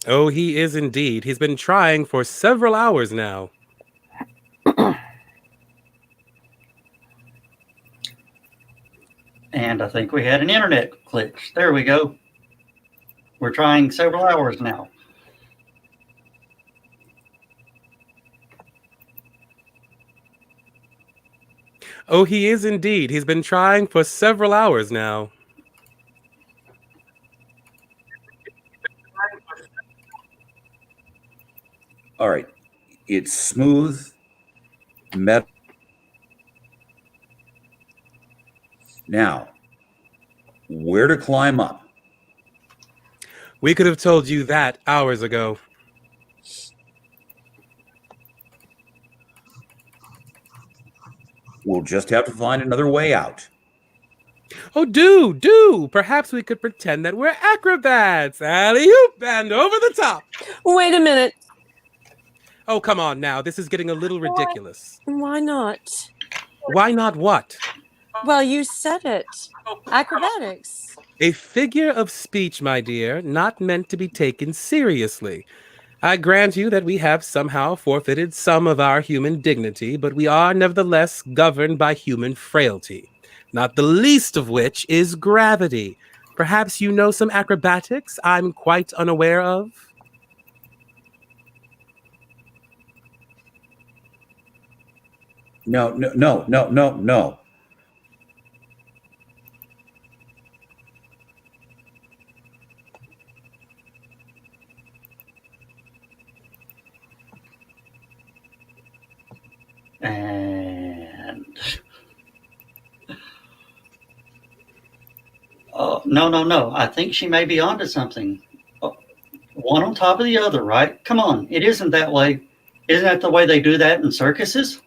Oh, he is indeed. He's been trying for several hours now. And I think we had an internet glitch. There we go. We're trying several hours now. Oh, he is indeed. He's been trying for several hours now. All right. It's smooth, metal. Now, where to climb up? We could have told you that hours ago. We'll just have to find another way out. Oh, do! Perhaps we could pretend that we're acrobats. Alley-oop and over the top. Wait a minute. Oh, come on now. This is getting a little ridiculous. Why not? Why not what? Well, you said it. Acrobatics. A figure of speech, my dear, not meant to be taken seriously. I grant you that we have somehow forfeited some of our human dignity, but we are nevertheless governed by human frailty, not the least of which is gravity. Perhaps you know some acrobatics I'm quite unaware of? No, no, no, no, no, no. And no. I think she may be onto something. One on top of the other, right? Come on, it isn't that way. Isn't that the way they do that in circuses?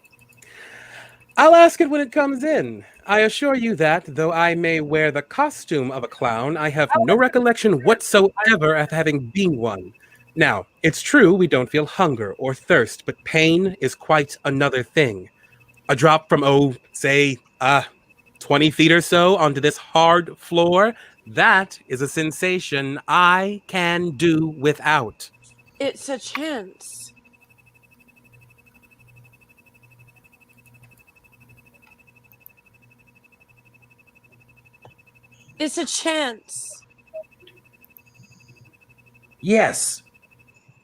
I'll ask it when it comes in. I assure you that, though I may wear the costume of a clown, I have no recollection whatsoever of having been one. Now, it's true we don't feel hunger or thirst, but pain is quite another thing. A drop from, say, 20 feet or so onto this hard floor, that is a sensation I can do without. It's a chance. It's a chance. Yes,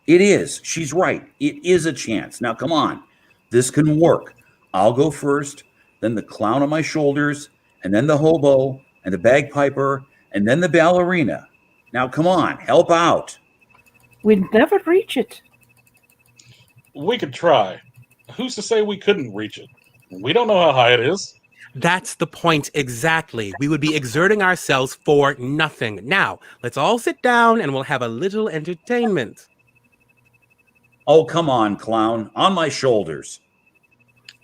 it is. She's right. It is a chance. Now, come on. This can work. I'll go first, then the clown on my shoulders, and then the hobo, and the bagpiper, and then the ballerina. Now, come on. Help out. We'd never reach it. We could try. Who's to say we couldn't reach it? We don't know how high it is. That's the point exactly. We would be exerting ourselves for nothing. Now, let's all sit down and we'll have a little entertainment. Oh, come on, clown. On my shoulders.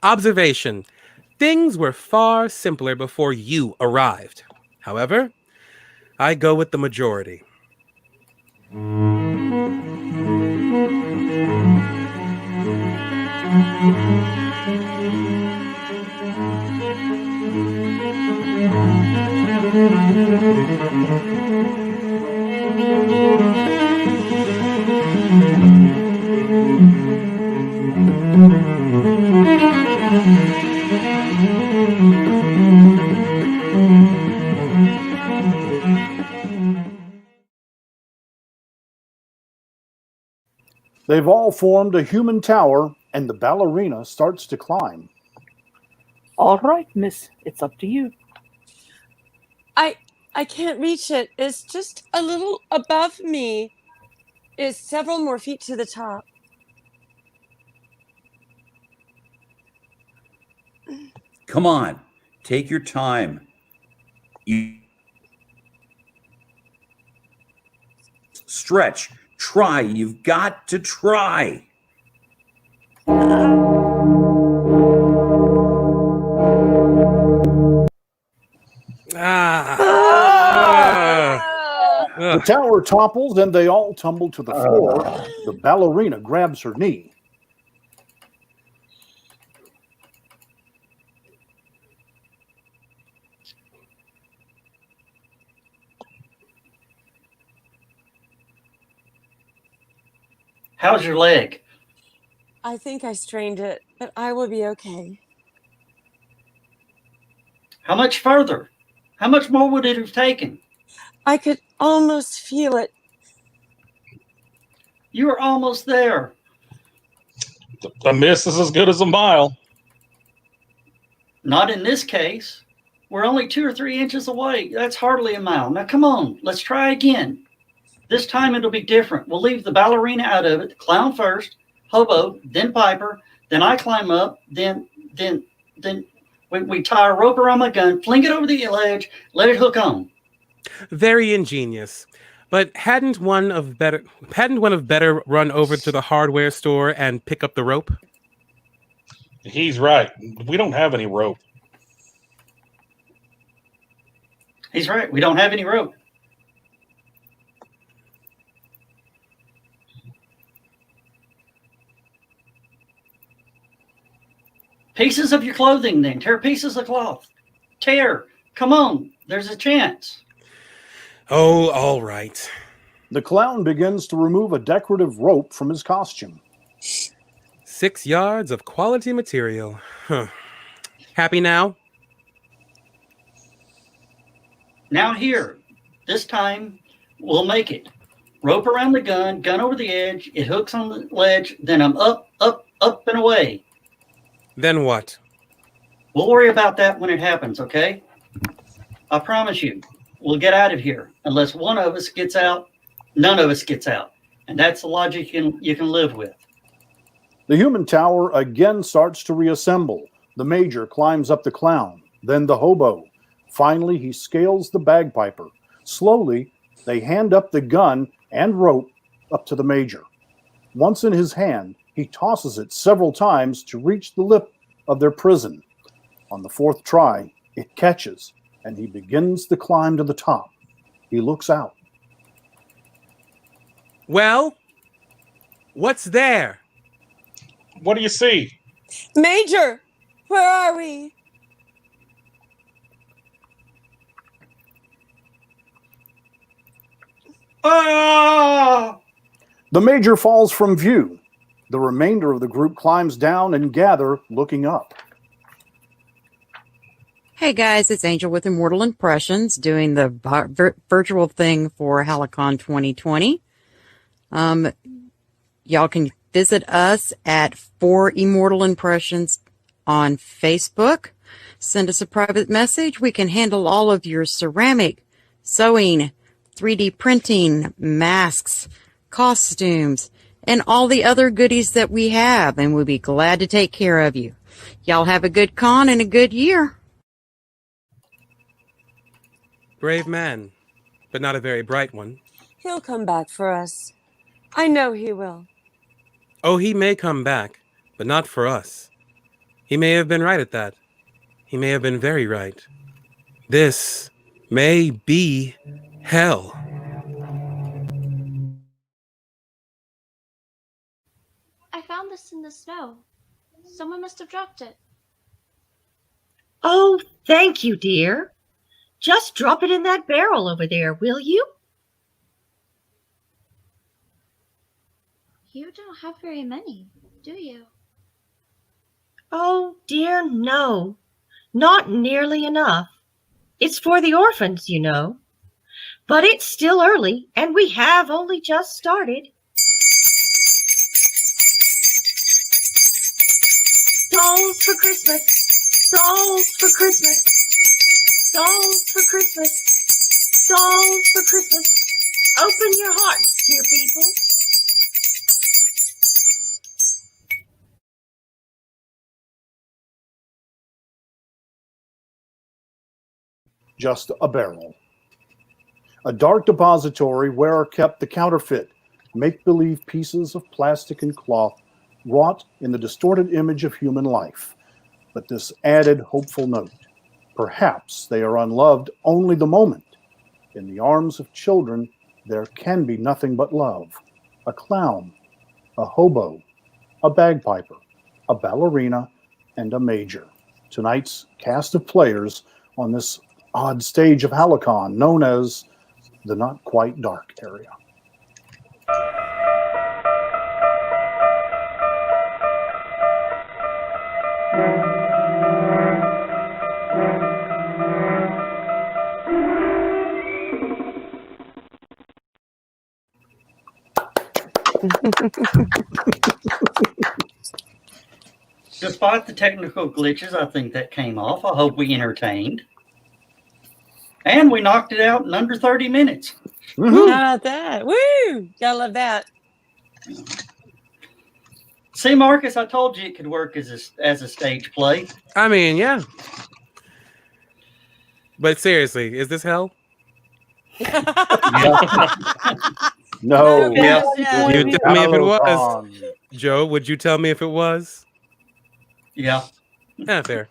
Observation. Things were far simpler before you arrived. However, I go with the majority. They've all formed a human tower, and the ballerina starts to climb. All right, miss, it's up to you. I can't reach it. It's just a little above me. It's several more feet to the top. Come on. Take your time. You stretch. Try. You've got to try. The tower topples and they all tumble to the floor. The ballerina grabs her knee. How's your leg? I think I strained it, but I will be okay. How much further? How much more would it have taken? I could almost feel it. You were almost there. A miss is as good as a mile. Not in this case. We're only 2 or 3 inches away. That's hardly a mile. Now, come on. Let's try again. This time it'll be different. We'll leave the ballerina out of it. The clown first, hobo, then piper. Then I climb up. Then we tie a rope around my gun, fling it over the ledge, let it hook on. Very ingenious. But hadn't one of better run over to the hardware store and pick up the rope? He's right. We don't have any rope. He's right. We don't have any rope. Pieces of your clothing then. Tear pieces of cloth. tear. Come on, there's a chance. Oh, all right. The clown begins to remove a decorative rope from his costume. 6 yards of quality material. Huh. Happy now? Now here, this time we'll make it. Rope around the gun, gun over the edge, it hooks on the ledge, then I'm up, up, up and away. Then what? We'll worry about that when it happens, okay? I promise you, we'll get out of here. Unless one of us gets out, none of us gets out. And that's the logic you can live with. The human tower again starts to reassemble. The major climbs up the clown, then the hobo. Finally, he scales the bagpiper. Slowly, they hand up the gun and rope up to the major. Once in his hand, he tosses it several times to reach the lip of their prison. On the fourth try, it catches, and he begins the climb to the top. He looks out. Well, what's there? What do you see? Major, where are we? Ah! The major falls from view. The remainder of the group climbs down and gather, looking up. Hey guys, it's Angel with Immortal Impressions doing the virtual thing for HallowCon 2020. Y'all can visit us at For Immortal Impressions on Facebook. Send us a private message. We can handle all of your ceramic, sewing, 3D printing, masks, costumes, and all the other goodies that we have, and we'll be glad to take care of you. Y'all have a good con and a good year. Brave man, but not a very bright one. He'll come back for us. I know he will. Oh, he may come back, but not for us. He may have been right at that. He may have been very right. This may be hell. I found this in the snow. Someone must have dropped it. Oh, thank you, dear. Just drop it in that barrel over there, will you? You don't have very many, do you? Oh, dear, no. Not nearly enough. It's for the orphans, you know. But it's still early, and we have only just started. Dolls for Christmas. Dolls for Christmas. Dolls for Christmas. Dolls for Christmas. Open your hearts, dear people. Just a barrel. A dark depository where are kept the counterfeit, make-believe pieces of plastic and cloth wrought in the distorted image of human life. But this added hopeful note. Perhaps they are unloved only the moment. In the arms of children, there can be nothing but love. A clown, a hobo, a bagpiper, a ballerina, and a major. Tonight's cast of players on this odd stage of HallowCon known as the Not Quite Dark area. Despite the technical glitches, I think that came off. I hope we entertained. And we knocked it out in under 30 minutes. How about that? Woo! Gotta love that. See, Marcus, I told you it could work as a stage play. I mean, yeah. But seriously, is this hell? No. Yeah. You tell me if it was. HallowCon. Joe, would you tell me if it was? Yeah. Yeah, fair.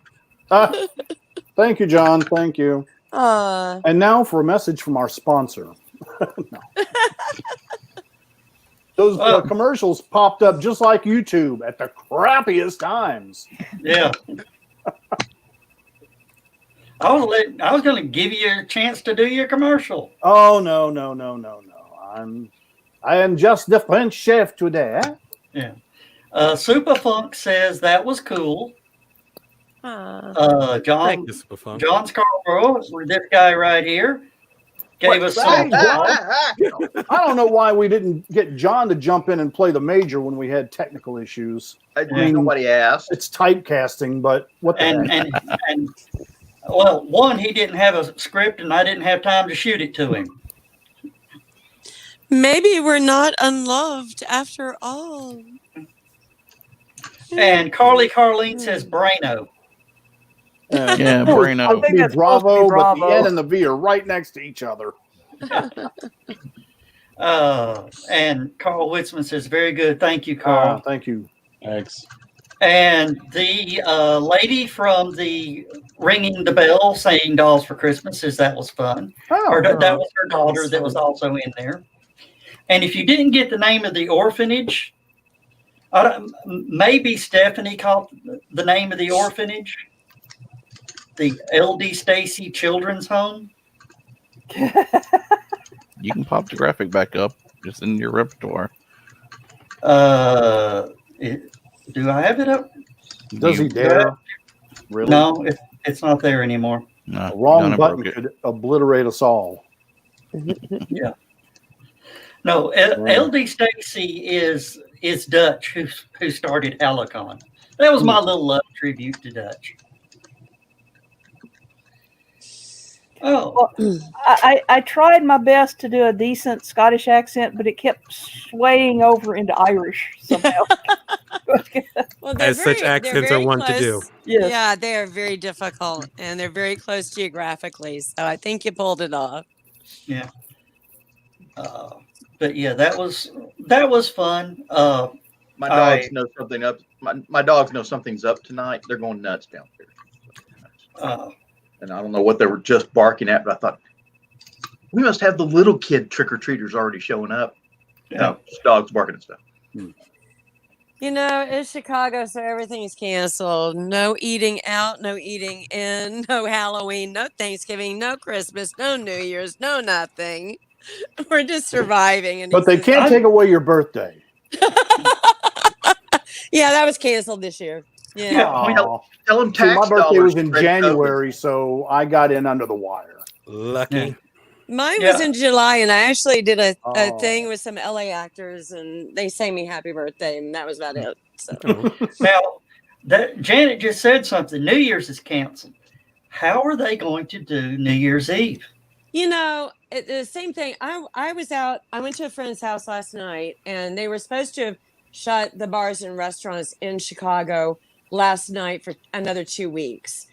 Thank you, John. Thank you. Uh, And now for a message from our sponsor. No. Those commercials popped up just like YouTube at the crappiest times. Yeah. I was going to give you a chance to do your commercial. Oh no. I am just the French chef today. Yeah. Superfunk says that was cool. Ah. John Thank you, Superfunk. John Scarborough, this guy right here, gave us some. I don't know why we didn't get John to jump in and play the major when we had technical issues. Nobody asked. It's typecasting, but what the heck? And well, one, he didn't have a script, and I didn't have time to shoot it to him. Maybe we're not unloved after all. And Carlene says Brano. Yeah, Brano. I think that's Bravo, but the Bravo. N and the V are right next to each other. And Carl Witzman says, very good. Thank you, Carl. Thank you. Thanks. And the lady from the ringing the bell saying dolls for Christmas says that was fun. That was her daughter that was also in there. And if you didn't get the name of the orphanage, maybe Stephanie caught the name of the orphanage, the LD Stacy Children's Home. You can pop the graphic back up. It's in your repertoire. Do I have it up? Does he dare? Really? No, it's not there anymore. No, The wrong Donna button broke it. could obliterate us all. Yeah. No, LD Stacy is Dutch who started HallowCon. That was my little love tribute to Dutch. Oh, Well, I tried my best to do a decent Scottish accent, but it kept swaying over into Irish somehow. Well, As such accents are wont to do. Yes. Yeah, they are very difficult and they're very close geographically. So I think you pulled it off. yeah. But yeah, that was fun. My dogs know something up. My dogs know something's up tonight. They're going nuts downstairs. And I don't know what they were just barking at, but I thought we must have the little kid trick or treaters already showing up. Yeah. No, just dogs barking and stuff. You know, it's Chicago, so everything's canceled. No eating out, no eating in, no Halloween, no Thanksgiving, no Christmas, no New Year's, no nothing. We're just surviving. And But they can't take away your birthday. Yeah, that was canceled this year. Yeah. Aw. Tell them See, my tax birthday dollars was in spread January, so I got in under the wire. Lucky. Mine was in July, and I actually did a Oh. thing with some LA actors, and they sang me happy birthday, and that was about it. So. Now, Janet just said something. New Year's is canceled. How are they going to do New Year's Eve? You know, the same thing. I was out. I went to a friend's house last night, and they were supposed to have shut the bars and restaurants in Chicago last night for another 2 weeks.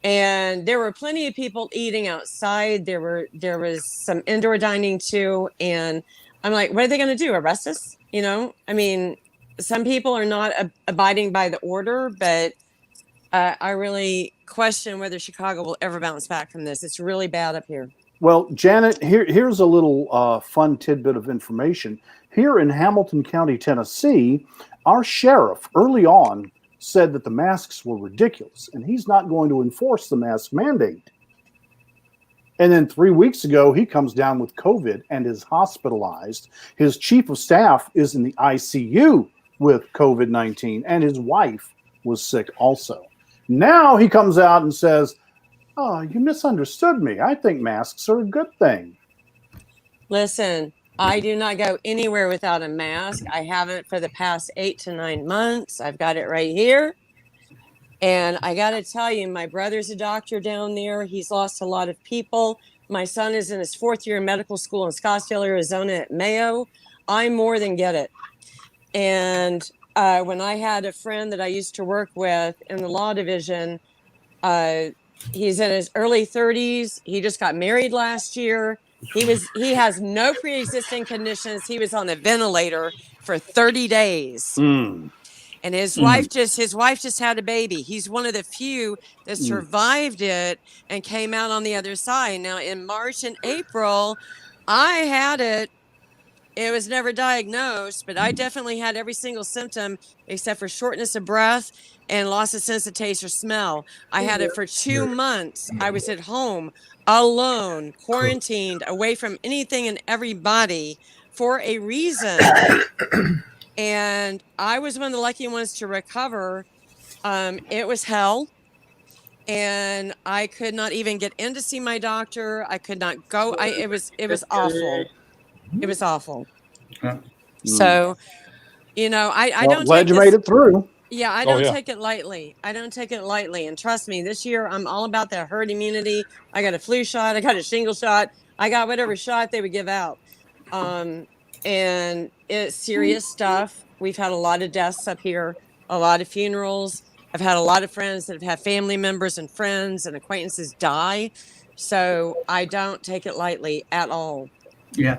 And there were plenty of people eating outside. There was some indoor dining too. And I'm like, what are they going to do? Arrest us? You know, I mean, some people are not abiding by the order, but I really question whether Chicago will ever bounce back from this. It's really bad up here. Well, Janet, here's a little fun tidbit of information. Here in Hamilton County, Tennessee, our sheriff early on said that the masks were ridiculous and he's not going to enforce the mask mandate. And then 3 weeks ago, he comes down with COVID and is hospitalized. His chief of staff is in the ICU with COVID-19 and his wife was sick also. Now he comes out and says, oh, you misunderstood me. I think masks are a good thing. Listen, I do not go anywhere without a mask. I haven't for the past 8 to 9 months. I've got it right here. And I got to tell you, my brother's a doctor down there. He's lost a lot of people. My son is in his 4th year of medical school in Scottsdale, Arizona at Mayo. I more than get it. And when I had a friend that I used to work with in the law division, he's in his early 30s. He just got married last year. He has no pre-existing conditions. He was on a ventilator for 30 days. And his wife just had a baby. He's one of the few that survived it and came out on the other side. Now in March and April, I had it It was never diagnosed, but I definitely had every single symptom except for shortness of breath and loss of sense of taste or smell. I had it for 2 months. I was at home alone, quarantined, away from anything and everybody for a reason. And I was one of the lucky ones to recover. It was hell. And I could not even get in to see my doctor. I could not go. It was awful. It was awful. So, I don't glad take you this, made it through. Yeah, I don't take it lightly. I don't take it lightly. And trust me, this year I'm all about that herd immunity. I got a flu shot. I got a shingle shot. I got whatever shot they would give out. And it's serious stuff. We've had a lot of deaths up here, a lot of funerals. I've had a lot of friends that have had family members and friends and acquaintances die. So I don't take it lightly at all. Yeah.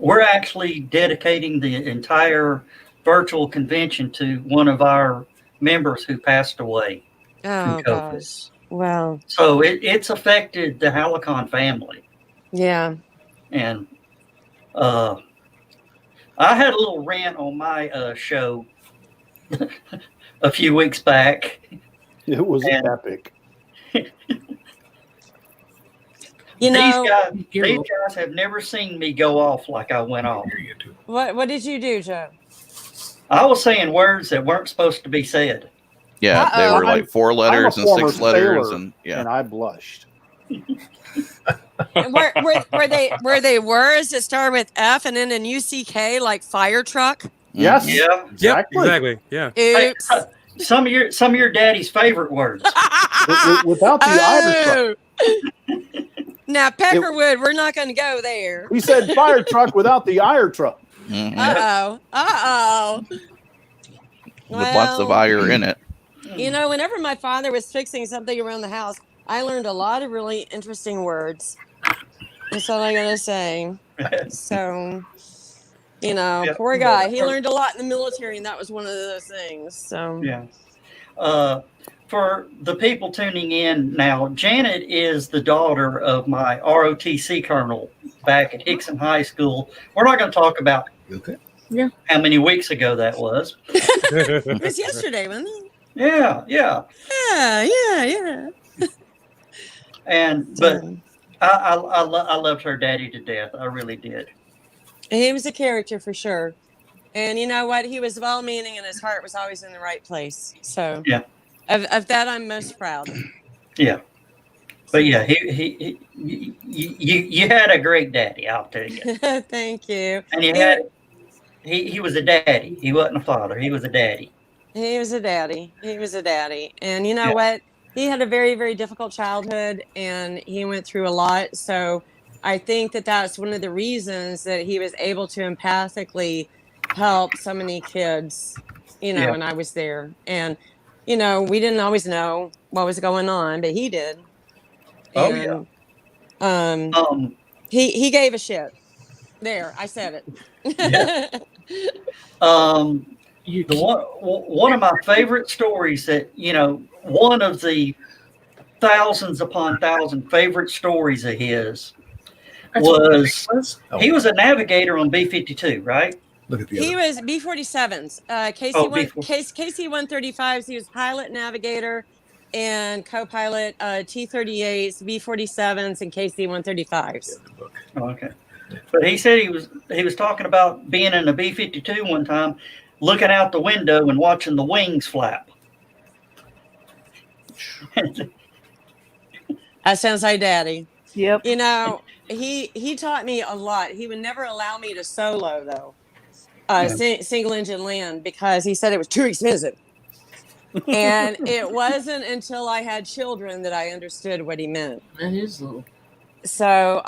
We're actually dedicating the entire virtual convention to one of our members who passed away from COVID. Gosh. Wow. So it's affected the HallowCon family. Yeah. And I had a little rant on my show a few weeks back. It was epic. These guys have never seen me go off like I went off. What did you do, Joe? I was saying words that weren't supposed to be said. Yeah, they were like 4 letters and 6 letters, and and I blushed. were they words that start with F and then an UCK like fire truck? Yes. Yeah. Exactly. Yeah. Oops. Some of your daddy's favorite words. Without the Irish truck. Now, Peckerwood, we're not going to go there. He said fire truck without the ire truck. Uh-oh. With lots of ire in it. Whenever my father was fixing something around the house, I learned a lot of really interesting words. That's all I got to say. So, poor guy. He learned a lot in the military, and that was one of those things. So, yeah. For the people tuning in now, Janet is the daughter of my ROTC colonel back at Hickson High School. We're not going to talk about how many weeks ago that was. It was yesterday, wasn't it? Yeah. Yeah. But I loved her daddy to death. I really did. He was a character for sure. And you know what? He was well-meaning and his heart was always in the right place. So yeah. Of that, I'm most proud. Yeah, but yeah, you had a great daddy, I'll tell you. Thank you. And he was a daddy. He wasn't a father. He was a daddy. He was a daddy. And you know what? He had a very, very difficult childhood, and he went through a lot. So I think that that's one of the reasons that he was able to empathically help so many kids. And I was there, and. We didn't always know what was going on, but he did. And, he gave a shit. There, I said it. One of my favorite stories that, one of the thousands upon thousand favorite stories of his was he was a navigator on B-52, right? He was B-47s, KC-135s. He was pilot, navigator, and co-pilot T-38s, B-47s, and KC-135s. Okay, but he said he was talking about being in a B-52 one time, looking out the window and watching the wings flap. That sounds like Daddy. Yep. He taught me a lot. He would never allow me to solo though. Single engine land because he said it was too expensive. And it wasn't until I had children that I understood what he meant. That is little. So,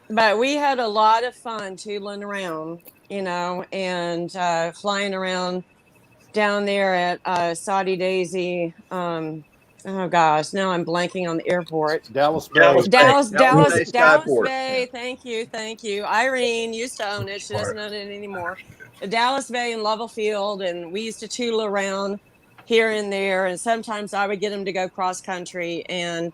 but we had a lot of fun tootling around, and flying around down there at Saudi Daisy. Oh gosh, now I'm blanking on the airport. Dallas Bay. Dallas Bay. Thank you. Irene used to own it. She doesn't own it anymore. Dallas Bay and Lovell Field, and we used to tootle around. here and there, and sometimes I would get them to go cross country. And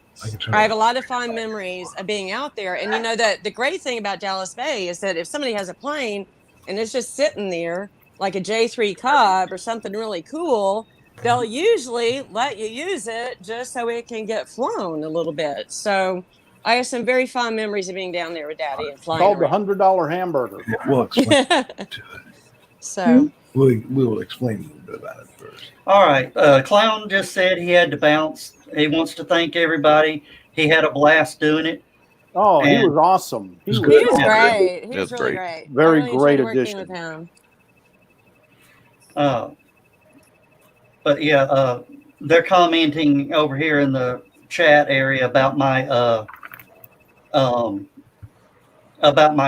I have a lot of fond memories of being out there. And you know that the great thing about Dallas Bay is that if somebody has a plane and it's just sitting there like a J3 Cub or something really cool, they'll usually let you use it just so it can get flown a little bit. So I have some very fond memories of being down there with Daddy and flying Called the around. $100 hamburger. We'll explain to it. So we will explain a little bit about it first. All right. Clown just said he had to bounce. He wants to thank everybody. He had a blast doing it. Oh, he And- was awesome. He was he was awesome. great. He It was was really great. great. Very I really great enjoyed working addition. with him. But yeah, they're commenting over here in the chat area about my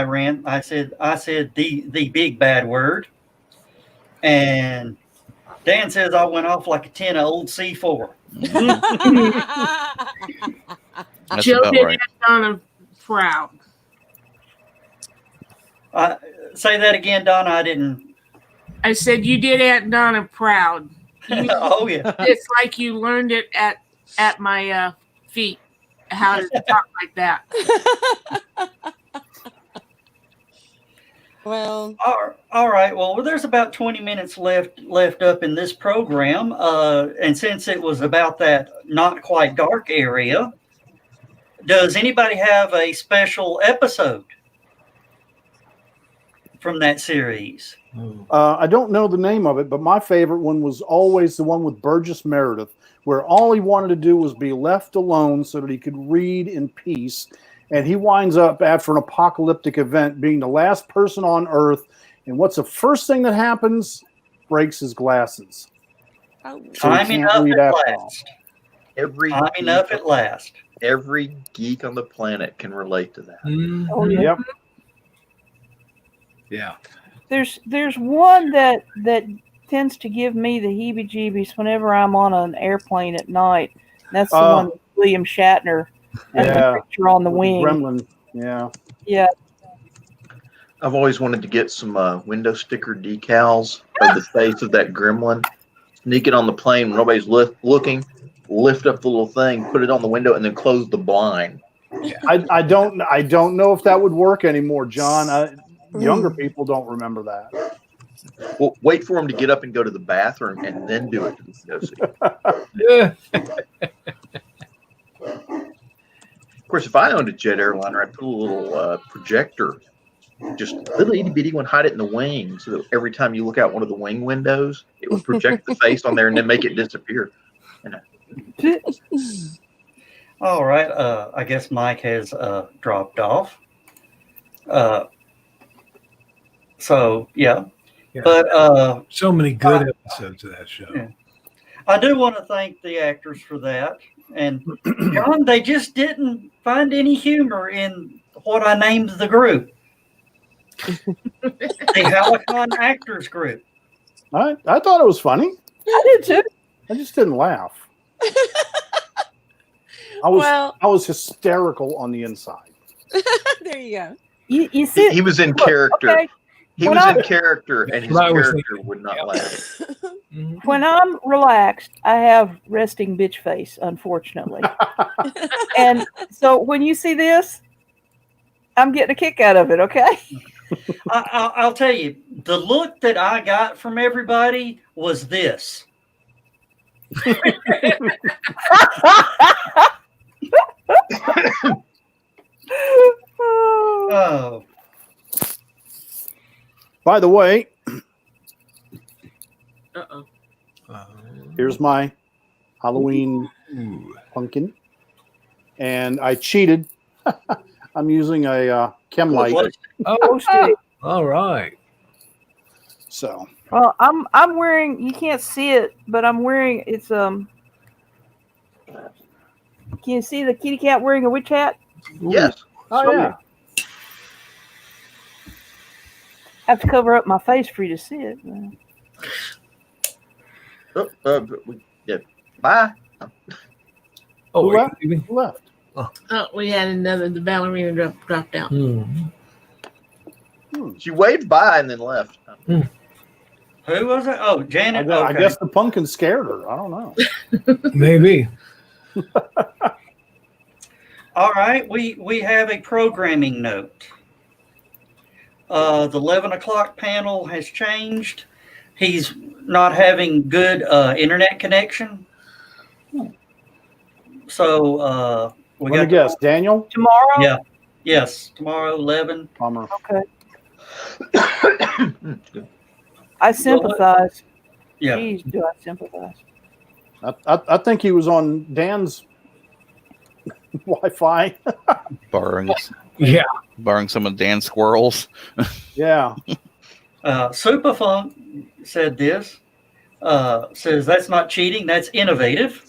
rant. I said the big bad word, and Dan says I went off like a tin of old C4. That's Joe about did right. that Donna proud. Say that again, Donna. I didn't. I said you did Aunt Donna proud. Oh yeah. It's like you learned it at my feet how to talk like that. Well, All right. Well, there's about 20 minutes left up in this program, and since it was about that not quite dark area, does anybody have a special episode from that series? I don't know the name of it, but my favorite one was always the one with Burgess Meredith, where all he wanted to do was be left alone so that he could read in peace. And he winds up, after an apocalyptic event, being the last person on Earth. And what's the first thing that happens? Breaks his glasses. oh, So he Time can't enough read at after all. last. Every Time enough geek, at last. every geek on the planet can relate to that. Oh, yeah. Yep. Yeah. There's one that tends to give me the heebie-jeebies whenever I'm on an airplane at night. That's the one with William Shatner and Yeah. the picture on the wing. Gremlin. Yeah. Yeah. I've always wanted to get some window sticker decals of the face of that gremlin. Sneak it on the plane when nobody's looking. Lift up the little thing, put it on the window, and then close the blind. I don't know if that would work anymore, John. Younger people don't remember that. Well, wait for him to get up and go to the bathroom, and then do it. Yeah. Of course, if I owned a jet airliner, I'd put a little projector, just a little itty bitty one, hide it in the wing, so that every time you look out one of the wing windows, it would project the face on there and then make it disappear. All right. I guess Mike has dropped off. So yeah. Yeah. But So many good episodes of that show. Yeah. I do want to thank the actors for that. And John, they just didn't find any humor in what I named the group. The HallowCon Actors Group. I thought it was funny. I did too. I just didn't laugh. I was hysterical on the inside. there you go. You see, He was in character. okay. He When was I- in character, and his What I was character would not laugh. When I'm relaxed, I have resting bitch face, unfortunately. And so when you see this, I'm getting a kick out of it, okay? I'll tell you, the look that I got from everybody was this. Oh. By the way, Uh-oh. here's my Halloween pumpkin. And I cheated. I'm using a chem light. Oh, all right. So Well, I'm wearing. You can't see it, but I'm wearing. It's Can you see the kitty cat wearing a witch hat? Yes. Oh yeah. I have to cover up my face for you to see it. Yeah. Bye. Oh, Who left? leaving? Who left? Oh, we had another. The ballerina dropped out. She waved bye and then left. Who was it? Oh, Janet. Okay. I guess the pumpkin scared her. I don't know. Maybe. All right, we have a programming note. The 11 o'clock panel has changed. He's not having good internet connection. So Let me guess, Daniel? Tomorrow? Yeah. Yes, tomorrow 11. Bummer. Okay. I sympathize. Yeah. Jeez, do I sympathize? I think he was on Dan's Wi-Fi. Borrowing some of Dan's squirrels. Yeah. Superfunk said this. Says that's not cheating, that's innovative.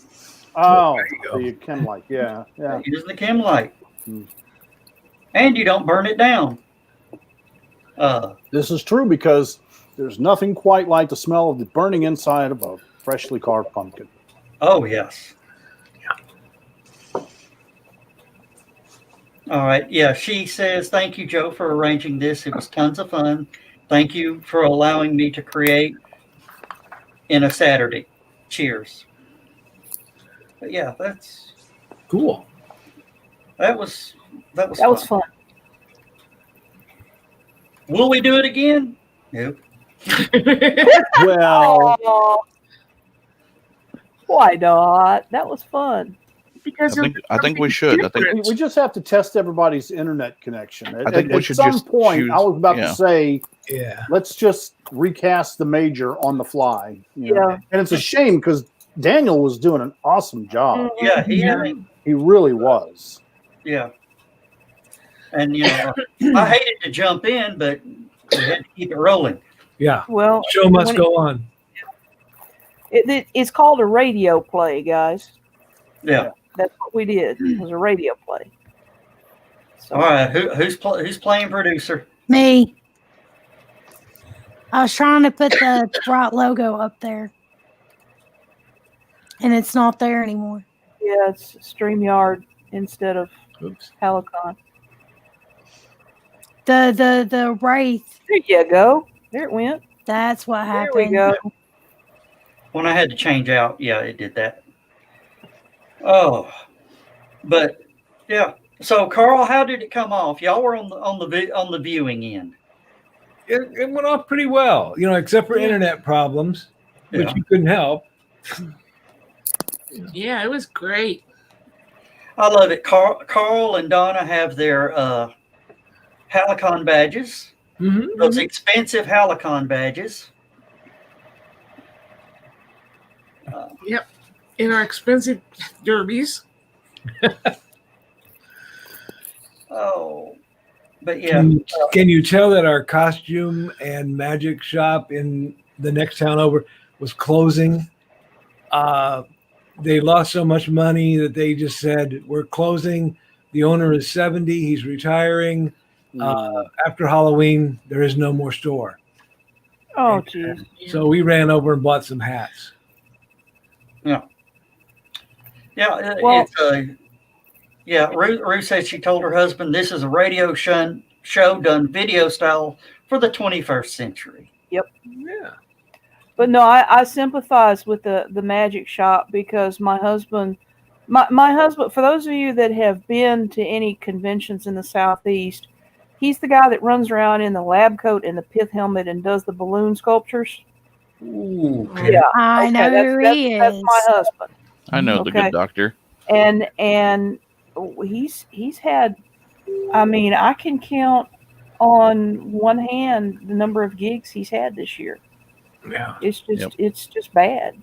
Oh, the chem light. Yeah. Use the chem light. And you don't burn it down. This is true because there's nothing quite like the smell of the burning inside of a freshly carved pumpkin. Oh, yes. All right. Yeah, she says, thank you, Joe, for arranging this. It was tons of fun. Thank you for allowing me to create in a Saturday. Cheers. But yeah, that's cool. That was fun. Will we do it again? Nope. Well, why not? That was fun. Because I think we should. I think we just have to test everybody's internet connection. I think we at should some just point, choose- I was about yeah. to say, Yeah. let's just recast the major on the fly. you know? Yeah. And it's a shame because Daniel was doing an awesome job. Yeah, He really was. Yeah. And I hated to jump in, but we had to keep it rolling. Yeah. Well, Show must when go on. It's called a radio play, guys. Yeah. That's what we did. It was a radio play. All right. Who's playing producer? Me. I was trying to put the right logo up there, and it's not there anymore. Yeah, it's StreamYard instead of HallowCon. The Wraith. There you go. There it went. That's what There happened. we go. When I had to change out, yeah, it did that. Oh, but yeah. So, Carl, how did it come off? Y'all were on the viewing end. It went off pretty well, except for internet problems, which Yeah. you couldn't help. Yeah, it was great. I love it. Carl and Donna have their HallowCon badges. Mm-hmm. Those expensive HallowCon badges. Yep. In our expensive derbies. Oh, but yeah. Can you tell that our costume and magic shop in the next town over was closing? They lost so much money that they just said, we're closing. The owner is 70. He's retiring. After Halloween, there is no more store. Oh, geez. So we ran over and bought some hats. Yeah. Yeah. Well- Ruth said she told her husband this is a radio show done video style for the 21st century. Yep. Yeah. But no, I sympathize with the magic shop because my husband, for those of you that have been to any conventions in the Southeast, he's the guy that runs around in the lab coat and the pith helmet and does the balloon sculptures. Ooh. Yeah. I know who he that's is. my husband. I know the Okay. good doctor. And he's had, I can count on one hand the number of gigs he's had this year. Yeah. It's just bad.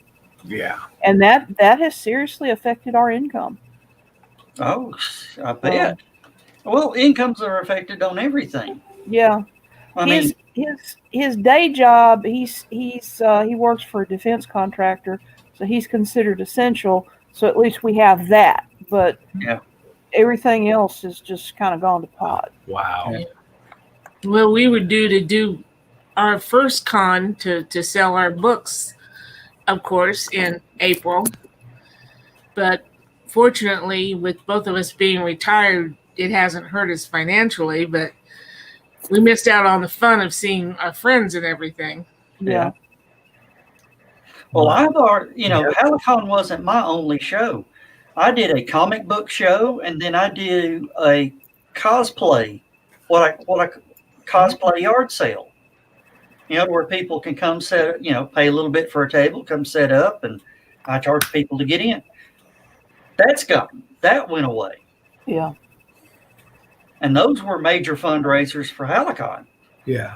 Yeah. And that has seriously affected our income. Oh, I bet. Well, incomes are affected on everything. Yeah. His day job, he works for a defense contractor, so he's considered essential. So at least we have that. But yeah, everything else is just kind of gone to pot. Wow. Yeah. Well, we were due to do our first con to sell our books, of course, in April. But fortunately, with both of us being retired, it hasn't hurt us financially, but we missed out on the fun of seeing our friends and everything. Yeah. Well, I've already, HallowCon wasn't my only show. I did a comic book show, and then I did a cosplay, what I cosplay yard sale. Where people can come pay a little bit for a table, come set up, and I charge people to get in. That went away. Yeah. And those were major fundraisers for HallowCon. Yeah.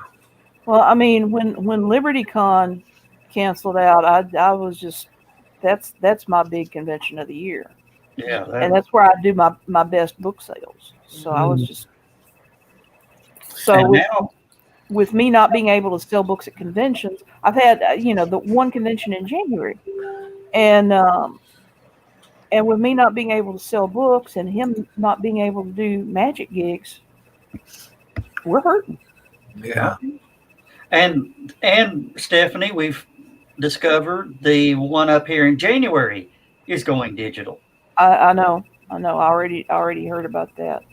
Well, I mean, when LibertyCon canceled out, I was just that's my big convention of the year. Yeah. And that's where I do my best book sales. So I was just with me not being able to sell books at conventions, I've had the one convention in January, and with me not being able to sell books and him not being able to do magic gigs, we're hurting. Yeah. And Stephanie, we've discovered the one up here in January is going digital. I know. I already heard about that.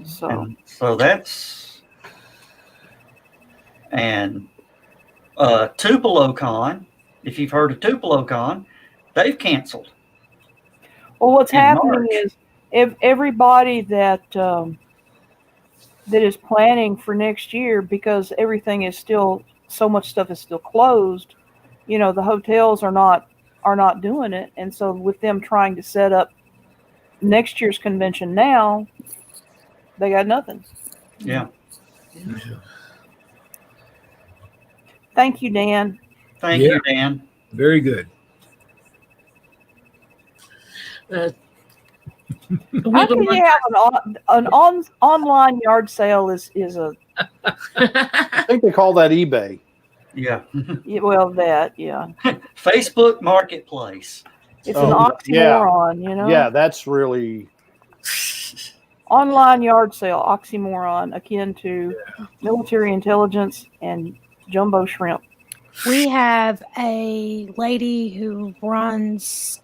So that's TupeloCon. If you've heard of TupeloCon, they've canceled. Well, what's happening is everybody that is planning for next year, because everything is still, so much stuff is still closed. The hotels are not doing it, and so with them trying to set up next year's convention now, they got nothing. Yeah. Thank you, Dan. Thank you, Dan. Very good. How can you have an online yard sale is a I think they call that eBay. Yeah. Well, that, yeah. Facebook Marketplace. It's an oxymoron, Yeah, that's really online yard sale oxymoron akin to military intelligence and jumbo shrimp. We have a lady who runs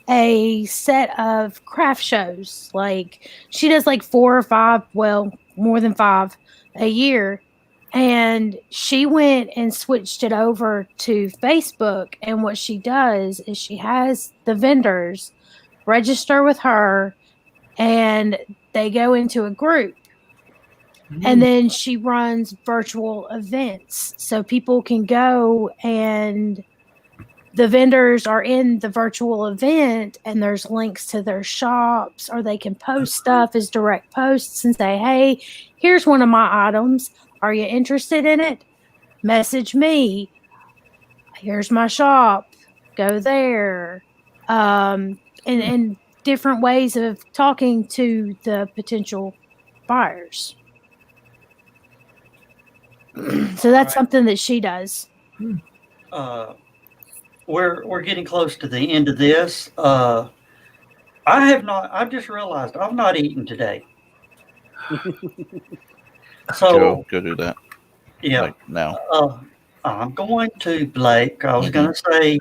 a set of craft shows. Like, she does like 4 or 5, well, more than 5 a year. And she went and switched it over to Facebook. And what she does is she has the vendors register with her, and they go into a group. And then she runs virtual events. So people can go, and the vendors are in the virtual event, and there's links to their shops, or they can post stuff as direct posts and say, hey, here's one of my items. Are you interested in it? Message me. Here's my shop. Go there. And different ways of talking to the potential buyers. So that's something that she does. We're getting close to the end of this. I've just realized I've not eaten today. So go do that. Yeah. Like now. I'm going to, Blake. I was going to say.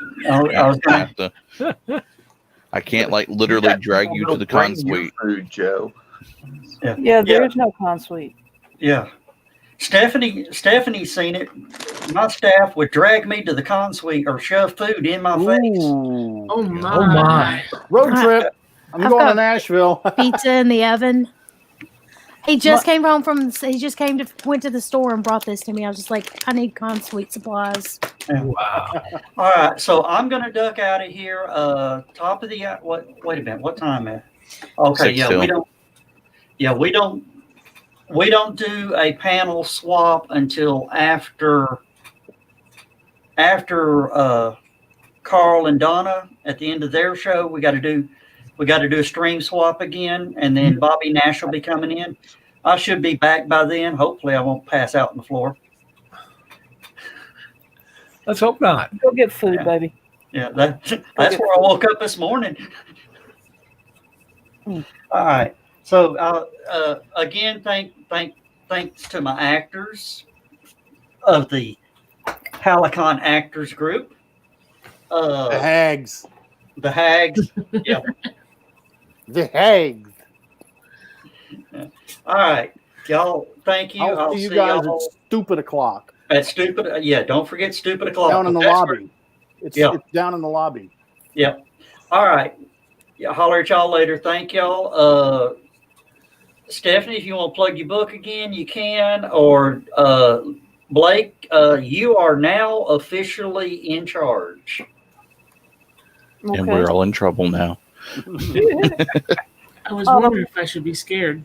I can't literally drag you to the con suite. Food, Joe. Yeah, there's no con suite. Yeah. Stephanie's seen it. My staff would drag me to the con suite or shove food in my face. Oh my. Road trip. I'm going to Nashville. Pizza in the oven. He just went to the store and brought this to me. I was just like, I need con suite supplies. Yeah. Wow. All right. So I'm going to duck out of here. Top of the, wait a minute. What time is it? Okay. We don't do a panel swap until after Carl and Donna at the end of their show. We got to do a stream swap again, and then Bobby Nash will be coming in. I should be back by then. Hopefully I won't pass out on the floor. Let's hope not. Go get food, baby. Yeah, that's where I woke up this morning. All right. So again, thanks to my actors of the HallowCon Actors Group. The Hags. The Hags. Yeah. The Hags. Yeah. All right, y'all. Thank you. I'll see you guys at stupid o'clock. At stupid. Yeah. Don't forget stupid o'clock. Down in the lobby. It's Yeah. it's down in the lobby. Yep. All right. Yeah, holler at y'all later. Thank y'all. Stephanie, if you want to plug your book again, you can. Or Blake, you are now officially in charge. Okay. And we're all in trouble now. I was wondering if I should be scared.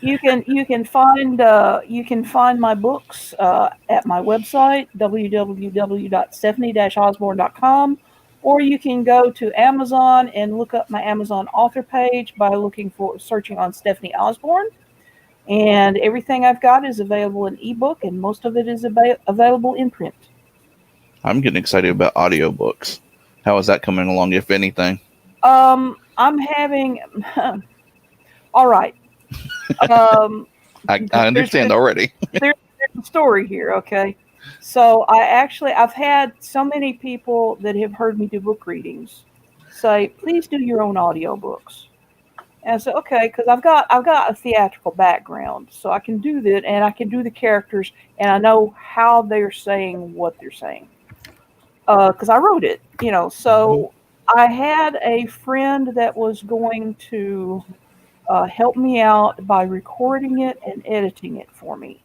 You can find my books at my website www.stephanie-osborne.com, or you can go to Amazon and look up my Amazon author page by searching on Stephanie Osborne. And everything I've got is available in ebook, and most of it is available in print. I'm getting excited about audiobooks. How is that coming along, if anything? I'm having. All right. I understand already. There's a story here, okay? So I've had so many people that have heard me do book readings say, please do your own audiobooks. And I said, okay, because I've got a theatrical background, so I can do that, and I can do the characters, and I know how they're saying what they're saying. Because I wrote it, So I had a friend that was going to help me out by recording it and editing it for me,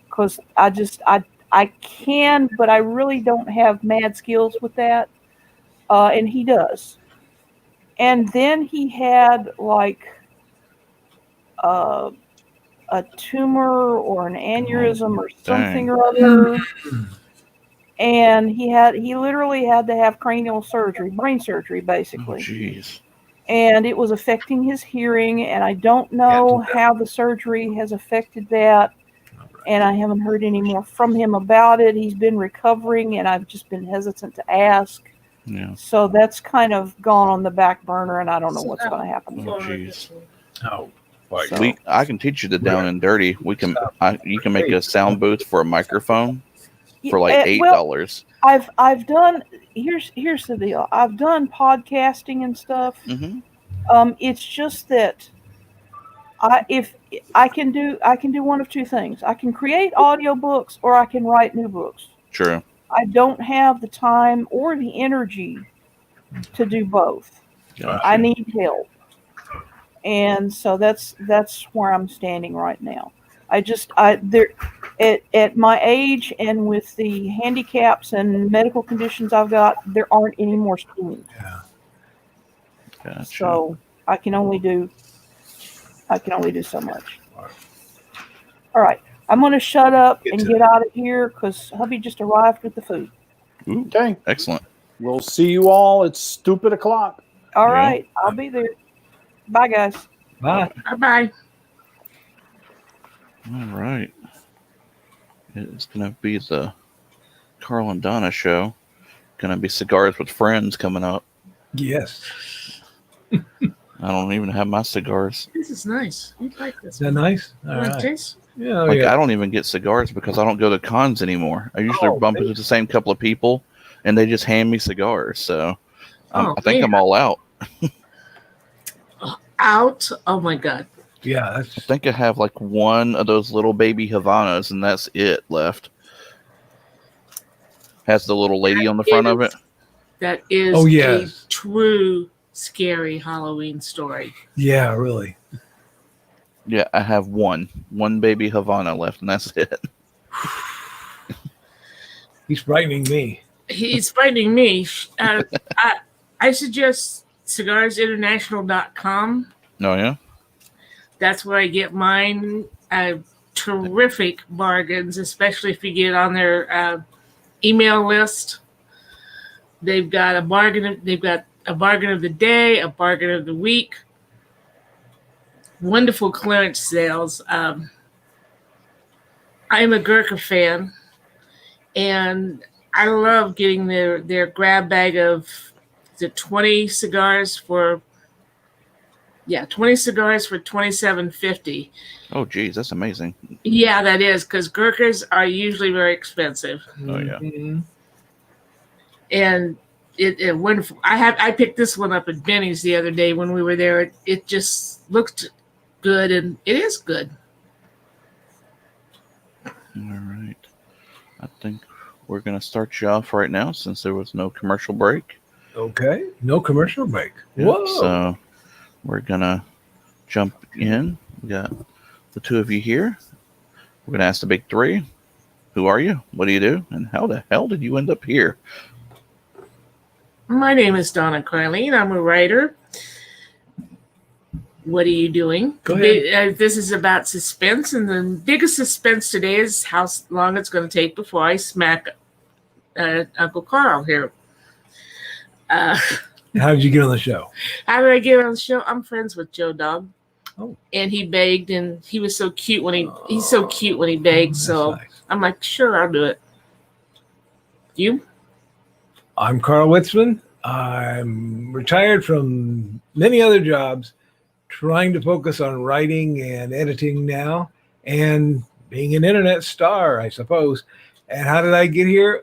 because I can, but I really don't have mad skills with that, and he does. And then he had like a tumor or an aneurysm or something or other, and he literally had to have cranial surgery, brain surgery, basically. Jeez. And it was affecting his hearing, and I don't know how the surgery has affected that, and I haven't heard any more from him about it. He's been recovering, and I've just been hesitant to ask. Yeah. So that's kind of gone on the back burner, and I don't know what's going to happen. Oh, jeez. Oh, I can teach you the down and dirty. You can make a sound booth for a microphone for like $8. I've done. Here's the deal. I've done podcasting and stuff. Mm-hmm. It's just that I can do one of two things. I can create audiobooks, or I can write new books. True. I don't have the time or the energy to do both. Gotcha. I need help. And so that's where I'm standing right now. At my age and with the handicaps and medical conditions I've got, there aren't any more schooling. Yeah. Gotcha. So I can only do so much. All right. I'm going to shut up and get out of here because hubby just arrived with the food. Ooh, Okay. excellent. We'll see you all at stupid o'clock. All right. I'll be there. Bye, guys. Bye. Bye. All right. It's going to be the Carl and Donna show. Going to be Cigars with Friends coming up. Yes. I don't even have my cigars. This is nice. I like this. Is that nice? All You like right. this? Yeah. I don't even get cigars because I don't go to cons anymore. I usually bump into the same couple of people, and they just hand me cigars. So I think I'm all out. Out? Oh my God. Yeah. I think I have like one of those little baby Havanas, and that's it left. Has the little lady on the front of it. That is a true scary Halloween story. Yeah, really. Yeah, I have one baby Havana left, and that's it. He's frightening me. He's frightening me. I suggest cigarsinternational.com. Oh, yeah? That's where I get mine. Terrific bargains, especially if you get on their email list. They've got a bargain. They've got a bargain of the day, a bargain of the week. Wonderful clearance sales. I'm a Gurkha fan, and I love getting their grab bag of 20 cigars for $27.50. Oh, geez, that's amazing. Yeah, that is, because Gurkhas are usually very expensive. Oh, yeah. Mm-hmm. And it wonderful. I picked this one up at Benny's the other day when we were there. It just looked good, and it is good. All right. I think we're going to start you off right now since there was no commercial break. Okay, no commercial break. Yep, Whoa! So we're going to jump in. We got the two of you here. We're going to ask the big three. Who are you? What do you do? And how the hell did you end up here? My name is Donna Carleen. I'm a writer. What are you doing? Go ahead. This is about suspense, and the biggest suspense today is how long it's going to take before I smack Uncle Carl here. How did you get on the show? How did I get on the show? I'm friends with Joe Dog. Oh. And he begged, and he was so cute when he's so cute when he begged. So nice. I'm like, sure, I'll do it. You? I'm Carl Witzman. I'm retired from many other jobs, trying to focus on writing and editing now, and being an internet star, I suppose. And how did I get here?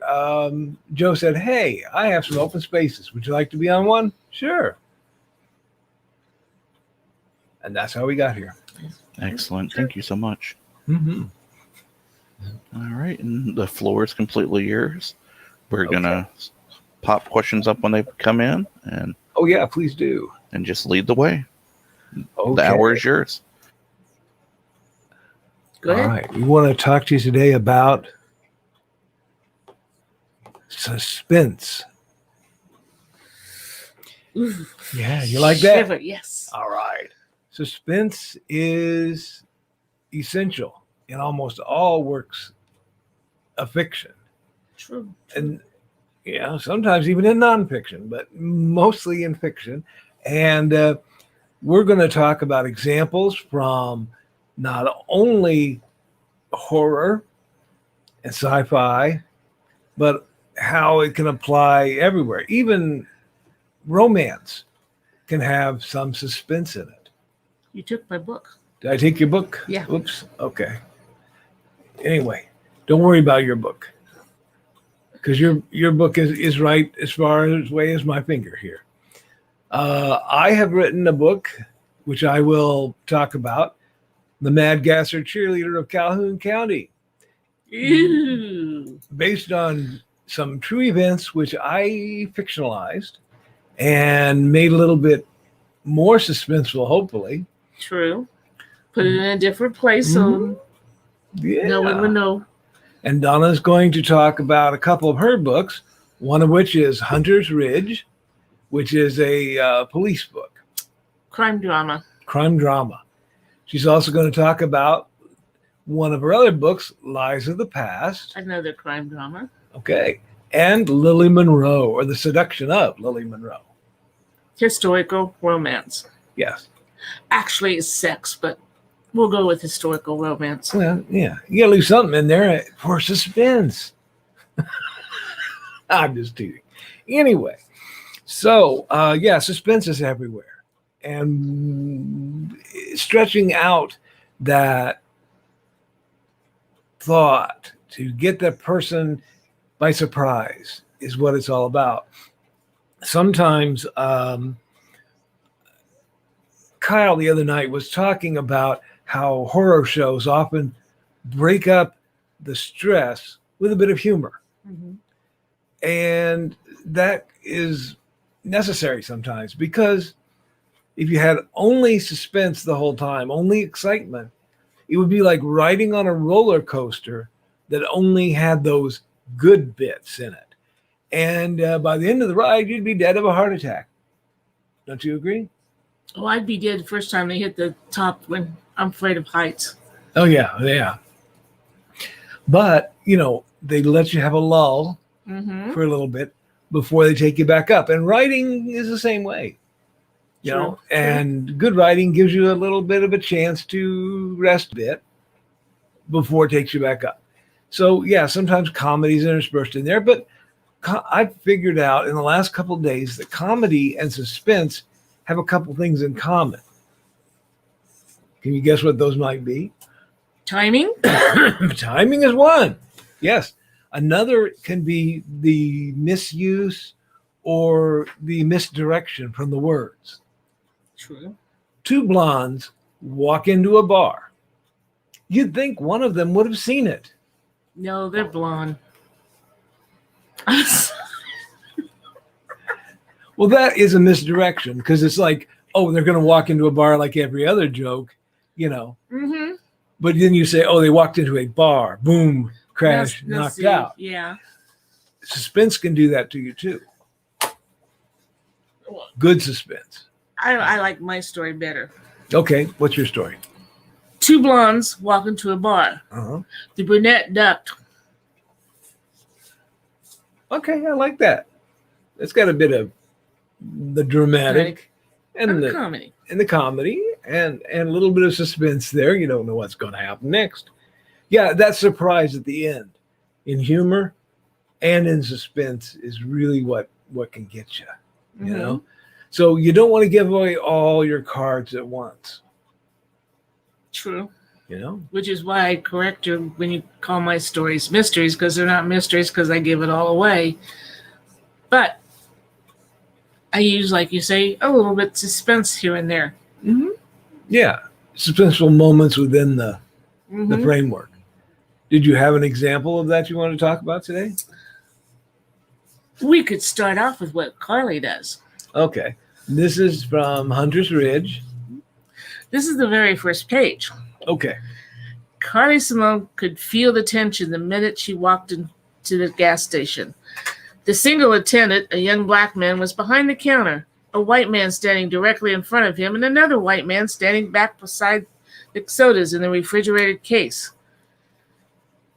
Joe said, hey, I have some open spaces. Would you like to be on one? Sure. And that's how we got here. Excellent. Thank you so much. Mm-hmm. All right. And the floor is completely yours. We're going to pop questions up when they come in. And oh, yeah, please do. And just lead the way. Okay. The hour is yours. Go ahead. All right. We want to talk to you today about suspense. Ooh. Yeah, you like that? Shiver, yes. All right. Suspense is essential in almost all works of fiction. True. And sometimes even in nonfiction, but mostly in fiction. And we're going to talk about examples from not only horror and sci-fi, but how it can apply everywhere. Even romance can have some suspense in it. You took my book. Did I take your book? Yeah. Oops. Okay. Anyway, don't worry about your book, because your book is right as far away as my finger here. I have written a book, which I will talk about, The Mad Gasser Cheerleader of Calhoun County. Ooh. Based on some true events, which I fictionalized and made a little bit more suspenseful, hopefully. True. Put it in a different place so no one would know. And Donna's going to talk about a couple of her books, one of which is Hunter's Ridge, which is a police book. Crime drama. Crime drama. She's also going to talk about one of her other books, Lies of the Past. Another crime drama. Okay. And Lily Monroe, or The Seduction of Lily Monroe. Historical romance. Yes. Actually, it's sex, but we'll go with historical romance. Well, yeah. You got to leave something in there for suspense. I'm just teasing. Anyway, so, suspense is everywhere. And stretching out that thought to get that person by surprise is what it's all about. Sometimes Kyle the other night was talking about how horror shows often break up the stress with a bit of humor. Mm-hmm. And that is necessary sometimes, because if you had only suspense the whole time, only excitement, it would be like riding on a roller coaster that only had those good bits in it. And by the end of the ride, you'd be dead of a heart attack. Don't you agree? Oh, I'd be dead the first time they hit the top when I'm afraid of heights. Oh, yeah. But, they let you have a lull for a little bit before they take you back up. And writing is the same way. You know, and good writing gives you a little bit of a chance to rest a bit before it takes you back up. So, sometimes comedy is interspersed in there, but I've figured out in the last couple of days that comedy and suspense have a couple things in common. Can you guess what those might be? Timing? Timing is one. Yes. Another can be the misuse or the misdirection from the words. True. Two blondes walk into a bar. You'd think one of them would have seen it. No, they're blonde. Well, that is a misdirection because it's like, oh, they're going to walk into a bar like every other joke, you know. Mm-hmm. But then you say, oh, they walked into a bar, boom, crash, knocked out. Yeah. Suspense can do that to you too. Good suspense. I like my story better. Okay, what's your story? Two blondes walk into a bar. Uh-huh. The brunette ducked. Okay, I like that. It's got a bit of the dramatic and the comedy. And the comedy and a little bit of suspense there. You don't know what's going to happen next. Yeah, that surprise at the end in humor and in suspense is really what can get you, you know? So you don't want to give away all your cards at once. True. You know? Which is why I correct you when you call my stories mysteries, because they're not mysteries because I give it all away. But I use, like you say, a little bit suspense here and there. Mm-hmm. Yeah. Suspenseful moments within the framework. Did you have an example of that you want to talk about today? We could start off with what Carly does. Okay. This is from Hunter's Ridge. This is the very first page. Okay. Carly Simone could feel the tension the minute she walked into the gas station. The single attendant, a young black man, was behind the counter, a white man standing directly in front of him, and another white man standing back beside the sodas in the refrigerated case.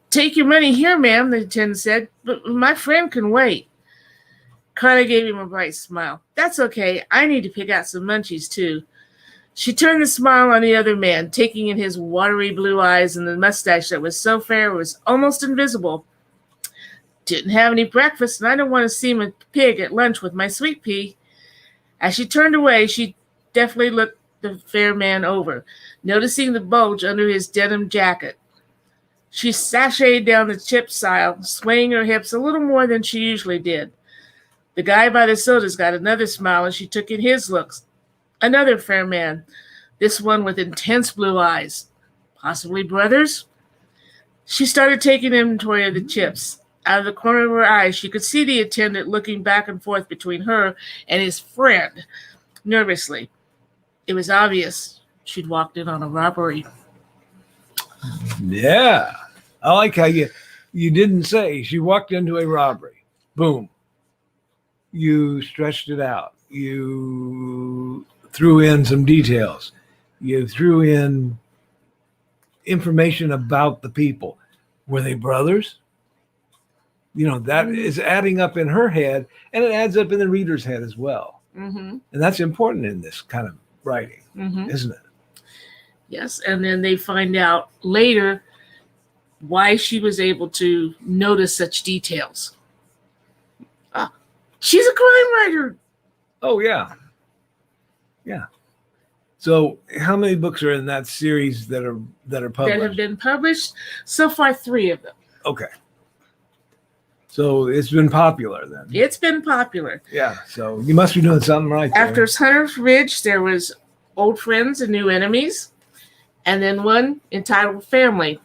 "Take your money here, ma'am," the attendant said, "but my friend can wait." Carly gave him a bright smile. "That's okay. I need to pick out some munchies, too." She turned the smile on the other man, taking in his watery blue eyes and the mustache that was so fair it was almost invisible. "Didn't have any breakfast, and I don't want to seem a pig at lunch with my sweet pea." As she turned away, she deftly looked the fair man over, noticing the bulge under his denim jacket. She sashayed down the chips aisle, swaying her hips a little more than she usually did. The guy by the sodas got another smile as she took in his looks. Another fair man, this one with intense blue eyes. Possibly brothers? She started taking inventory of the chips. Out of the corner of her eye, she could see the attendant looking back and forth between her and his friend, nervously. It was obvious she'd walked in on a robbery. Yeah. I like how you didn't say she walked into a robbery. Boom. You stretched it out. You threw in some details. You threw in information about the people. Were they brothers? You know, that is adding up in her head, and it adds up in the reader's head as well. Mm-hmm. And that's important in this kind of writing, isn't it? Yes, and then they find out later why she was able to notice such details. She's a crime writer. Oh, yeah. Yeah. So how many books are in that series that are published? That have been published? So far, 3 of them. Okay. So it's been popular then. It's been popular. Yeah. So you must be doing something right there. After Hunter's Ridge, there was Old Friends and New Enemies, and then one entitled Family.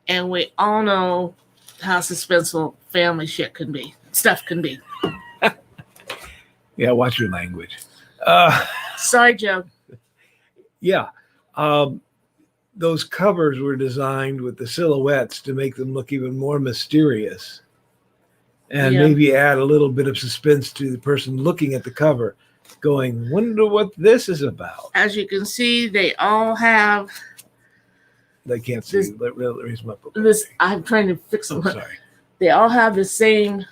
And we all know how suspenseful family stuff can be. Yeah, watch your language. Sorry, Joe. Yeah. Those covers were designed with the silhouettes to make them look even more mysterious and maybe add a little bit of suspense to the person looking at the cover going, wonder what this is about. As you can see, they all have... They can't see. Let me raise them up. I'm trying to fix them. Oh, sorry. They all have the same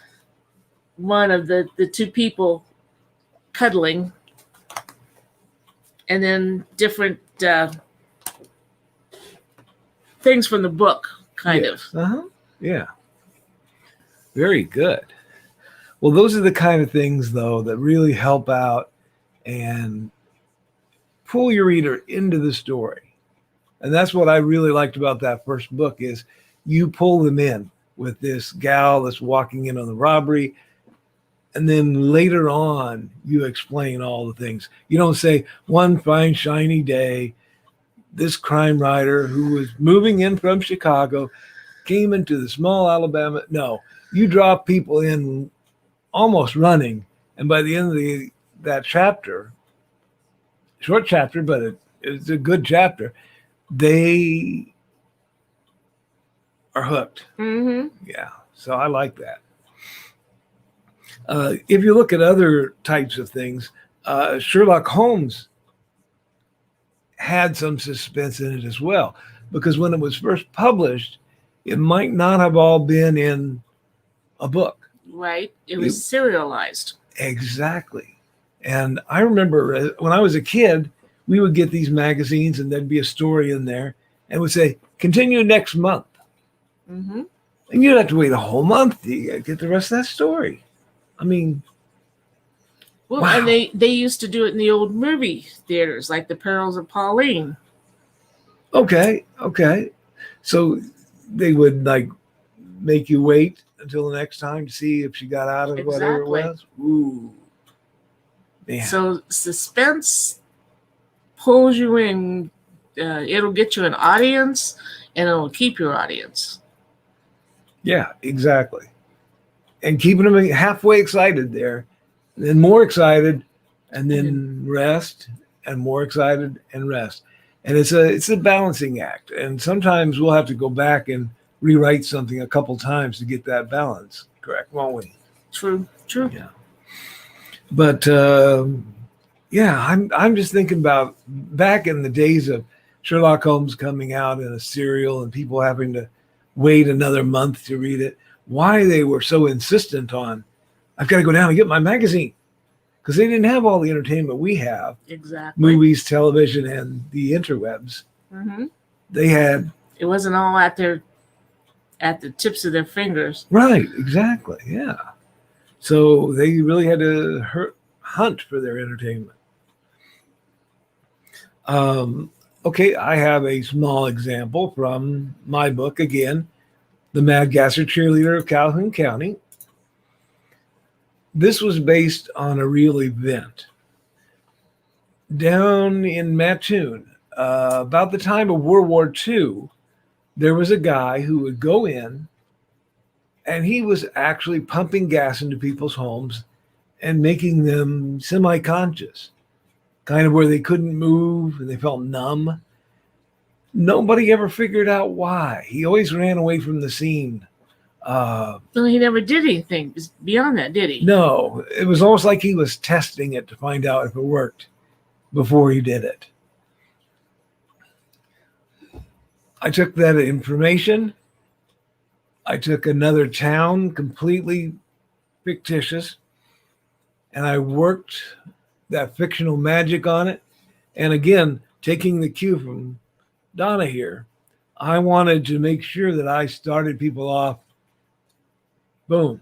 one of the two people cuddling, and then different things from the book, kind of. Yeah. Very good. Well, those are the kind of things, though, that really help out and pull your reader into the story. And that's what I really liked about that first book is you pull them in with this gal that's walking in on the robbery. And then later on, you explain all the things. You don't say, one fine, shiny day, this crime writer who was moving in from Chicago came into the small Alabama. No, you drop people in almost running, and by the end of that chapter, short chapter, but it's a good chapter, they are hooked. Mm-hmm. Yeah, so I like that. If you look at other types of things, Sherlock Holmes had some suspense in it as well, because when it was first published, it might not have all been in a book. Right. It was serialized. Exactly. And I remember when I was a kid, we would get these magazines and there'd be a story in there and it would say, continue next month. Mm-hmm. And you'd have to wait a whole month to get the rest of that story. I mean, well, wow. And they used to do it in the old movie theaters, like The Perils of Pauline. Okay. So they would like make you wait until the next time to see if she got out of whatever it was. Ooh. Man. So suspense pulls you in. It'll get you an audience, and it'll keep your audience. Yeah, exactly. And keeping them halfway excited there, and then more excited, and then rest, and more excited, and rest. And it's a balancing act. And sometimes we'll have to go back and rewrite something a couple times to get that balance correct, won't we? True. Yeah. But I'm just thinking about back in the days of Sherlock Holmes coming out in a serial and people having to wait another month to read it, why they were so insistent on, I've got to go down and get my magazine, because they didn't have all the entertainment we have. Exactly. Movies, television, and the interwebs. Mm-hmm. They had. It wasn't all at the tips of their fingers. Right. Exactly. Yeah. So they really had to hunt for their entertainment. Okay, I have a small example from my book again, The Mad Gasser Cheerleader of Calhoun County. This was based on a real event. Down in Mattoon, about the time of World War II, there was a guy who would go in and he was actually pumping gas into people's homes and making them semi-conscious, kind of where they couldn't move and they felt numb. Nobody ever figured out why. He always ran away from the scene. So he never did anything beyond that, did he? No, it was almost like he was testing it to find out if it worked before he did it. I took that information. I took another town, completely fictitious, and I worked that fictional magic on it. And again, taking the cue from Donna here, I wanted to make sure that I started people off. Boom.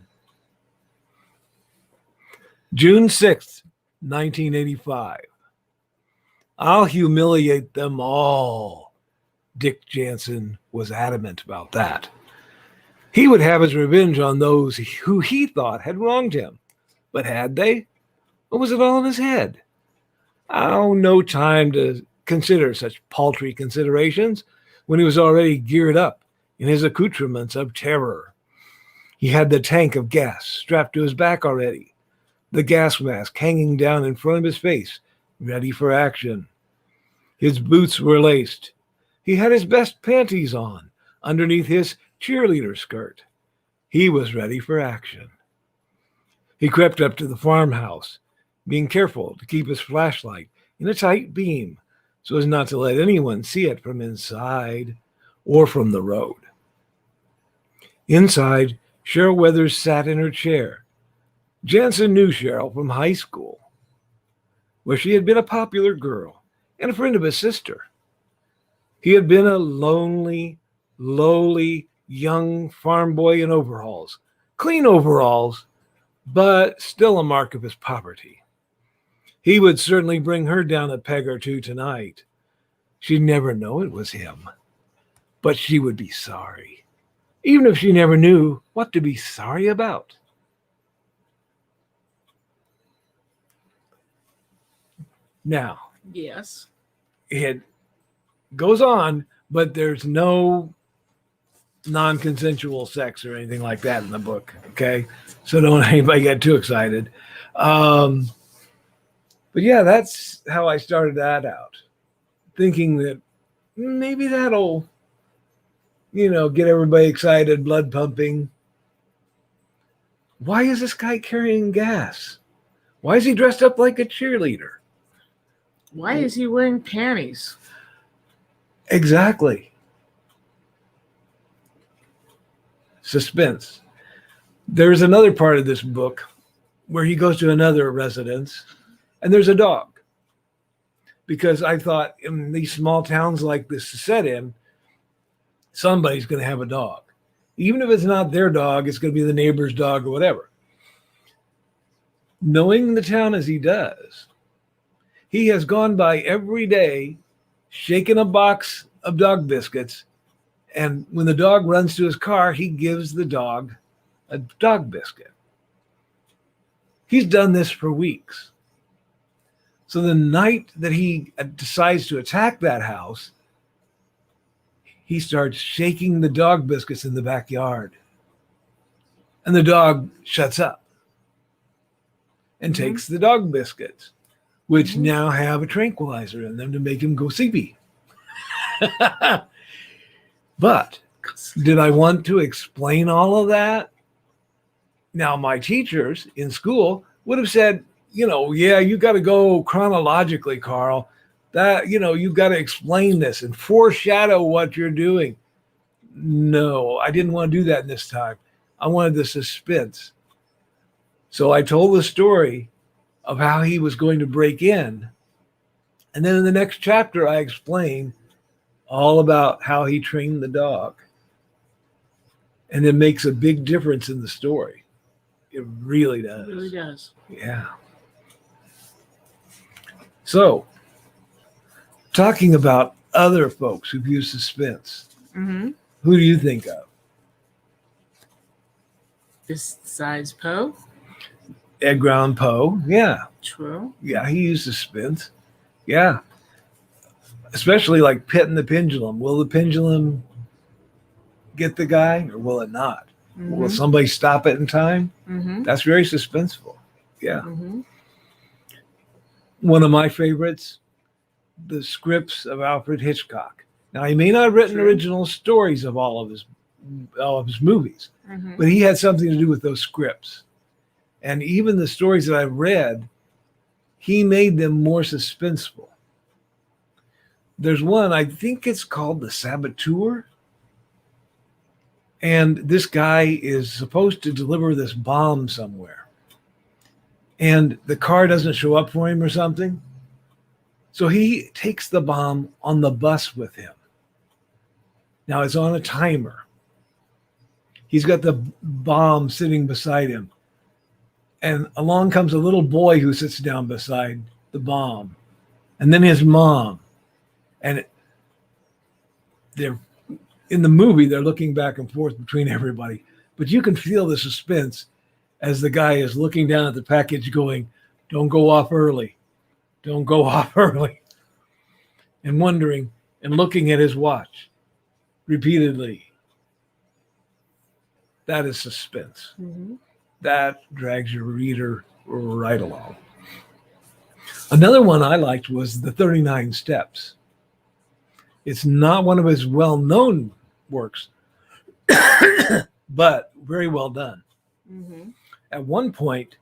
June 6th, 1985. I'll humiliate them all. Dick Jansen was adamant about that. He would have his revenge on those who he thought had wronged him. But had they? Or was it all in his head? Oh, no time to consider such paltry considerations when he was already geared up in his accoutrements of terror. He had the tank of gas strapped to his back already, the gas mask hanging down in front of his face, ready for action. His boots were laced. He had his best panties on underneath his cheerleader skirt. He was ready for action. He crept up to the farmhouse, being careful to keep his flashlight in a tight beam so as not to let anyone see it from inside or from the road. Inside, Cheryl Weathers sat in her chair. Jansen knew Cheryl from high school, where she had been a popular girl and a friend of his sister. He had been a lonely, lowly, young farm boy in overalls, clean overalls, but still a mark of his poverty. He would certainly bring her down a peg or two tonight. She'd never know it was him, but she would be sorry, even if she never knew what to be sorry about. Now, yes, it goes on, but there's no non-consensual sex or anything like that in the book. Okay, so don't anybody get too excited. But yeah, that's how I started that out, thinking that maybe that'll, get everybody excited, blood pumping. Why is this guy carrying gas? Why is he dressed up like a cheerleader? Why is he wearing panties? Exactly. Suspense. There's another part of this book where he goes to another residence and there's a dog. Because I thought in these small towns like this is set in, somebody's going to have a dog. Even if it's not their dog, it's going to be the neighbor's dog or whatever. Knowing the town as he does, he has gone by every day, shaking a box of dog biscuits, and when the dog runs to his car, he gives the dog a dog biscuit. He's done this for weeks. So the night that he decides to attack that house, he starts shaking the dog biscuits in the backyard. And the dog shuts up and takes the dog biscuits, which now have a tranquilizer in them to make him go sleepy. But did I want to explain all of that? Now, my teachers in school would have said, yeah, you got to go chronologically, Carl. That, you've got to explain this and foreshadow what you're doing. No, I didn't want to do that this time. I wanted the suspense. So I told the story of how he was going to break in. And then in the next chapter, I explained all about how he trained the dog. And it makes a big difference in the story. It really does. It really does. Yeah. So, talking about other folks who've used suspense, who do you think of? Besides Poe? Edgar Allan Poe, yeah. True. Yeah, he used suspense. Yeah. Especially like Pit and the Pendulum. Will the pendulum get the guy or will it not? Will somebody stop it in time? That's very suspenseful. Yeah. One of my favorites, the scripts of Alfred Hitchcock. Now, he may not have written original stories of all of his movies, but he had something to do with those scripts. And even the stories that I've read, he made them more suspenseful. There's one, I think it's called The Saboteur. And this guy is supposed to deliver this bomb somewhere. And the car doesn't show up for him or something. So he takes the bomb on the bus with him. Now it's on a timer. He's got the bomb sitting beside him. And along comes a little boy who sits down beside the bomb. And then his mom. And they're in the movie, they're looking back and forth between everybody. But you can feel the suspense as the guy is looking down at the package going, don't go off early. Don't go off early. And wondering and looking at his watch repeatedly. That is suspense. That drags your reader right along. Another one I liked was The 39 Steps. It's not one of his well-known works, but very well done. At one point,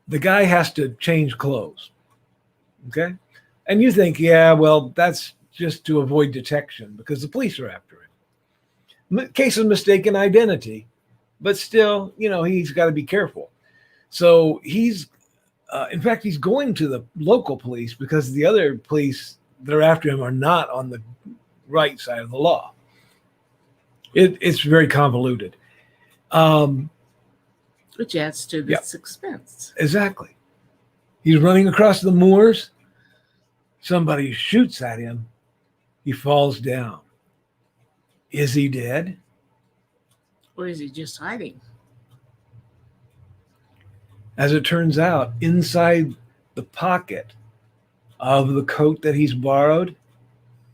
the guy has to change clothes. Okay? And you think, yeah, well, that's just to avoid detection because the police are after him. Case of mistaken identity, but still, he's got to be careful. So he's, in fact, he's going to the local police because the other police that are after him are not on the right side of the law. It's very convoluted. Which adds to the suspense. Exactly. He's running across the moors. Somebody shoots at him. He falls down. Is he dead? Or is he just hiding? As it turns out, inside the pocket of the coat that he's borrowed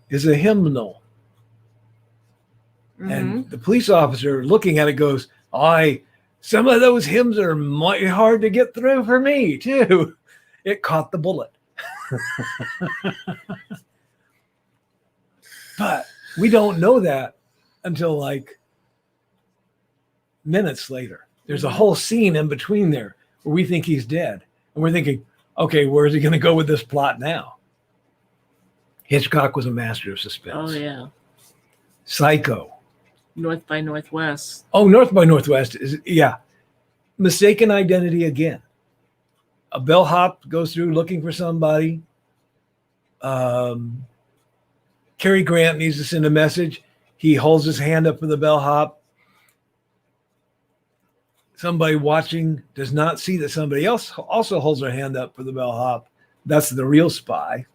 is a hymnal. And the police officer looking at it goes, some of those hymns are mighty hard to get through for me, too. It caught the bullet. But we don't know that until like minutes later. There's a whole scene in between there where we think he's dead. And we're thinking, okay, where's he going to go with this plot now? Hitchcock was a master of suspense. Oh, yeah. Psycho. North by Northwest. Oh, North by Northwest is, mistaken identity again. A bellhop goes through looking for somebody. Cary Grant needs to send a message. He holds his hand up for the bellhop. Somebody watching does not see that somebody else also holds their hand up for the bellhop. That's the real spy.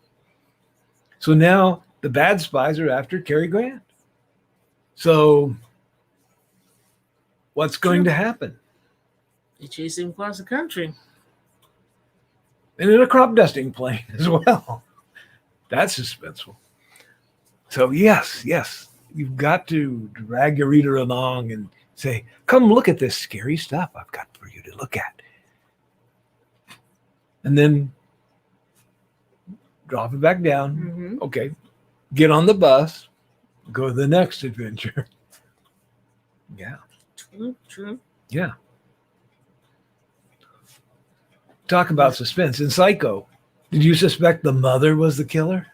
So now the bad spies are after Cary Grant. So what's going to happen? They chase him across the country. And in a crop dusting plane as well. That's suspenseful. So yes, you've got to drag your reader along and say, come look at this scary stuff I've got for you to look at. And then drop it back down. Okay, get on the bus, go to the next adventure. Yeah. True. Yeah. Talk about suspense. In Psycho, did you suspect the mother was the killer?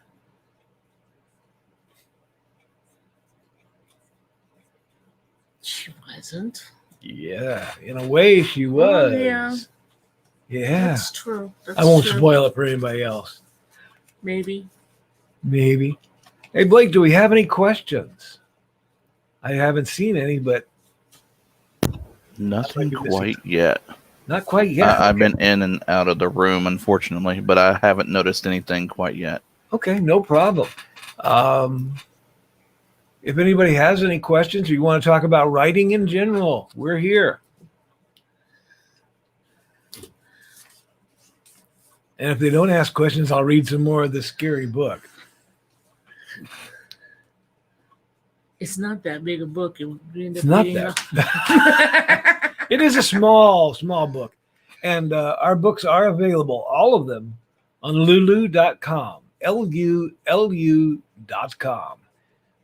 She wasn't. Yeah, in a way she was. Yeah. That's true. I won't spoil it for anybody else. Maybe. Hey, Blake, do we have any questions? I haven't seen any, but nothing quite yet. Not quite yet. I've been in and out of the room, unfortunately, but I haven't noticed anything quite yet. Okay, no problem. If anybody has any questions or you want to talk about writing in general, we're here. And if they don't ask questions, I'll read some more of this scary book. It's not that big a book. It's not that. It is a small book. And our books are available, all of them, on lulu.com, LULU.com.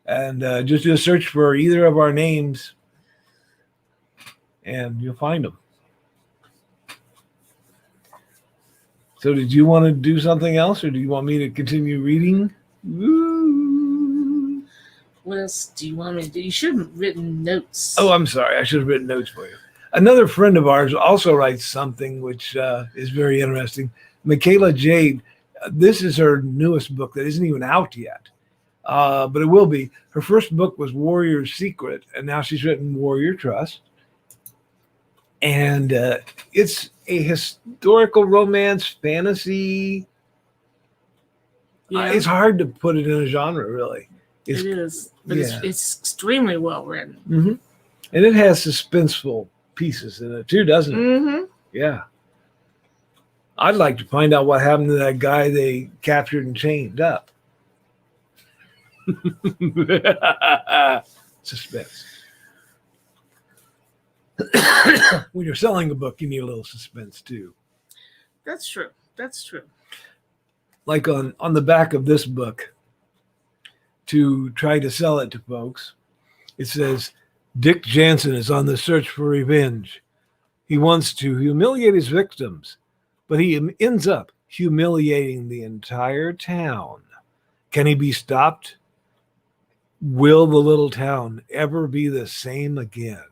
And just do a search for either of our names, and you'll find them. So did you want to do something else, or do you want me to continue reading? Woo. What else do you want me to do? You should have written notes. Oh, I'm sorry. I should have written notes for you. Another friend of ours also writes something which is very interesting. Michaela Jade, this is her newest book that isn't even out yet. But it will be. Her first book was Warrior's Secret, and now she's written Warrior Trust. And it's a historical romance fantasy. Yeah. It's hard to put it in a genre, really. It is, but it's extremely well written. Mm-hmm. And it has suspenseful pieces in it too, doesn't it? Mm-hmm. Yeah. I'd like to find out what happened to that guy they captured and chained up. Suspense. When you're selling a book, you need a little suspense too. That's true. Like on the back of this book, to try to sell it to folks, it says, Dick Jansen is on the search for revenge. He wants to humiliate his victims, but he ends up humiliating the entire town. Can he be stopped? Will the little town ever be the same again?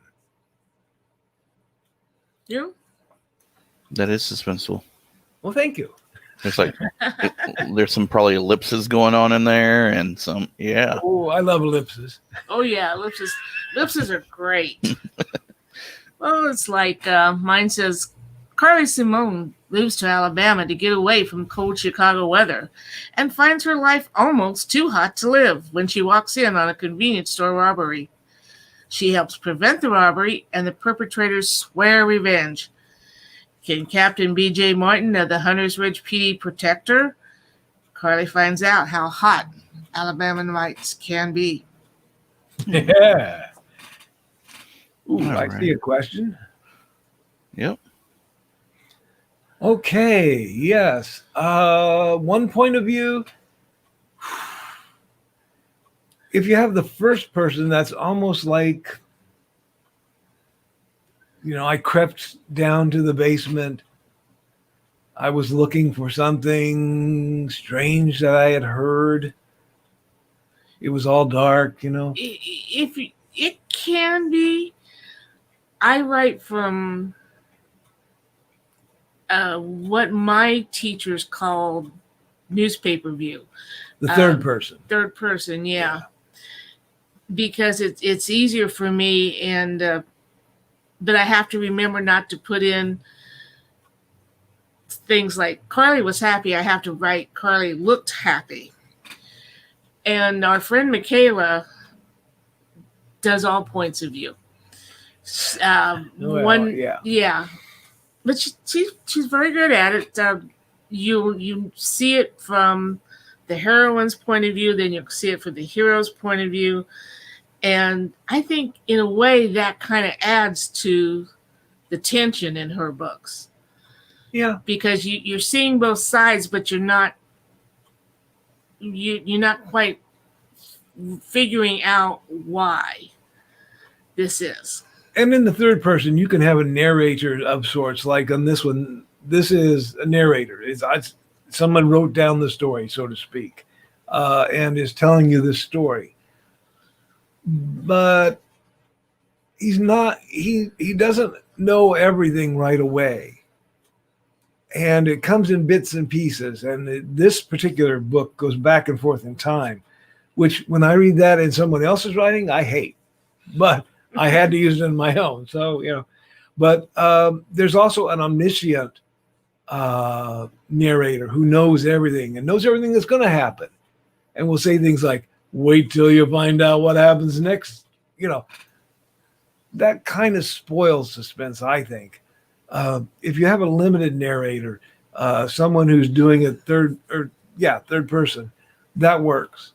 Yeah. That is suspenseful. Well, thank you. It's like there's some probably ellipses going on in there, and some Oh, I love ellipses. Oh yeah, ellipses are great. Well, it's like mine says, Carly Simone moves to Alabama to get away from cold Chicago weather and finds her life almost too hot to live when she walks in on a convenience store robbery. She helps prevent the robbery, and the perpetrators swear revenge. Can Captain B.J. Martin of the Hunters Ridge PD protect her? Carly finds out how hot Alabama nights can be. Yeah. Ooh, All I right. see a question. Yep. Okay, yes. One point of view. If you have the first person, that's almost like, I crept down to the basement. I was looking for something strange that I had heard. It was all dark, If it can be, I write from what my teachers called newspaper view. The third person. Third person, yeah. Because it's easier for me, and but I have to remember not to put in things like Carly was happy. I have to write Carly looked happy. And our friend Michaela does all points of view. Yeah, but she's very good at it. You see it from the heroine's point of view, then you see it from the hero's point of view, and I think in a way that kind of adds to the tension in her books. Yeah, because you're seeing both sides, but you're not quite figuring out why this is. And in the third person, you can have a narrator of sorts. Like on this one, this is a narrator. It's someone wrote down the story, so to speak, and is telling you this story. But he's not. He doesn't know everything right away. And it comes in bits and pieces. And this particular book goes back and forth in time, which when I read that in someone else's writing, I hate. But I had to use it in my own. So, but there's also an omniscient narrator who knows everything and knows everything that's going to happen. And will say things like, wait till you find out what happens next. That kind of spoils suspense, I think. If you have a limited narrator, someone who's doing it third person, that works.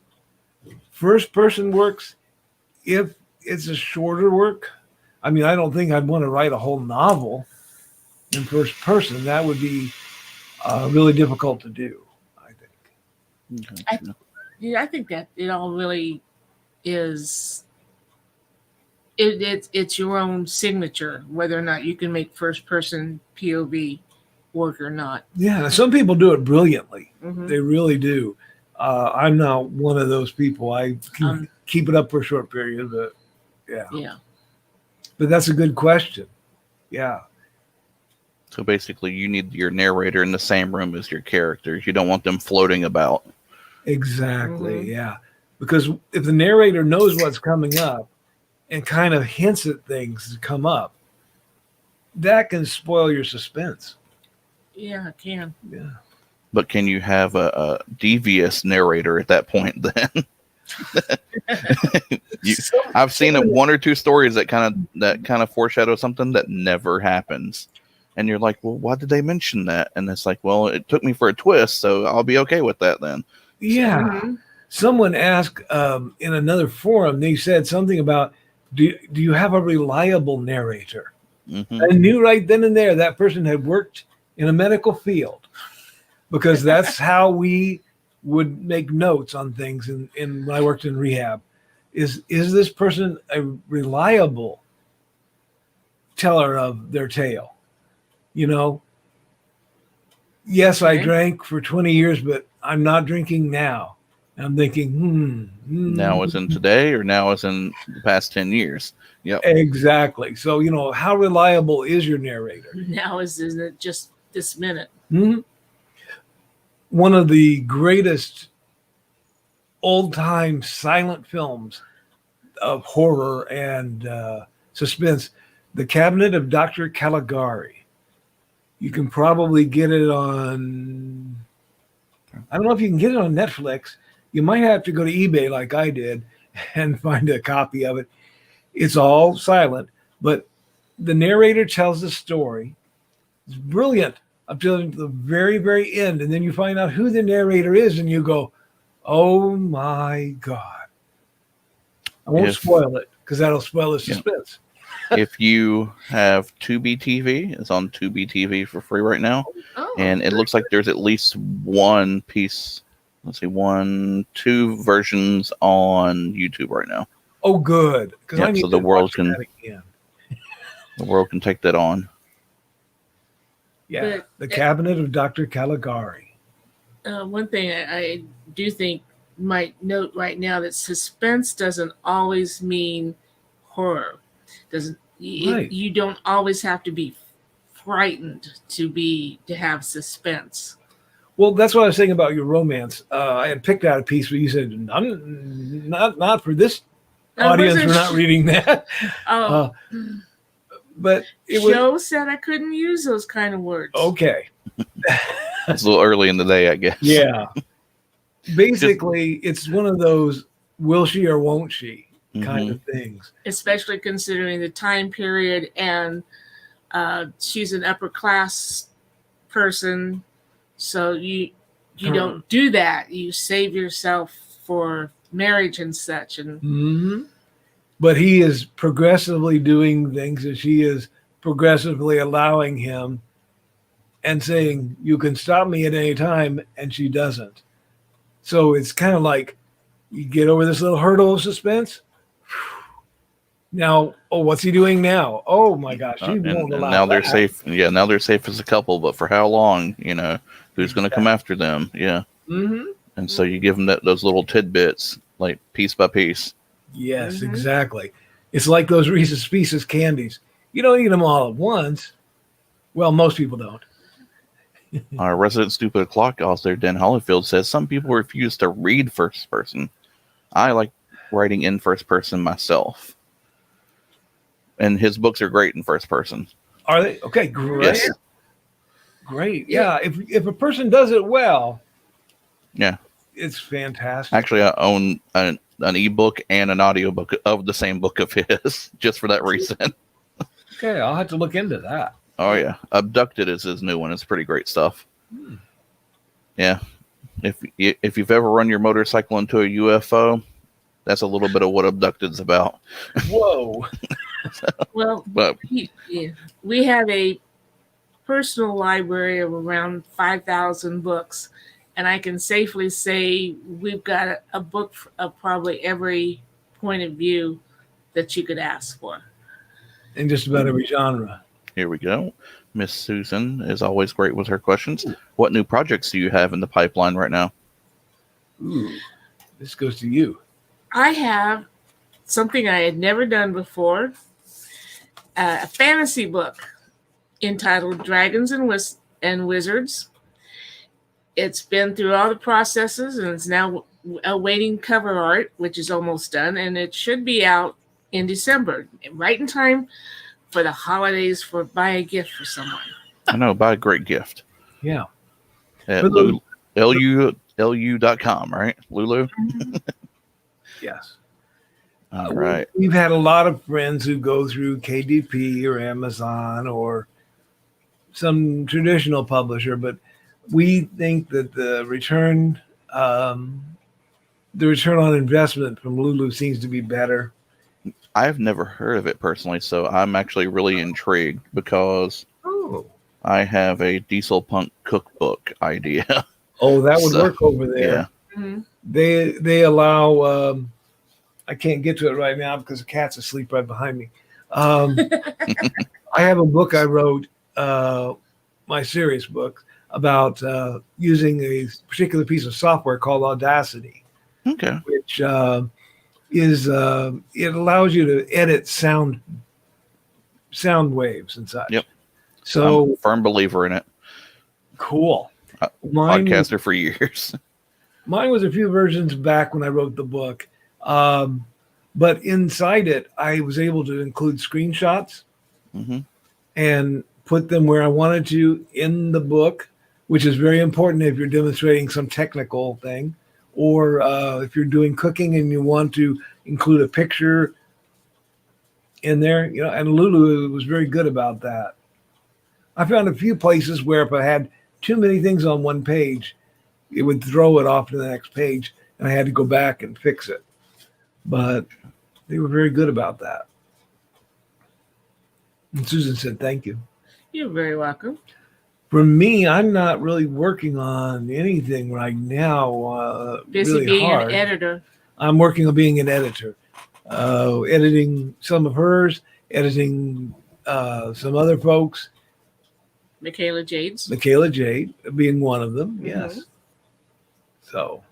First person works if it's a shorter work. I mean, I don't think I'd want to write a whole novel in first person. That would be really difficult to do, I think. I think that it all really is. It's your own signature, whether or not you can make first person POV work or not. Yeah, some people do it brilliantly. Mm-hmm. They really do. I'm not one of those people. I can keep it up for a short period, but yeah. But that's a good question. Yeah. So basically, you need your narrator in the same room as your characters. You don't want them floating about. Exactly. Mm-hmm. Yeah. Because if the narrator knows what's coming up and kind of hints at things that come up, that can spoil your suspense. Yeah, it can. Yeah. But can you have a devious narrator at that point then? I've seen one or two stories that kind of foreshadow something that never happens. And you're like, well, why did they mention that? And it's like, well, it took me for a twist, so I'll be okay with that then. Yeah. Mm-hmm. Someone asked in another forum, they said something about, do you have a reliable narrator? Mm-hmm. I knew right then and there that person had worked in a medical field, because that's how we would make notes on things in when I worked in rehab. Is this person a reliable teller of their tale? Yes, I drank for 20 years, but I'm not drinking now. I'm thinking, Now as in today, or now as in the past 10 years? Yep. Exactly. So, how reliable is your narrator? Now isn't it just this minute? Mm-hmm. One of the greatest old-time silent films of horror and suspense, The Cabinet of Dr. Caligari. You can probably get it on, I don't know if you can get it on Netflix. You might have to go to eBay like I did and find a copy of it. It's all silent, but the narrator tells the story. It's brilliant up to the very, very end. And then you find out who the narrator is and you go, oh my God. I won't If- spoil it because that'll spoil the suspense. If you have Tubi TV, it's on Tubi TV for free right now. Oh, And it looks like there's at least one piece. Let's see, 2 versions on YouTube right now. Oh, good. Because I need so the to world watch can that again. the world can take that on. Yeah, But the Cabinet of Dr. Caligari. one thing I do think might note right now that suspense doesn't always mean horror. Right. You don't always have to be frightened to have suspense. Well, that's what I was saying about your romance. I had picked out a piece where you said, "I'm not for this audience. We're not reading that." Oh, but it was Joe said I couldn't use those kind of words. okay. It's a little early in the day, I guess. Yeah. Basically, it's one of those will she or won't she kind of things. Especially considering the time period, and she's an upper class person, so you don't do that. You save yourself for marriage and such. And But he is progressively doing things, and she is progressively allowing him and saying, "You can stop me at any time," and she doesn't. So it's kind of like you get over this little hurdle of suspense. Now, what's he doing now? Oh my gosh, he won't allow now they're that. safe. Yeah, now they're safe as a couple, but for how long? Who's going to come after them? Yeah. And so you give them those little tidbits, like piece by piece. Yes, exactly. It's like those Reese's Pieces candies. You don't eat them all at once. Well, most people don't. Our resident stupid clock out there, Dan Hollyfield, says some people refuse to read first person. I like writing in first person myself. And his books are great in first person. Are they? Okay, great. Yes. Great. Yeah, if a person does it well, Yeah. it's fantastic. Actually, I own an ebook and an audiobook of the same book of his, just for that reason. Okay, I'll have to look into that. Oh, yeah. Abducted is his new one. It's pretty great stuff. Yeah. If you've ever run your motorcycle into a UFO, that's a little bit of what Abducted's about. Whoa. Well, we have a personal library of around 5,000 books, and I can safely say we've got a book of probably every point of view that you could ask for. In just about every genre. Here we go. Miss Susan is always great with her questions. What new projects do you have in the pipeline right now? Ooh, this goes to you. I have something I had never done before, a fantasy book entitled Dragons and Wizards. It's been through all the processes and it's now awaiting cover art, which is almost done, and it should be out in December, right in time for the holidays, for buy a gift for someone. I know, buy a great gift. Yeah. At LU.com, right? Lulu? Yes. All right. We've had a lot of friends who go through KDP or Amazon or some traditional publisher, but we think that the return on investment from Lulu seems to be better. I've never heard of it personally, so I'm actually really intrigued because I have a diesel punk cookbook idea. Oh, that would work over there. Yeah. They allow I can't get to it right now because the cat's asleep right behind me. I have a book I wrote, my serious book, about using a particular piece of software called Audacity. Okay. Which it allows you to edit sound waves and such. Yep. So I'm a firm believer in it. Cool. Podcaster for years. Mine was a few versions back when I wrote the book. But inside it, I was able to include screenshots and put them where I wanted to in the book, which is very important if you're demonstrating some technical thing, or if you're doing cooking and you want to include a picture in there, and Lulu was very good about that. I found a few places where if I had too many things on one page, it would throw it off to the next page, and I had to go back and fix it. But They were very good about that. And Susan said, "Thank you." You're very welcome. For me, I'm not really working on anything right now. Busy really being hard. an editor. I'm working on being an editor, editing some of hers, editing some other folks. Michaela Jade's. Michaela Jade being one of them, yes. Mhm. So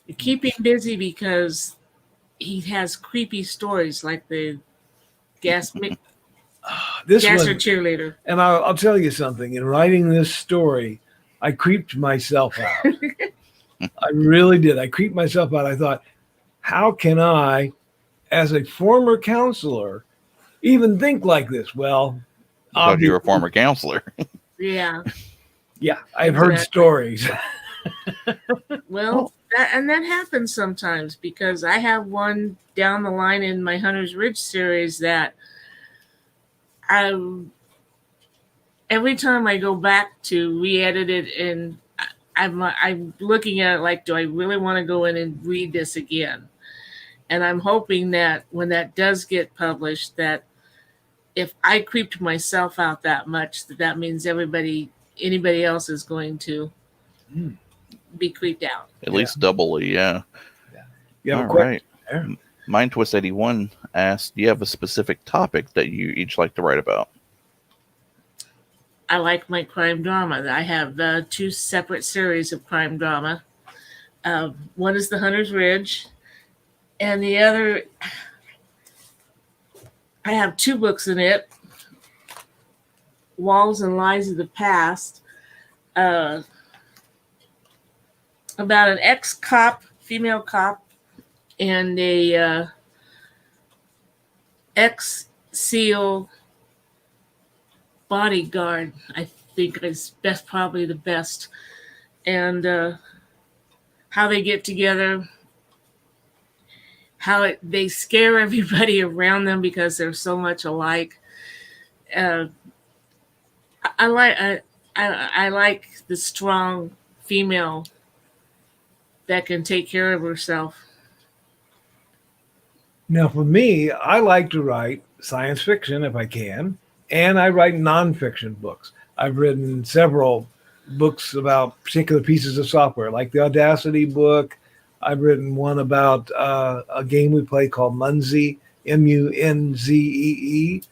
You keep him busy because he has creepy stories like the this gasser one, cheerleader. and I'll tell you something. In writing this story, I creeped myself out. I really did. I creeped myself out. I thought, how can I, as a former counselor, even think like this? Well, I thought you were a former counselor. Yeah. Yeah, I've heard stories. Well, that happens sometimes because I have one down the line in my Hunter's Ridge series that every time I go back to re-edit it, and I'm looking at it like, do I really want to go in and read this again? And I'm hoping that when that does get published, that if I creeped myself out that much, that means anybody else is going to be creeped out. At least doubly, yeah. You have All a right. Mind Twist 81 asked, do you have a specific topic that you each like to write about? I like my crime drama. I have 2 separate series of crime drama. One is the Hunter's Ridge, and the other, I have 2 books in it. Walls and Lies of the Past, about an ex-cop, female cop, and a ex-SEAL bodyguard. I think is probably the best, and how they get together, how they scare everybody around them because they're so much alike. I like the strong female that can take care of herself. Now, for me, I like to write science fiction if I can, and I write nonfiction books. I've written several books about particular pieces of software, like the Audacity book. I've written one about a game we play called Munzee, Munzee.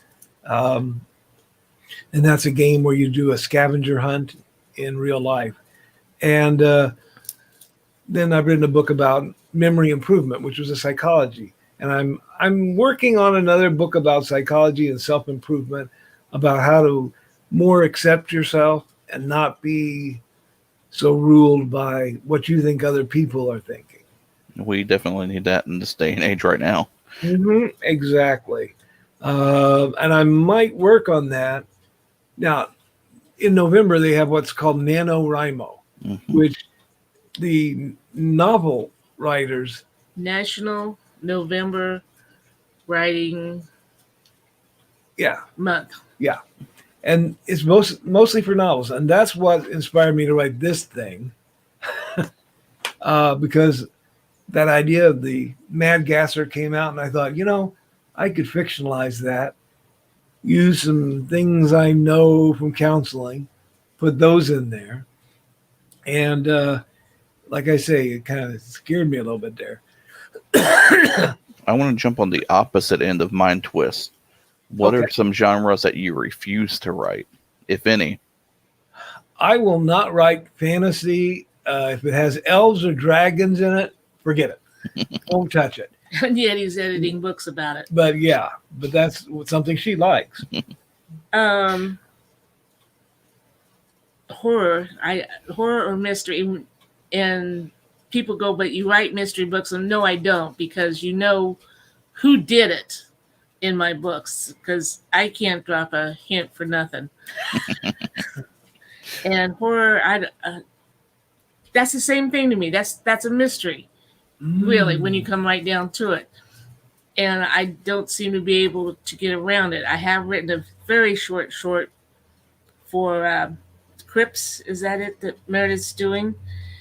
And that's a game where you do a scavenger hunt in real life. And then I've written a book about memory improvement, which was a psychology. And I'm working on another book about psychology and self-improvement, about how to more accept yourself and not be so ruled by what you think other people are thinking. We definitely need that in this day and age right now. Mm-hmm, exactly. And I might work on that. Now, in November, they have what's called NaNoWriMo, which the novel writers... National November Writing Month. Yeah. And it's mostly for novels. And that's what inspired me to write this thing. Because that idea of the Mad Gasser came out, and I thought, I could fictionalize that, use some things I know from counseling, put those in there. And like I say, it kind of scared me a little bit there. I want to jump on the opposite end of Mind Twist. What are some genres that you refuse to write, if any? I will not write fantasy. If it has elves or dragons in it, forget it. Won't touch it. And yet he's editing books about it. But that's something she likes. Horror or mystery, and people go, but you write mystery books, and no, I don't, because you know who did it in my books, because I can't drop a hint for nothing. And horror, that's the same thing to me. That's a mystery, really, when you come right down to it. And I don't seem to be able to get around it. I have written a very short for Crips. Is that it that Meredith's doing?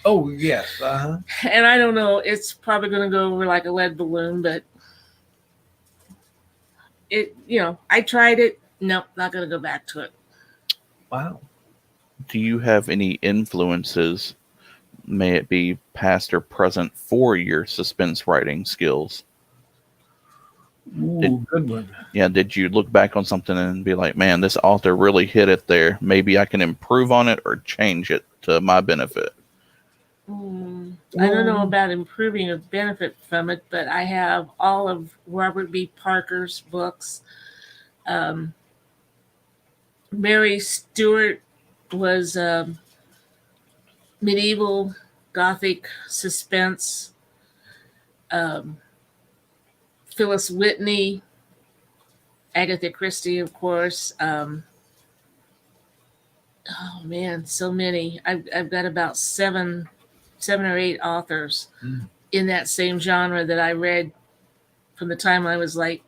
Oh yes. Uh-huh. And I don't know, it's probably going to go over like a lead balloon, but I tried it. Nope, not going to go back to it. Wow. Do you have any influences, may it be past or present, for your suspense writing skills? Ooh, good one. Yeah, did you look back on something and be like, man, this author really hit it there. Maybe I can improve on it or change it to my benefit? I don't know about improving a benefit from it, but I have all of Robert B. Parker's books. Mary Stewart was medieval Gothic suspense. Phyllis Whitney, Agatha Christie, of course. Oh man, so many. I've got about seven or eight authors in that same genre that I read from the time I was like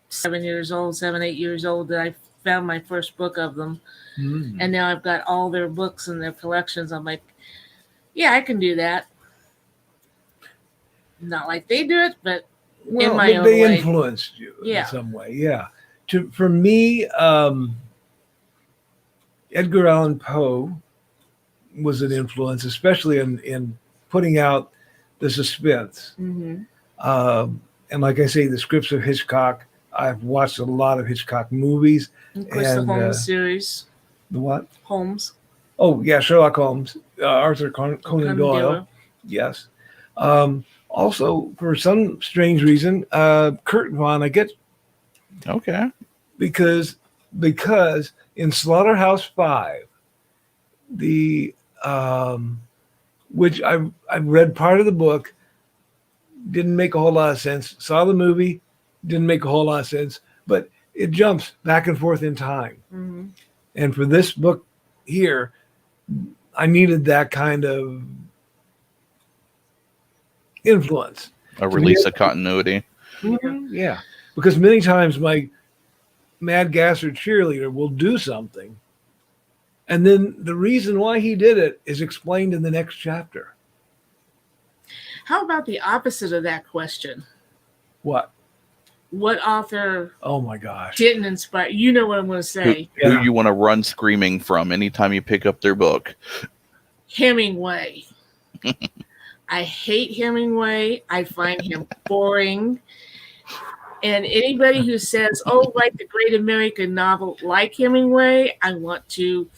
7, 8 years old that I found my first book of them. And now I've got all their books and their collections. I'm like, yeah, I can do that. Not like they do it, but in my own they way. Influenced you in some way. Yeah. For me, Edgar Allan Poe was an influence, especially in putting out the suspense. And like I say, the scripts of Hitchcock, I've watched a lot of Hitchcock movies. Of course, the Holmes series. The what? Holmes. Oh, yeah, Sherlock Holmes, Arthur Conan Doyle. Yes. Also, for some strange reason, Kurt Vonnegut. Okay. Because in Slaughterhouse-Five, which I've read part of the book, didn't make a whole lot of sense. Saw the movie, didn't make a whole lot of sense, but it jumps back and forth in time. And for this book here, I needed that kind of influence. A release of continuity. Yeah. Because many times my Mad Gasser cheerleader will do something, and then the reason why he did it is explained in the next chapter. How about the opposite of that question? What? What author? Oh my gosh! Didn't inspire you? Know what I'm going to say? Who you want to run screaming from anytime you pick up their book? Hemingway. I hate Hemingway. I find him boring. And anybody who says, "Oh, write the great American novel like Hemingway," I want to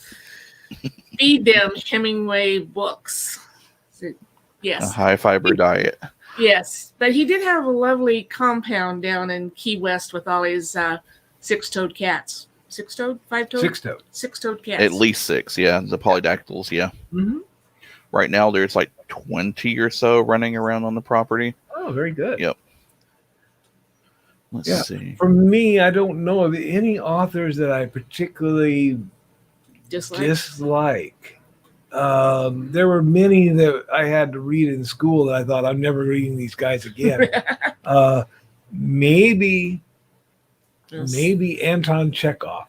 feed them Hemingway books. So, yes. A high fiber diet. Yes, but he did have a lovely compound down in Key West with all his six-toed cats. Six-toed? Five-toed? Six-toed. Six-toed cats. At least 6, yeah. The polydactyls, yeah. Right now, there's like 20 or so running around on the property. Oh, very good. Yep. Let's see. For me, I don't know of any authors that I particularly dislike. There were many that I had to read in school that I thought, I'm never reading these guys again. Maybe Anton Chekhov,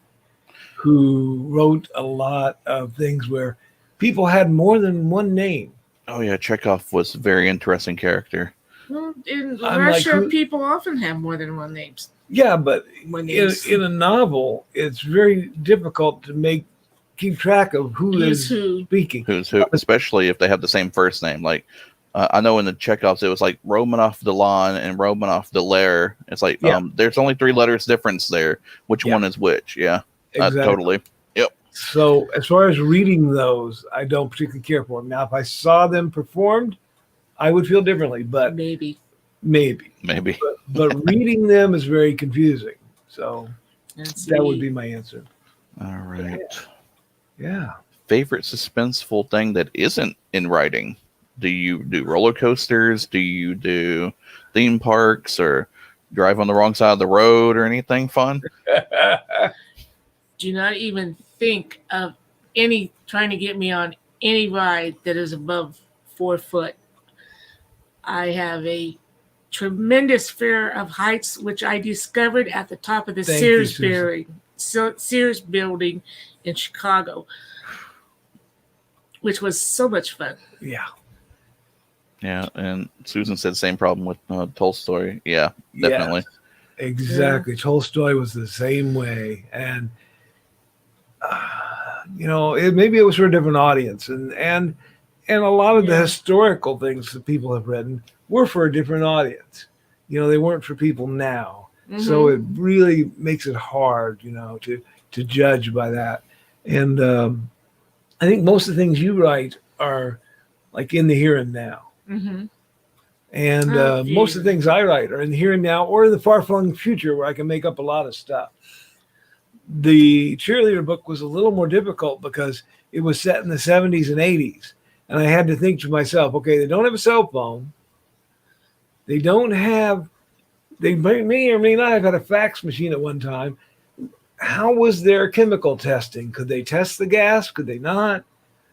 who wrote a lot of things where people had more than one name. Oh yeah, Chekhov was a very interesting character. Well, in Russia, people often have more than one name. Yeah, but in a novel, it's very difficult to keep track of who is speaking. Who's who, especially if they have the same first name. Like, I know in the Chekhovs, it was like Romanov Delan and Romanov Delaire. It's like, there's only 3 letters difference there. Which one is which? Yeah, exactly. Totally. Yep. So as far as reading those, I don't particularly care for them. Now, if I saw them performed, I would feel differently, but maybe. But reading them is very confusing. So that would be my answer. All right. Yeah. Favorite suspenseful thing that isn't in writing? Do you do roller coasters? Do you do theme parks or drive on the wrong side of the road or anything fun? Do not even think of trying to get me on any ride that is above 4 foot. I have a tremendous fear of heights, which I discovered at the top of the Sears building in Chicago. which was so much fun. Yeah. Yeah, and Susan said same problem with Tolstoy. Yeah, definitely. Yes, exactly. Tolstoy was the same way, and maybe it was for a different audience, and a lot of the historical things that people have written were for a different audience. They weren't for people now, so it really makes it hard, to judge by that. And I think most of the things you write are like in the here and now. And most of the things I write are in the here and now or in the far-flung future where I can make up a lot of stuff. The cheerleader book was a little more difficult because it was set in the 70s and 80s. And I had to think to myself, okay, they don't have a cell phone. They may or may not have had a fax machine at one time. How was their chemical testing? Could they test the gas? Could they not?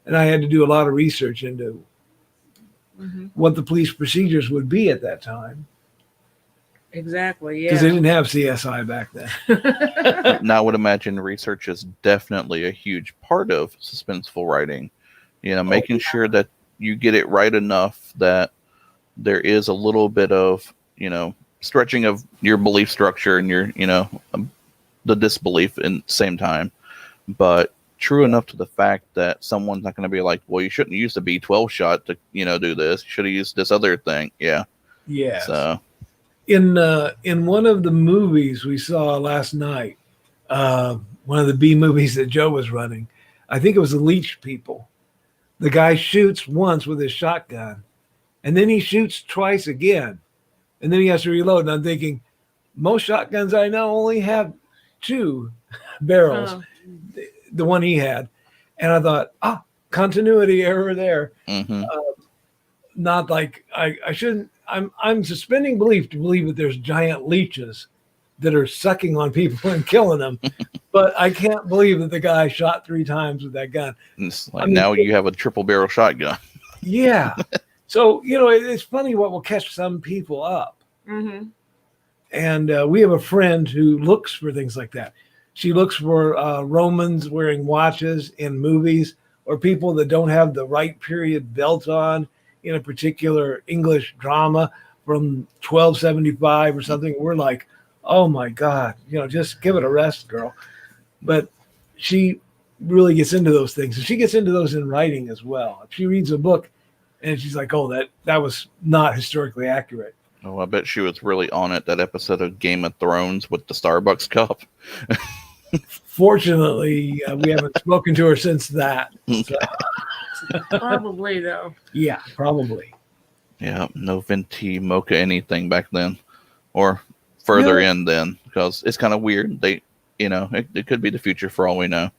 And I had to do a lot of research into what the police procedures would be at that time. Exactly, yeah. Because they didn't have CSI back then. Now I would imagine research is definitely a huge part of suspenseful writing. Making sure that you get it right enough that there is a little bit of, stretching of your belief structure and your, the disbelief in the same time. But true enough to the fact that someone's not going to be like, well, you shouldn't use the B12 shot to, do this. You should have used this other thing. Yeah. Yeah. So in one of the movies we saw last night, one of the B movies that Joe was running, I think it was The Leech People. The guy shoots once with his shotgun, and then he shoots twice again, and then he has to reload. And I'm thinking, most shotguns I know only have 2 barrels. Oh. The one he had, and I thought, continuity error there. Not like I shouldn't. I'm suspending belief to believe that there's giant leeches that are sucking on people and killing them, but I can't believe that the guy shot 3 times with that gun. It's like now you have a triple barrel shotgun. Yeah. So it's funny what will catch some people up. And we have a friend who looks for things like that. She looks for Romans wearing watches in movies or people that don't have the right period belt on in a particular English drama from 1275 or something. We're like, oh my God, just give it a rest, girl. But she really gets into those things. And she gets into those in writing as well. If she reads a book and she's like, oh, that was not historically accurate. Oh, I bet she was really on it, that episode of Game of Thrones with the Starbucks cup. Fortunately, we haven't spoken to her since that. So. Probably, though. Yeah, probably. Yeah, no venti, mocha, anything back then. Or further in then, because it's kind of weird. They, it could be the future for all we know.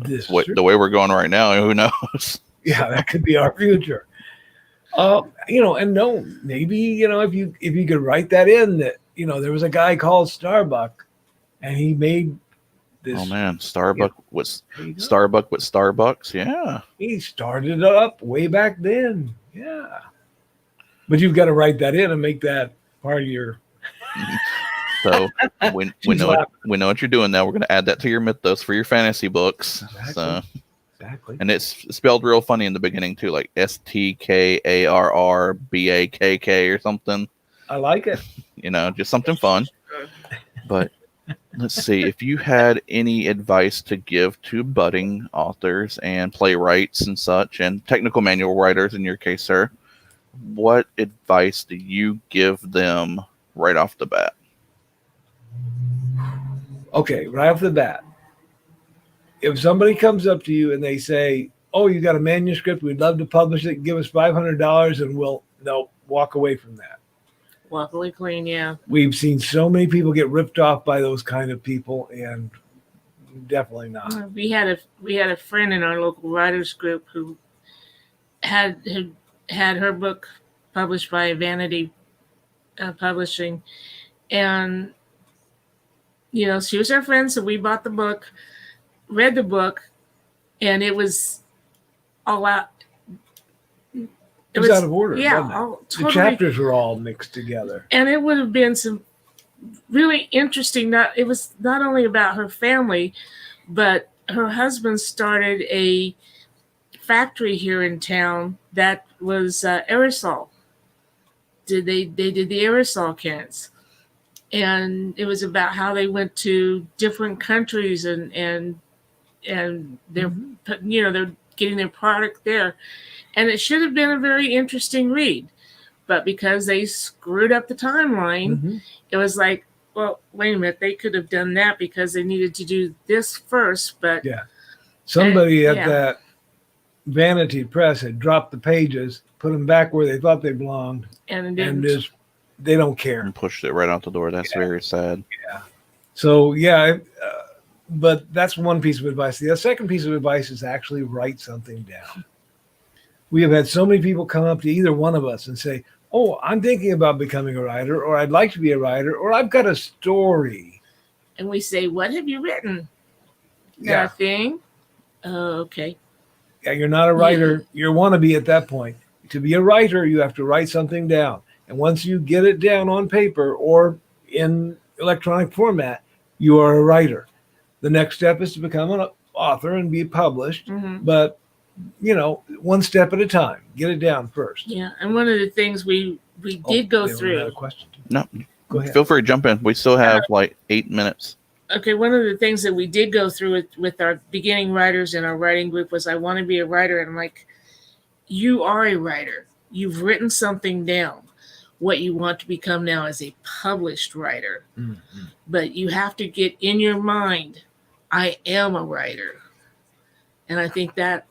The way we're going right now, who knows? Yeah, that could be our future. And no, maybe, if you could write that in that, there was a guy called Starbuck and he made this. Oh man, Starbuck with Starbucks. Yeah. He started it up way back then. Yeah. But you've got to write that in and make that part of your. So we know what you're doing now. We're going to add that to your mythos for your fantasy books. Exactly. So. Exactly. And it's spelled real funny in the beginning too, like STKARRBAKK or something. I like it. Just something fun. But let's see, if you had any advice to give to budding authors and playwrights and such, and technical manual writers in your case, sir, what advice do you give them right off the bat? Okay, right off the bat. If somebody comes up to you and they say, oh, you got a manuscript, we'd love to publish it, give us $500, and we'll walk away from that. Walk away clean, yeah. We've seen so many people get ripped off by those kind of people, and definitely not. We had a friend in our local writers group who had her book published by Vanity Publishing, and she was our friend, so we bought the book. Read the book, and it was all out. It was out of order. Yeah, totally, the chapters were all mixed together, and it would have been some really interesting. It was not only about her family, but her husband started a factory here in town that was aerosol. They did the aerosol cans, and it was about how they went to different countries and they're they're getting their product there, and it should have been a very interesting read, but because they screwed up the timeline, it was like, well, wait a minute, they could have done that because they needed to do this first, but somebody at that vanity press had dropped the pages, put them back where they thought they belonged, and just they don't care and pushed it right out the door. That's very sad. So but that's one piece of advice. The second piece of advice is actually write something down. We have had so many people come up to either one of us and say, oh, I'm thinking about becoming a writer, or I'd like to be a writer, or I've got a story. And we say, what have you written? Yeah. Nothing. Oh, okay. Yeah, you're not a writer. You want to be at that point. To be a writer, you have to write something down. And once you get it down on paper or in electronic format, you are a writer. The next step is to become an author and be published. But, one step at a time. Get it down first. Yeah, and one of the things we did go through. A question. No, go ahead. Feel free to jump in. We still have like 8 minutes. Okay, one of the things that we did go through with our beginning writers in our writing group was I want to be a writer. And I'm like, you are a writer. You've written something down. What you want to become now is a published writer. But you have to get in your mind, I am a writer. And I think that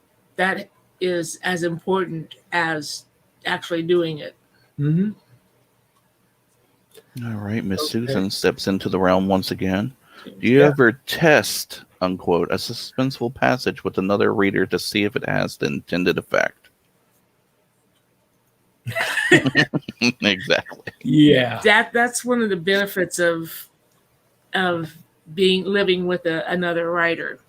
is as important as actually doing it. All right, Miss Susan steps into the realm once again. Do you ever test, unquote, a suspenseful passage with another reader to see if it has the intended effect? Exactly. Yeah. That's one of the benefits of living with another writer.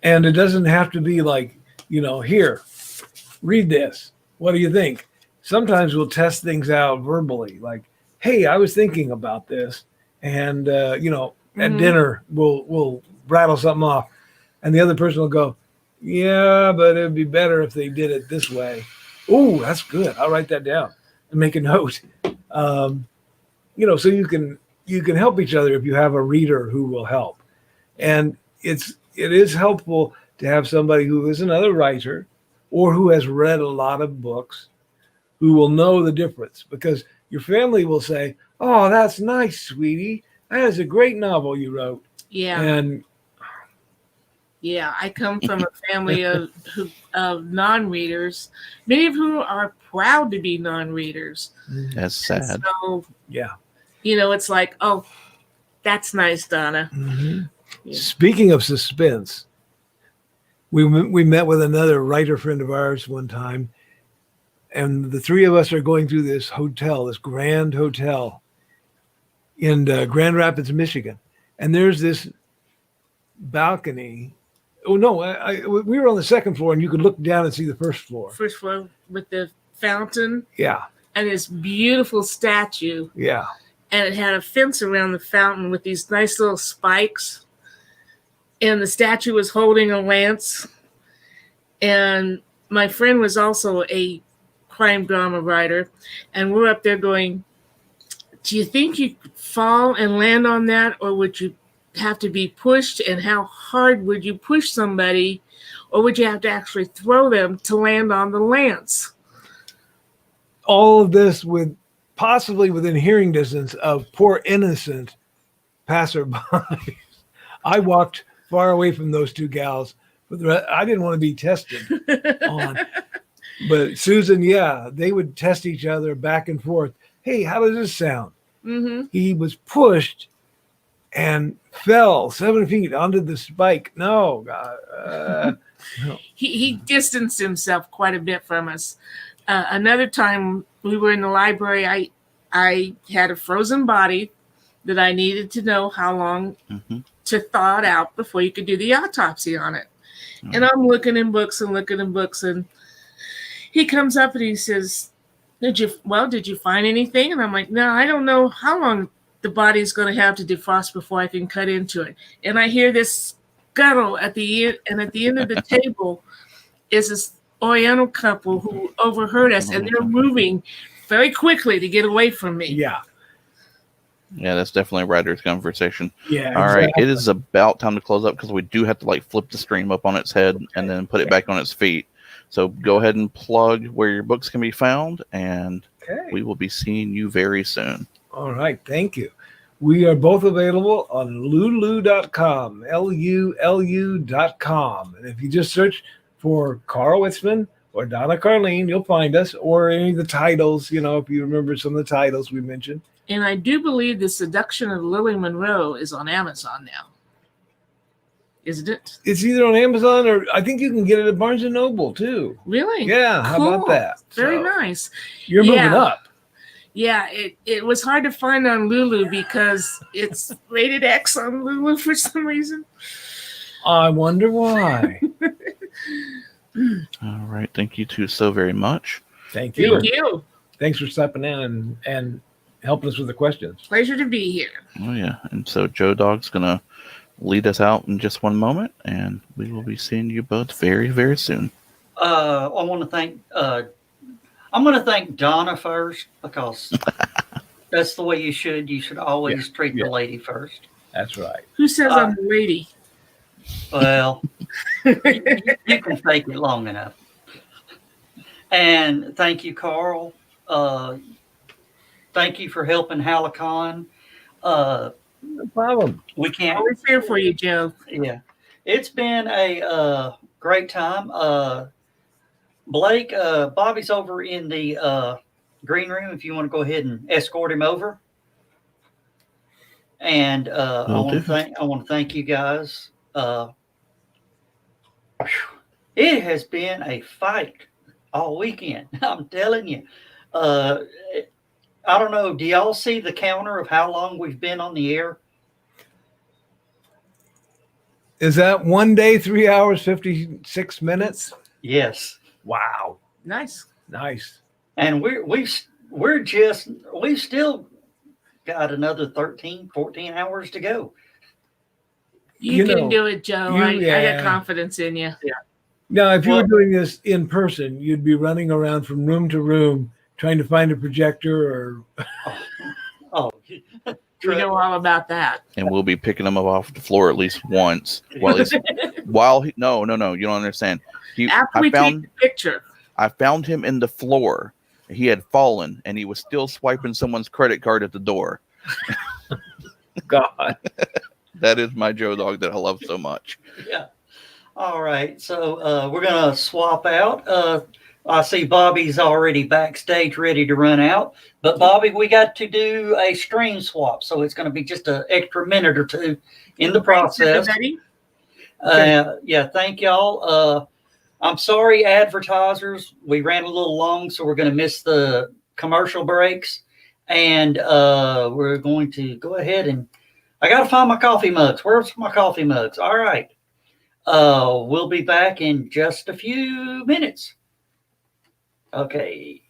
And it doesn't have to be like, here, read this. What do you think? Sometimes we'll test things out verbally, like, hey, I was thinking about this. And, at dinner, we'll rattle something off. And the other person will go, yeah, but it'd be better if they did it this way. Oh, that's good. I'll write that down and make a note. So you can help each other if you have a reader who will help. And it is helpful to have somebody who is another writer or who has read a lot of books who will know the difference, because your family will say, oh, that's nice, sweetie. That is a great novel you wrote. Yeah. And I come from a family of non-readers, many of whom are proud to be non-readers. That's sad. So, yeah. It's like, oh, that's nice, Donna. Yeah. Speaking of suspense, we met with another writer friend of ours one time, and the three of us are going through this grand hotel in Grand Rapids, Michigan. And there's this balcony. Oh, no, we were on the second floor, and you could look down and see the first floor. First floor with the fountain. Yeah. And this beautiful statue. Yeah. And it had a fence around the fountain with these nice little spikes. And the statue was holding a lance. And my friend was also a crime drama writer. And we're up there going, do you think you could fall and land on that? Or would you have to be pushed? And how hard would you push somebody? Or would you have to actually throw them to land on the lance? All of this possibly within hearing distance of poor innocent passerby. I walked far away from those two gals, but I didn't want to be tested on. But Susan, they would test each other back and forth. Hey, how does this sound? He was pushed and fell 7 feet onto the spike. No. No. He distanced himself quite a bit from us. Another time we were in the library, I had a frozen body that I needed to know how long to thaw it out before you could do the autopsy on it. And I'm looking in books, and he comes up and he says, did you find anything? And I'm like, no, I don't know how long the body's going to have to defrost before I can cut into it. And I hear this scuttle at the end of the table, is this Oriental couple who overheard us, and they're moving very quickly to get away from me. Yeah. Yeah, that's definitely a writer's conversation. Yeah. All right, exactly. it is about time to close up because we do have to like flip the stream up on its head and then put it back on its feet. So go ahead and plug where your books can be found, and we will be seeing you very soon. All right. Thank you. We are both available on lulu.com, LULU.com. And if you just search for Carl Witzman or Donna Carlene, you'll find us, or any of the titles, if you remember some of the titles we mentioned. And I do believe The Seduction of Lily Monroe is on Amazon now. Isn't it? It's either on Amazon or I think you can get it at Barnes & Noble too. Really? Yeah. How about Cool. that? Very nice. You're moving up. Yeah, it was hard to find on Lulu because it's rated X on Lulu for some reason. I wonder why. All right. Thank you two so very much. Thank you. Thank you. Thanks for stepping in and helping us with the questions. Pleasure to be here. Oh, yeah. And so Joe Dog's going to lead us out in just one moment, and we will be seeing you both very, very soon. I want to thank... I'm going to thank Donna first because that's the way you should. You should always treat the lady first. That's right. Who says I'm a lady? Well, you can fake it long enough. And thank you, Carl. Thank you for helping HallowCon. No problem. We can't. Always here for you, Joe. Yeah, it's been a great time. Blake, Bobby's over in the green room. If you want to go ahead and escort him over. And I want to thank you guys. It has been a fight all weekend. I'm telling you. I don't know. Do y'all see the counter of how long we've been on the air? Is that 1 day, 3 hours, 56 minutes? Yes. Wow. Nice. And we've still got another 13, 14 hours to go. You can do it, Joe. I got confidence in you. Yeah. Now, if you were doing this in person, you'd be running around from room to room trying to find a projector or... Oh, we know all about that. And we'll be picking him up off the floor at least once. No, you don't understand. After we take the picture. I found him in the floor. He had fallen, and he was still swiping someone's credit card at the door. God. That is my Joe Dog that I love so much. Yeah. All right. So we're going to swap out. I see Bobby's already backstage ready to run out. But, Bobby, we got to do a stream swap. So it's going to be just an extra minute or two in the process. Yeah, thank y'all. I'm sorry, advertisers. We ran a little long, so we're going to miss the commercial breaks. And we're going to go ahead and I got to find my coffee mugs. Where's my coffee mugs? All right. We'll be back in just a few minutes. Okay.